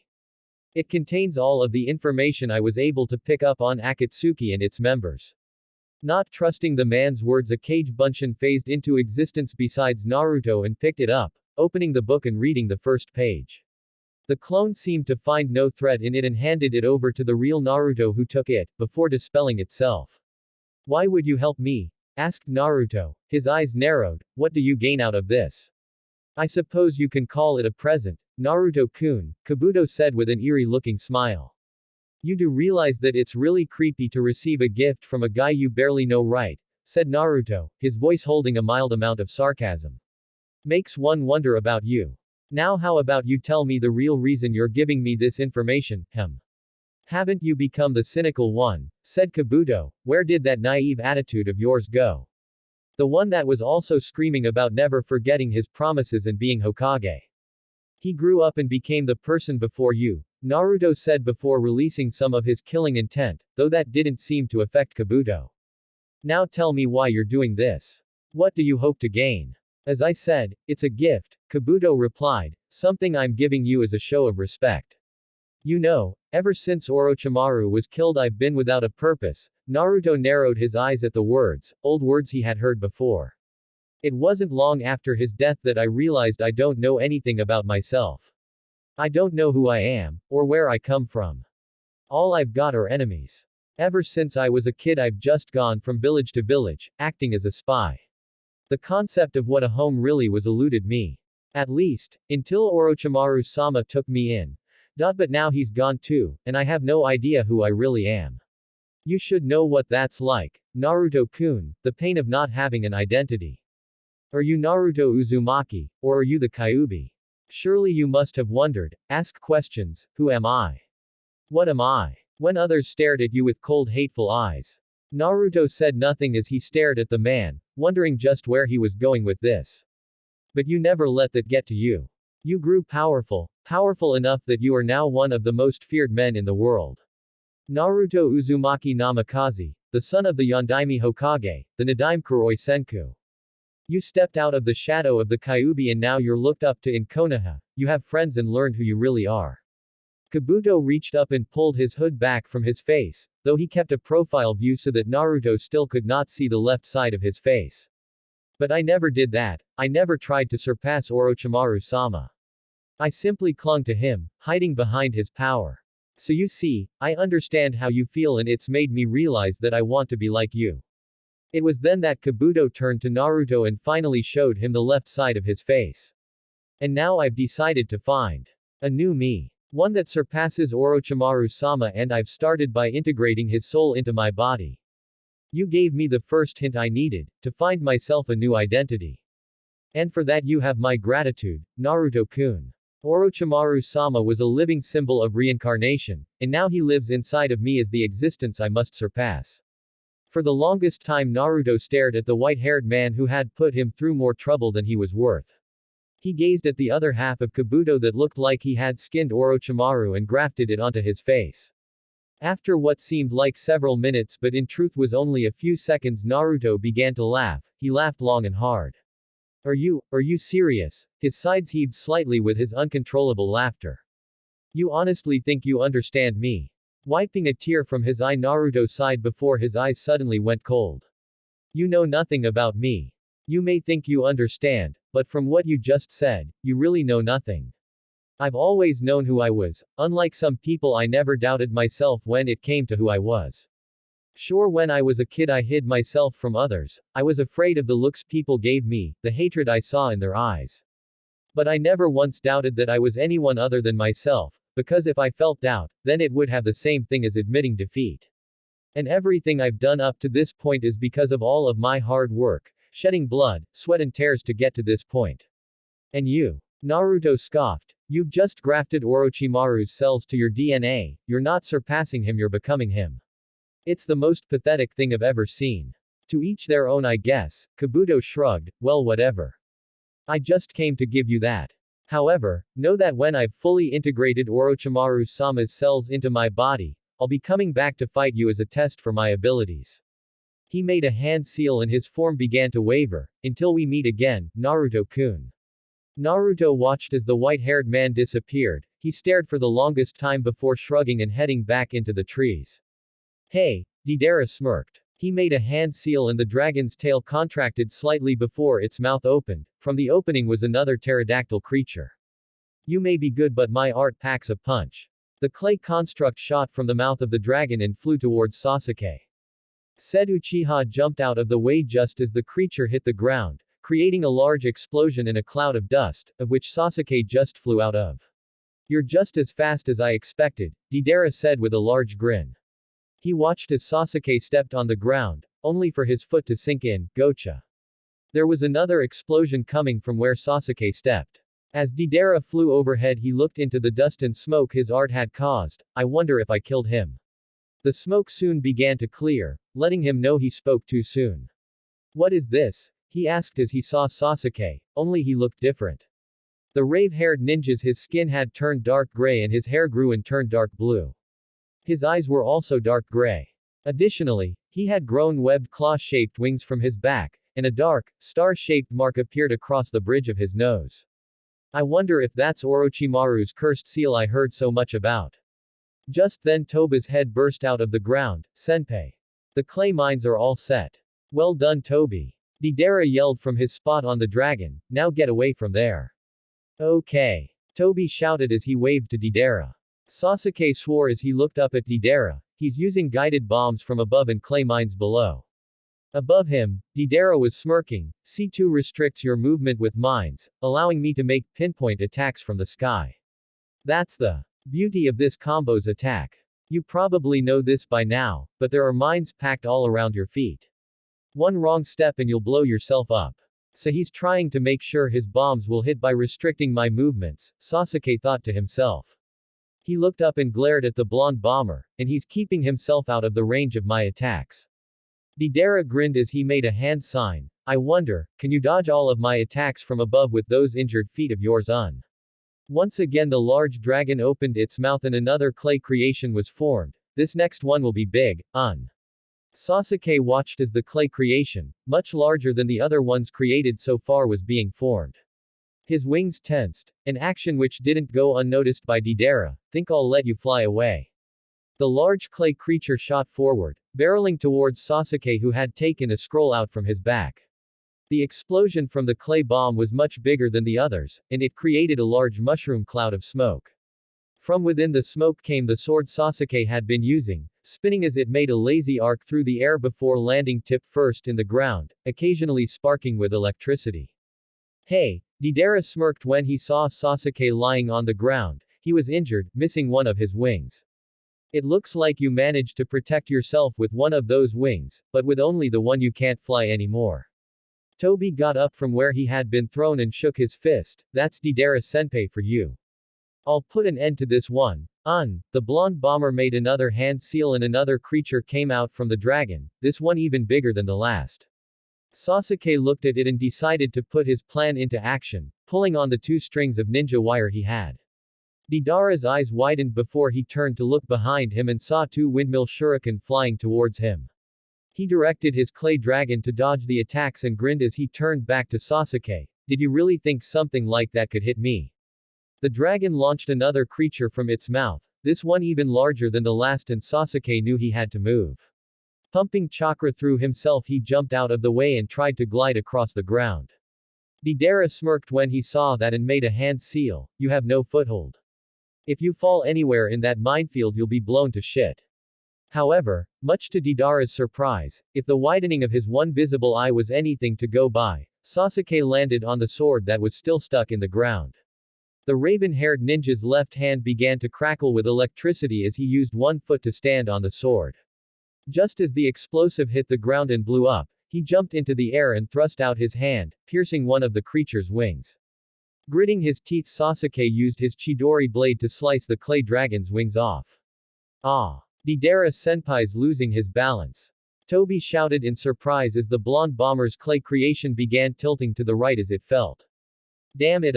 "It contains all of the information I was able to pick up on Akatsuki and its members." Not trusting the man's words, a Kage Bunshin phased into existence besides Naruto and picked it up, opening the book and reading the first page. The clone seemed to find no threat in it and handed it over to the real Naruto, who took it, before dispelling itself. "Why would you help me?" asked Naruto. His eyes narrowed. "What do you gain out of this?" "I suppose you can call it a present, Naruto-kun," Kabuto said with an eerie-looking smile. "You do realize that it's really creepy to receive a gift from a guy you barely know, right?" said Naruto, his voice holding a mild amount of sarcasm. "Makes one wonder about you. Now how about you tell me the real reason you're giving me this information, Haven't you become the cynical one?" said Kabuto. "Where did that naive attitude of yours go? The one that was also screaming about never forgetting his promises and being Hokage. He grew up and became the person before you," Naruto said before releasing some of his killing intent, though that didn't seem to affect Kabuto. "Now tell me why you're doing this. What do you hope to gain?" "As I said, it's a gift," Kabuto replied, "something I'm giving you as a show of respect. You know, ever since Orochimaru was killed I've been without a purpose." Naruto narrowed his eyes at the words, old words he had heard before. "It wasn't long after his death that I realized I don't know anything about myself. I don't know who I am, or where I come from. All I've got are enemies. Ever since I was a kid I've just gone from village to village, acting as a spy. The concept of what a home really was eluded me. At least, until Orochimaru-sama took me in. But now he's gone too, and I have no idea who I really am. You should know what that's like, Naruto-kun, the pain of not having an identity. Are you Naruto Uzumaki, or are you the Kyuubi? Surely you must have wondered, ask questions, who am I? What am I? When others stared at you with cold hateful eyes." Naruto said nothing as he stared at the man, wondering just where he was going with this. "But you never let that get to you. You grew powerful, powerful enough that you are now one of the most feared men in the world. Naruto Uzumaki Namikaze, the son of the Yondaime Hokage, the Nadaime Kuroi Senku. You stepped out of the shadow of the Kyuubi and now you're looked up to in Konoha. You have friends and learned who you really are." Kabuto reached up and pulled his hood back from his face, though he kept a profile view so that Naruto still could not see the left side of his face. "But I never did that. I never tried to surpass Orochimaru-sama. I simply clung to him, hiding behind his power. So you see, I understand how you feel and it's made me realize that I want to be like you. It was then that Kabuto turned to Naruto and finally showed him the left side of his face. And now I've decided to find a new me. One that surpasses Orochimaru-sama, and I've started by integrating his soul into my body. You gave me the first hint I needed, to find myself a new identity. And for that you have my gratitude, Naruto-kun. Orochimaru-sama was a living symbol of reincarnation, and now he lives inside of me as the existence I must surpass. For the longest time Naruto stared at the white-haired man who had put him through more trouble than he was worth. He gazed at the other half of Kabuto that looked like he had skinned Orochimaru and grafted it onto his face. After what seemed like several minutes but in truth was only a few seconds, Naruto began to laugh. He laughed long and hard. Are you serious? His sides heaved slightly with his uncontrollable laughter. You honestly think you understand me? Wiping a tear from his eye, Naruto sighed before his eyes suddenly went cold. You know nothing about me. You may think you understand, but from what you just said, you really know nothing. I've always known who I was. Unlike some people, I never doubted myself when it came to who I was. Sure, when I was a kid I hid myself from others. I was afraid of the looks people gave me, the hatred I saw in their eyes. But I never once doubted that I was anyone other than myself, because if I felt doubt, then it would have the same thing as admitting defeat. And everything I've done up to this point is because of all of my hard work, shedding blood, sweat and tears to get to this point. And you? Naruto scoffed. You've just grafted Orochimaru's cells to your DNA, you're not surpassing him, you're becoming him. It's the most pathetic thing I've ever seen. To each their own, I guess. Kabuto shrugged. Well, whatever. I just came to give you that. However, know that when I've fully integrated Orochimaru-sama's cells into my body, I'll be coming back to fight you as a test for my abilities. He made a hand seal and his form began to waver. Until we meet again, Naruto-kun. Naruto watched as the white-haired man disappeared. He stared for the longest time before shrugging and heading back into the trees. Hey, Deidara smirked. He made a hand seal and the dragon's tail contracted slightly before its mouth opened. From the opening was another pterodactyl creature. You may be good, but my art packs a punch. The clay construct shot from the mouth of the dragon and flew towards Sasuke. Said Uchiha jumped out of the way just as the creature hit the ground, creating a large explosion and a cloud of dust, of which Sasuke just flew out of. You're just as fast as I expected, Deidara said with a large grin. He watched as Sasuke stepped on the ground, only for his foot to sink in. Gotcha. There was another explosion coming from where Sasuke stepped. As Deidara flew overhead, he looked into the dust and smoke his art had caused. I wonder if I killed him. The smoke soon began to clear, letting him know he spoke too soon. What is this? He asked as he saw Sasuke, only he looked different. The rave-haired ninja's his skin had turned dark gray and his hair grew and turned dark blue. His eyes were also dark gray. Additionally, he had grown webbed claw-shaped wings from his back, and a dark, star-shaped mark appeared across the bridge of his nose. I wonder if that's Orochimaru's cursed seal I heard so much about. Just then Toba's head burst out of the ground. Senpai. The clay mines are all set. Well done, Toby. Deidara yelled from his spot on the dragon, now get away from there. Okay. Toby shouted as he waved to Deidara. Sasuke swore as he looked up at Deidara. He's using guided bombs from above and clay mines below. Above him, Deidara was smirking. C2 restricts your movement with mines, allowing me to make pinpoint attacks from the sky. That's the beauty of this combo's attack. You probably know this by now, but there are mines packed all around your feet. One wrong step and you'll blow yourself up. So he's trying to make sure his bombs will hit by restricting my movements, Sasuke thought to himself. He looked up and glared at the blonde bomber, and he's keeping himself out of the range of my attacks. Deidara grinned as he made a hand sign. I wonder, can you dodge all of my attacks from above with those injured feet of yours? Once again the large dragon opened its mouth and another clay creation was formed. This next one will be big, Sasuke watched as the clay creation, much larger than the other ones created so far, was being formed. His wings tensed, an action which didn't go unnoticed by Deidara. Think I'll let you fly away. The large clay creature shot forward, barreling towards Sasuke, who had taken a scroll out from his back. The explosion from the clay bomb was much bigger than the others, and it created a large mushroom cloud of smoke. From within the smoke came the sword Sasuke had been using, spinning as it made a lazy arc through the air before landing tip first in the ground, occasionally sparking with electricity. Hey, Deidara smirked when he saw Sasuke lying on the ground. He was injured, missing one of his wings. It looks like you managed to protect yourself with one of those wings, but with only the one you can't fly anymore. Toby got up from where he had been thrown and shook his fist. That's Deidara-senpai for you. I'll put an end to this one. The blonde bomber made another hand seal and another creature came out from the dragon, this one even bigger than the last. Sasuke looked at it and decided to put his plan into action, pulling on the 2 strings of ninja wire he had. Deidara's eyes widened before he turned to look behind him and saw 2 windmill shuriken flying towards him. He directed his clay dragon to dodge the attacks and grinned as he turned back to Sasuke. Did you really think something like that could hit me? The dragon launched another creature from its mouth, this one even larger than the last, and Sasuke knew he had to move. Pumping chakra through himself, he jumped out of the way and tried to glide across the ground. Deidara smirked when he saw that and made a hand seal. You have no foothold. If you fall anywhere in that minefield, you'll be blown to shit. However, much to Deidara's surprise, if the widening of his one visible eye was anything to go by, Sasuke landed on the sword that was still stuck in the ground. The raven-haired ninja's left hand began to crackle with electricity as he used one foot to stand on the sword. Just as the explosive hit the ground and blew up, he jumped into the air and thrust out his hand, piercing one of the creature's wings. Gritting his teeth, Sasuke used his Chidori blade to slice the clay dragon's wings off. Deidara-senpai's losing his balance. Toby shouted in surprise as the blonde bomber's clay creation began tilting to the right as it felt. Damn it,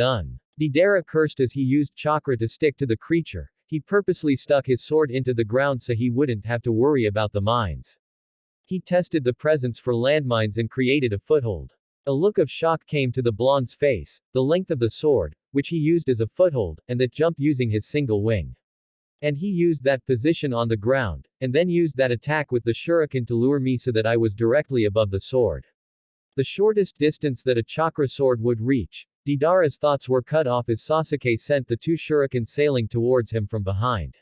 Deidara cursed as he used chakra to stick to the creature. He purposely stuck his sword into the ground so he wouldn't have to worry about the mines. He tested the presence for landmines and created a foothold. A look of shock came to the blonde's face, the length of the sword, which he used as a foothold, and that jump using his single wing. And he used that position on the ground, and then used that attack with the shuriken to lure me so that I was directly above the sword. The shortest distance that a chakra sword would reach. Deidara's thoughts were cut off as Sasuke sent the 2 shuriken sailing towards him from behind.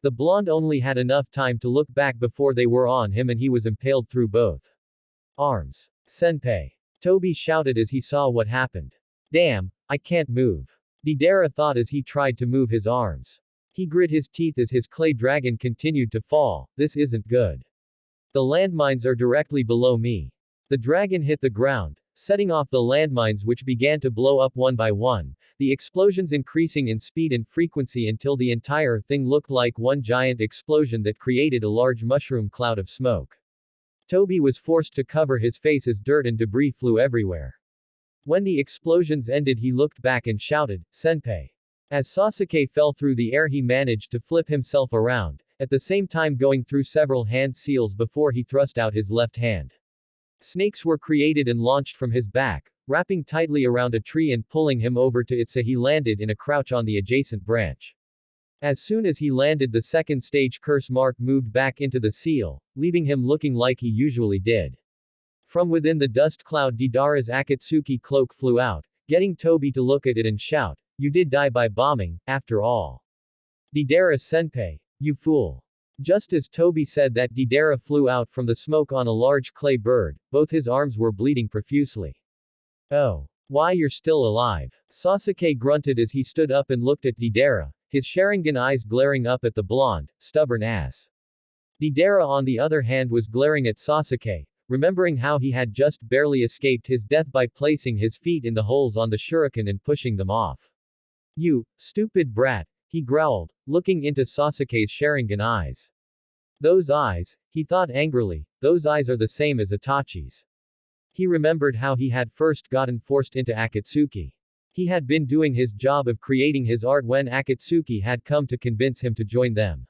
The blonde only had enough time to look back before they were on him and he was impaled through both arms. Senpai! Toby shouted as he saw what happened. Damn, I can't move. Deidara thought as he tried to move his arms. He grit his teeth as his clay dragon continued to fall. This isn't good. The landmines are directly below me. The dragon hit the ground, setting off the landmines which began to blow up one by one, the explosions increasing in speed and frequency until the entire thing looked like one giant explosion that created a large mushroom cloud of smoke. Toby was forced to cover his face as dirt and debris flew everywhere. When the explosions ended, he looked back and shouted, Senpai. As Sasuke fell through the air, he managed to flip himself around, at the same time going through several hand seals before he thrust out his left hand. Snakes were created and launched from his back, wrapping tightly around a tree and pulling him over to it so he landed in a crouch on the adjacent branch. As soon as he landed, the second stage curse mark moved back into the seal, leaving him looking like he usually did. From within the dust cloud, Deidara's Akatsuki cloak flew out, getting Toby to look at it and shout, You did die by bombing, after all. Deidara-senpai, you fool. Just as Toby said that, Deidara flew out from the smoke on a large clay bird, both his arms were bleeding profusely. Oh. Why, you're still alive. Sasuke grunted as he stood up and looked at Deidara, his Sharingan eyes glaring up at the blonde, stubborn ass. Deidara on the other hand was glaring at Sasuke, remembering how he had just barely escaped his death by placing his feet in the holes on the shuriken and pushing them off. You, stupid brat, he growled, looking into Sasuke's Sharingan eyes. Those eyes, he thought angrily, those eyes are the same as Itachi's. He remembered how he had first gotten forced into Akatsuki. He had been doing his job of creating his art when Akatsuki had come to convince him to join them.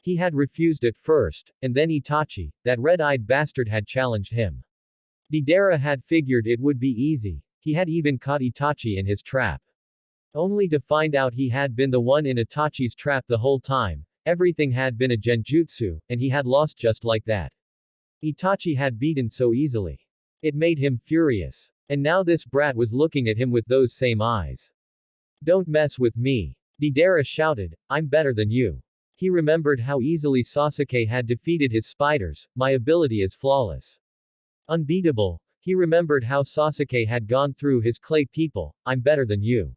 He had refused at first, and then Itachi, that red-eyed bastard, had challenged him. Deidara had figured it would be easy. He had even caught Itachi in his trap. Only to find out he had been the one in Itachi's trap the whole time. Everything had been a genjutsu, and he had lost just like that. Itachi had beaten so easily. It made him furious. And now this brat was looking at him with those same eyes. Don't mess with me. Deidara shouted, I'm better than you. He remembered how easily Sasuke had defeated his spiders, my ability is flawless. Unbeatable. He remembered how Sasuke had gone through his clay people, I'm better than you.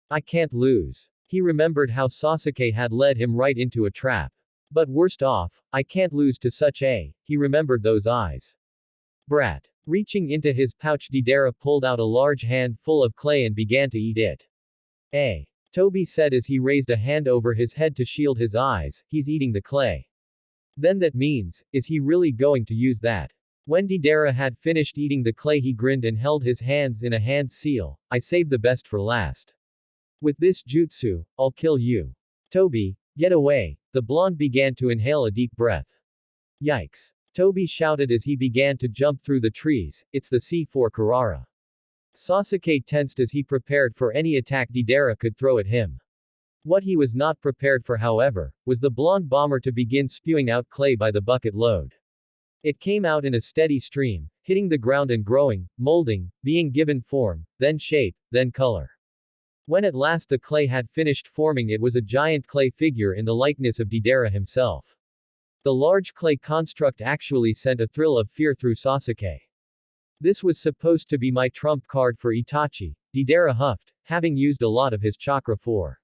I can't lose. He remembered how Sasuke had led him right into a trap. But worst off, I can't lose to such a, he remembered those eyes. Brat. Reaching into his pouch, Deidara pulled out a large hand full of clay and began to eat it. Toby said as he raised a hand over his head to shield his eyes, he's eating the clay. Then that means, is he really going to use that? When Deidara had finished eating the clay, he grinned and held his hands in a hand seal, I saved the best for last. With this jutsu, I'll kill you. Toby, get away. The blonde began to inhale a deep breath. Yikes. Toby shouted as he began to jump through the trees, it's the C4 Kurara. Sasuke tensed as he prepared for any attack Deidara could throw at him. What he was not prepared for, however, was the blonde bomber to begin spewing out clay by the bucket load. It came out in a steady stream, hitting the ground and growing, molding, being given form, then shape, then color. When at last the clay had finished forming, it was a giant clay figure in the likeness of Deidara himself. The large clay construct actually sent a thrill of fear through Sasuke. This was supposed to be my trump card for Itachi, Deidara huffed, having used a lot of his chakra for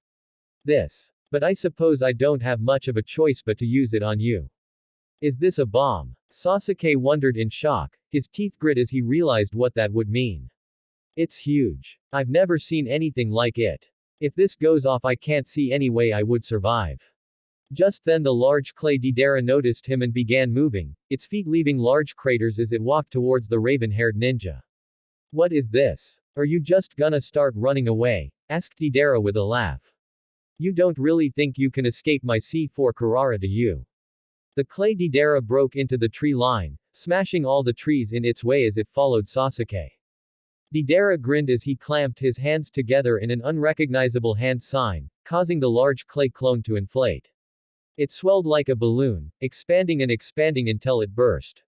this. But I suppose I don't have much of a choice but to use it on you. Is this a bomb? Sasuke wondered in shock, his teeth grit as he realized what that would mean. It's huge. I've never seen anything like it. If this goes off, I can't see any way I would survive. Just then the large clay Deidara noticed him and began moving, its feet leaving large craters as it walked towards the raven-haired ninja. What is this? Are you just gonna start running away? Asked Deidara with a laugh. You don't really think you can escape my C4 Kurara, do you? The clay Deidara broke into the tree line, smashing all the trees in its way as it followed Sasuke. Deidara grinned as he clamped his hands together in an unrecognizable hand sign, causing the large clay clone to inflate. It swelled like a balloon, expanding and expanding until it burst.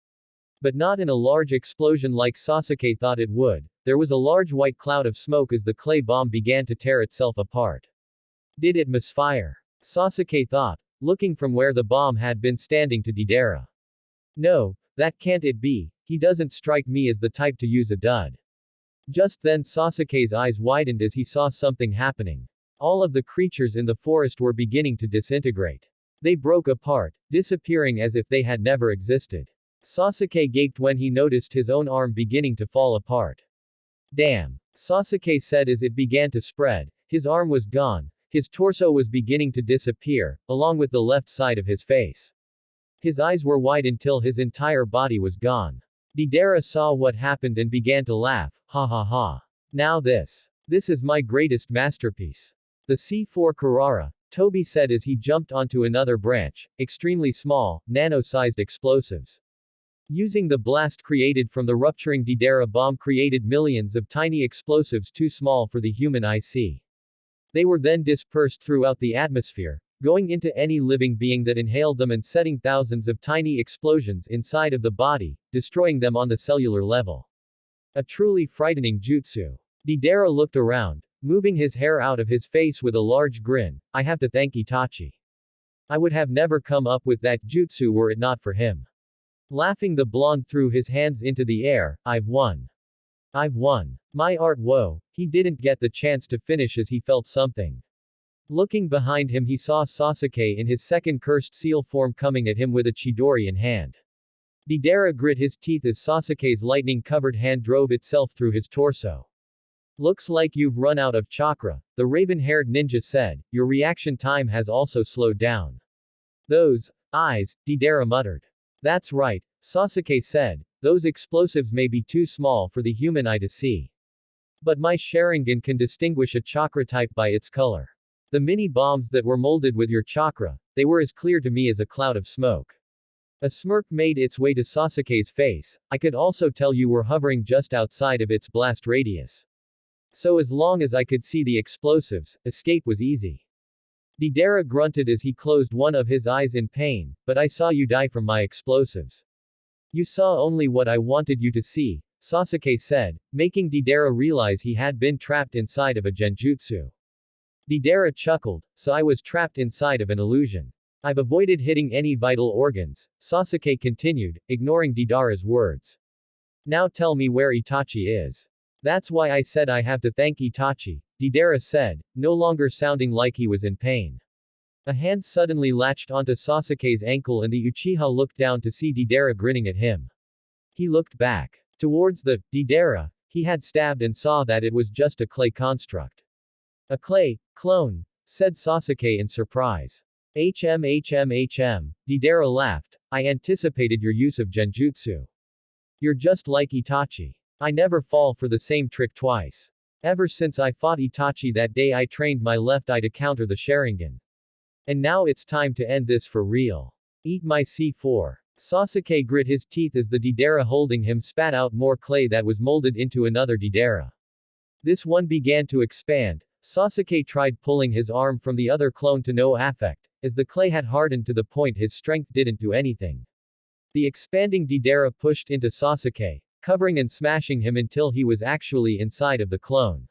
But not in a large explosion like Sasuke thought it would, there was a large white cloud of smoke as the clay bomb began to tear itself apart. Did it misfire? Sasuke thought, looking from where the bomb had been standing to Deidara. No, that can't it be, he doesn't strike me as the type to use a dud. Just then Sasuke's eyes widened as he saw something happening. All of the creatures in the forest were beginning to disintegrate. They broke apart, disappearing as if they had never existed. Sasuke gaped when he noticed his own arm beginning to fall apart. Damn! Sasuke said as it began to spread, his arm was gone, his torso was beginning to disappear, along with the left side of his face. His eyes were wide until his entire body was gone. Deidara saw what happened and began to laugh, ha ha ha. Now this is my greatest masterpiece. The C4 Kurara, Toby said as he jumped onto another branch, extremely small, nano-sized explosives. Using the blast created from the rupturing Deidara bomb created millions of tiny explosives too small for the human eye see. They were then dispersed throughout the atmosphere, going into any living being that inhaled them and setting thousands of tiny explosions inside of the body, destroying them on the cellular level. A truly frightening jutsu. Deidara looked around, moving his hair out of his face with a large grin, I have to thank Itachi. I would have never come up with that jutsu were it not for him. Laughing, the blonde threw his hands into the air, I've won. I've won. My art, whoa, he didn't get the chance to finish as he felt something. Looking behind him, he saw Sasuke in his second cursed seal form coming at him with a Chidori in hand. Deidara grit his teeth as Sasuke's lightning-covered hand drove itself through his torso. Looks like you've run out of chakra, the raven-haired ninja said, your reaction time has also slowed down. Those eyes, Deidara muttered. That's right, Sasuke said, those explosives may be too small for the human eye to see. But my Sharingan can distinguish a chakra type by its color. The mini bombs that were molded with your chakra, they were as clear to me as a cloud of smoke. A smirk made its way to Sasuke's face, I could also tell you were hovering just outside of its blast radius. So as long as I could see the explosives, escape was easy. Deidara grunted as he closed one of his eyes in pain, but I saw you die from my explosives. You saw only what I wanted you to see, Sasuke said, making Deidara realize he had been trapped inside of a genjutsu. Deidara chuckled, so I was trapped inside of an illusion. I've avoided hitting any vital organs, Sasuke continued, ignoring Deidara's words. Now tell me where Itachi is. That's why I said I have to thank Itachi, Deidara said, no longer sounding like he was in pain. A hand suddenly latched onto Sasuke's ankle and the Uchiha looked down to see Deidara grinning at him. He looked back towards the Deidara he had stabbed and saw that it was just a clay construct. A clay clone, said Sasuke in surprise. Deidara laughed, I anticipated your use of genjutsu. You're just like Itachi. I never fall for the same trick twice. Ever since I fought Itachi that day I trained my left eye to counter the Sharingan. And now it's time to end this for real. Eat my C4. Sasuke grit his teeth as the Deidara holding him spat out more clay that was molded into another Deidara. This one began to expand. Sasuke tried pulling his arm from the other clone to no effect, as the clay had hardened to the point his strength didn't do anything. The expanding Deidara pushed into Sasuke, covering and smashing him until he was actually inside of the clone.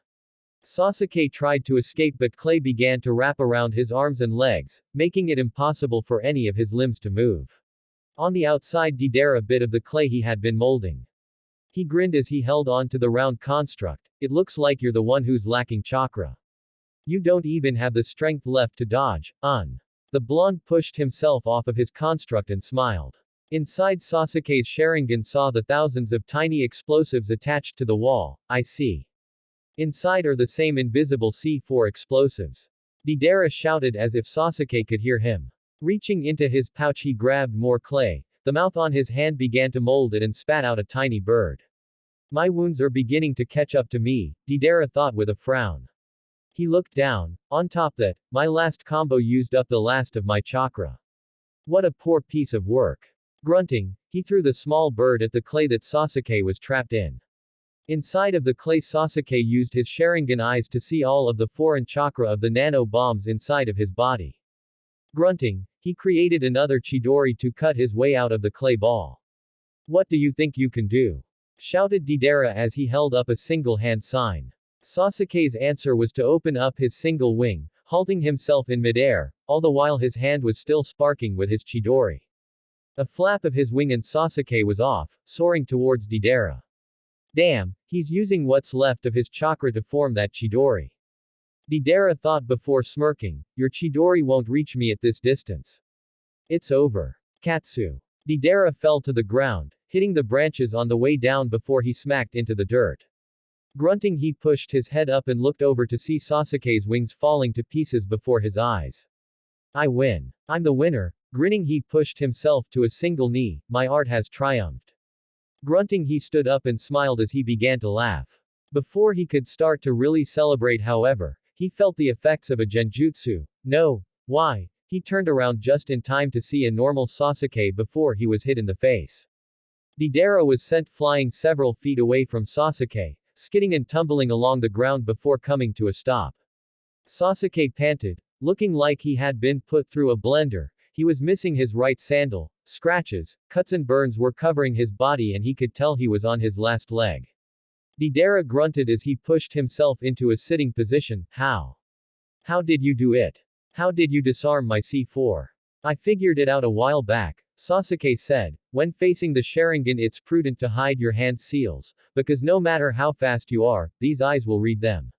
Sasuke tried to escape but clay began to wrap around his arms and legs, making it impossible for any of his limbs to move. On the outside Deidara bit of the clay he had been molding. He grinned as he held on to the round construct. It looks like you're the one who's lacking chakra. You don't even have the strength left to dodge, The blonde pushed himself off of his construct and smiled. Inside Sasuke's Sharingan saw the thousands of tiny explosives attached to the wall. I see. Inside are the same invisible C4 explosives. Deidara shouted as if Sasuke could hear him. Reaching into his pouch he grabbed more clay. The mouth on his hand began to mold it and spat out a tiny bird. My wounds are beginning to catch up to me, Deidara thought with a frown. He looked down. On top that, my last combo used up the last of my chakra. What a poor piece of work. Grunting, he threw the small bird at the clay that Sasuke was trapped in. Inside of the clay Sasuke used his Sharingan eyes to see all of the foreign chakra of the nano bombs inside of his body. Grunting, he created another Chidori to cut his way out of the clay ball. What do you think you can do? Shouted Deidara as he held up a single hand sign. Sasuke's answer was to open up his single wing, halting himself in midair, all the while his hand was still sparking with his Chidori. A flap of his wing and Sasuke was off, soaring towards Deidara. Damn, he's using what's left of his chakra to form that Chidori. Deidara thought before smirking, your Chidori won't reach me at this distance. It's over. Katsu. Deidara fell to the ground, hitting the branches on the way down before he smacked into the dirt. Grunting he pushed his head up and looked over to see Sasuke's wings falling to pieces before his eyes. I win. I'm the winner. Grinning he pushed himself to a single knee, my art has triumphed. Grunting he stood up and smiled as he began to laugh. Before he could start to really celebrate however, he felt the effects of a genjutsu. No. Why? He turned around just in time to see a normal Sasuke before he was hit in the face. Deidara was sent flying several feet away from Sasuke, skidding and tumbling along the ground before coming to a stop. Sasuke panted, looking like he had been put through a blender. He was missing his right sandal. Scratches, cuts and burns were covering his body and he could tell he was on his last leg. Deidara grunted as he pushed himself into a sitting position. How? How did you do it? How did you disarm my C4? I figured it out a while back, Sasuke said. When facing the Sharingan it's prudent to hide your hand seals, because no matter how fast you are, these eyes will read them.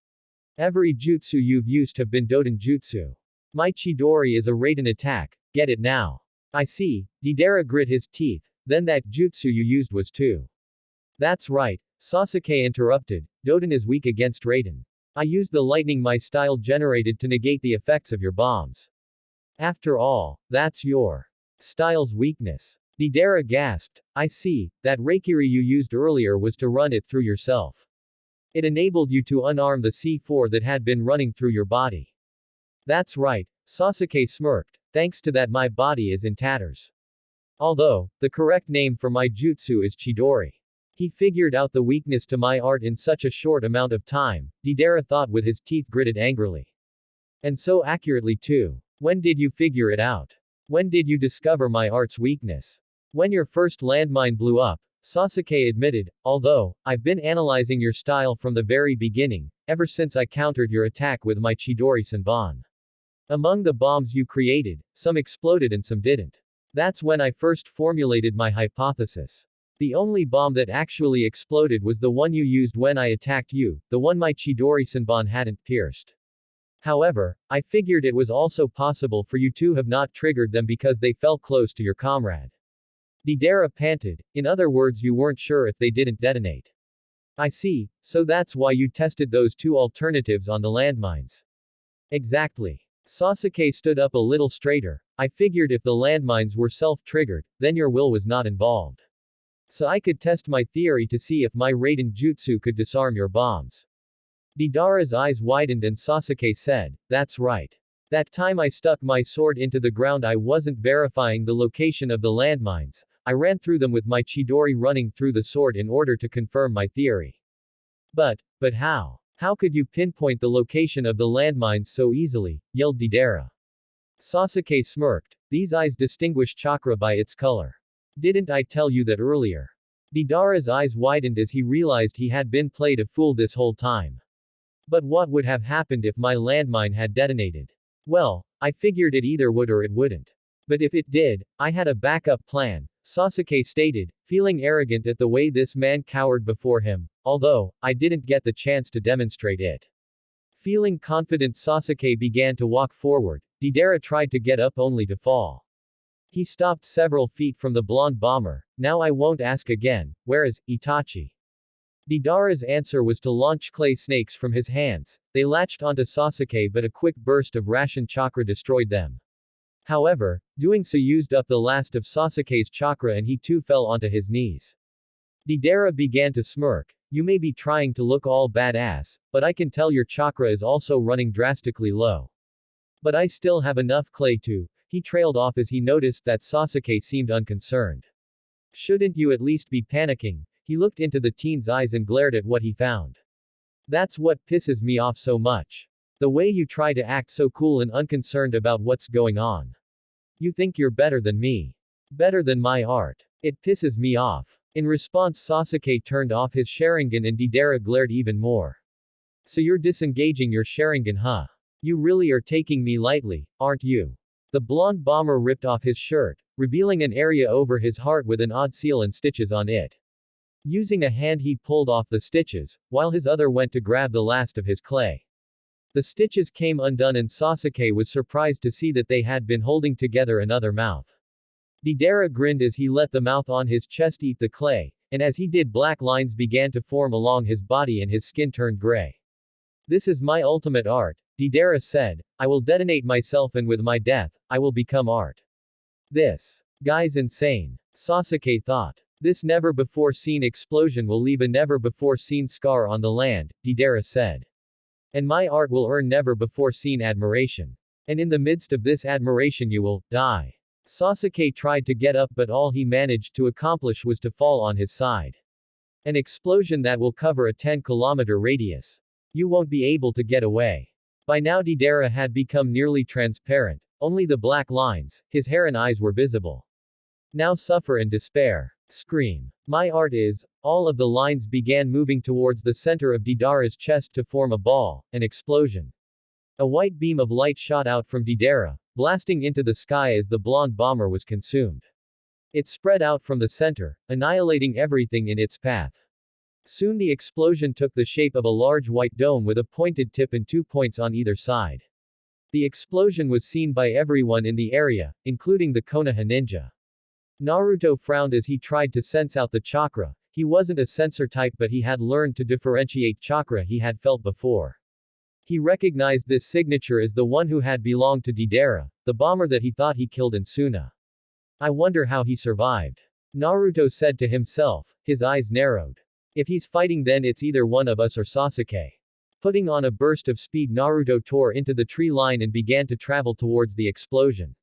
Every jutsu you've used have been Doden jutsu. My Chidori is a Raiden attack, get it now. I see, Deidara grit his teeth, then that jutsu you used was too. That's right, Sasuke interrupted, Doden is weak against Raiden. I used the lightning my style generated to negate the effects of your bombs. After all, that's your style's weakness. Deidara gasped, I see, that Reikiri you used earlier was to run it through yourself. It enabled you to unarm the C4 that had been running through your body. That's right, Sasuke smirked, thanks to that my body is in tatters. Although, the correct name for my jutsu is Chidori. He figured out the weakness to my art in such a short amount of time, Deidara thought with his teeth gritted angrily. And so accurately too. When did you figure it out? When did you discover my art's weakness? When your first landmine blew up, Sasuke admitted, although, I've been analyzing your style from the very beginning, ever since I countered your attack with my Chidori Senbon. Among the bombs you created, some exploded and some didn't. That's when I first formulated my hypothesis. The only bomb that actually exploded was the one you used when I attacked you, the one my Chidori Senbon hadn't pierced. However, I figured it was also possible for you to have not triggered them because they fell close to your comrade. Deidara panted, in other words you weren't sure if they didn't detonate. I see, so that's why you tested those two alternatives on the landmines. Exactly. Sasuke stood up a little straighter. I figured if the landmines were self-triggered, then your will was not involved. So I could test my theory to see if my Raiden Jutsu could disarm your bombs. Deidara's eyes widened and Sasuke said, that's right. That time I stuck my sword into the ground I wasn't verifying the location of the landmines. I ran through them with my Chidori running through the sword in order to confirm my theory. But how? How could you pinpoint the location of the landmines so easily? Yelled Deidara. Sasuke smirked. These eyes distinguish chakra by its color. Didn't I tell you that earlier? Deidara's eyes widened as he realized he had been played a fool this whole time. But what would have happened if my landmine had detonated? Well, I figured it either would or it wouldn't. But if it did, I had a backup plan, Sasuke stated, feeling arrogant at the way this man cowered before him, although, I didn't get the chance to demonstrate it. Feeling confident Sasuke began to walk forward. Deidara tried to get up only to fall. He stopped several feet from the blonde bomber. Now I won't ask again, where is Itachi? Deidara's answer was to launch clay snakes from his hands. They latched onto Sasuke but a quick burst of Hiraishin chakra destroyed them. However, doing so used up the last of Sasuke's chakra and he too fell onto his knees. Deidara began to smirk. You may be trying to look all badass, but I can tell your chakra is also running drastically low. But I still have enough clay to. He trailed off as he noticed that Sasuke seemed unconcerned. Shouldn't you at least be panicking? He looked into the teen's eyes and glared at what he found. That's what pisses me off so much. The way you try to act so cool and unconcerned about what's going on. You think you're better than me. Better than my art. It pisses me off. In response Sasuke turned off his Sharingan and Deidara glared even more. So you're disengaging your Sharingan huh? You really are taking me lightly, aren't you? The blonde bomber ripped off his shirt, revealing an area over his heart with an odd seal and stitches on it. Using a hand he pulled off the stitches, while his other went to grab the last of his clay. The stitches came undone and Sasuke was surprised to see that they had been holding together another mouth. Deidara grinned as he let the mouth on his chest eat the clay, and as he did black lines began to form along his body and his skin turned gray. This is my ultimate art, Deidara said, I will detonate myself and with my death, I will become art. This guy's insane, Sasuke thought. This never-before-seen explosion will leave a never-before-seen scar on the land, Deidara said. And my art will earn never-before-seen admiration. And in the midst of this admiration you will die. Sasuke tried to get up but all he managed to accomplish was to fall on his side. An explosion that will cover a 10-kilometer radius. You won't be able to get away. By now Deidara had become nearly transparent. Only the black lines, his hair and eyes were visible. Now suffer and despair. Scream. My art is. All of the lines began moving towards the center of Deidara's chest to form a ball, an explosion. A white beam of light shot out from Deidara, blasting into the sky as the blonde bomber was consumed. It spread out from the center, annihilating everything in its path. Soon the explosion took the shape of a large white dome with a pointed tip and 2 points on either side. The explosion was seen by everyone in the area, including the Konoha ninja. Naruto frowned as he tried to sense out the chakra. He wasn't a sensor type but he had learned to differentiate chakra he had felt before. He recognized this signature as the one who had belonged to Deidara, the bomber that he thought he killed in Suna. I wonder how he survived. Naruto said to himself, his eyes narrowed. If he's fighting then it's either one of us or Sasuke. Putting on a burst of speed Naruto tore into the tree line and began to travel towards the explosion.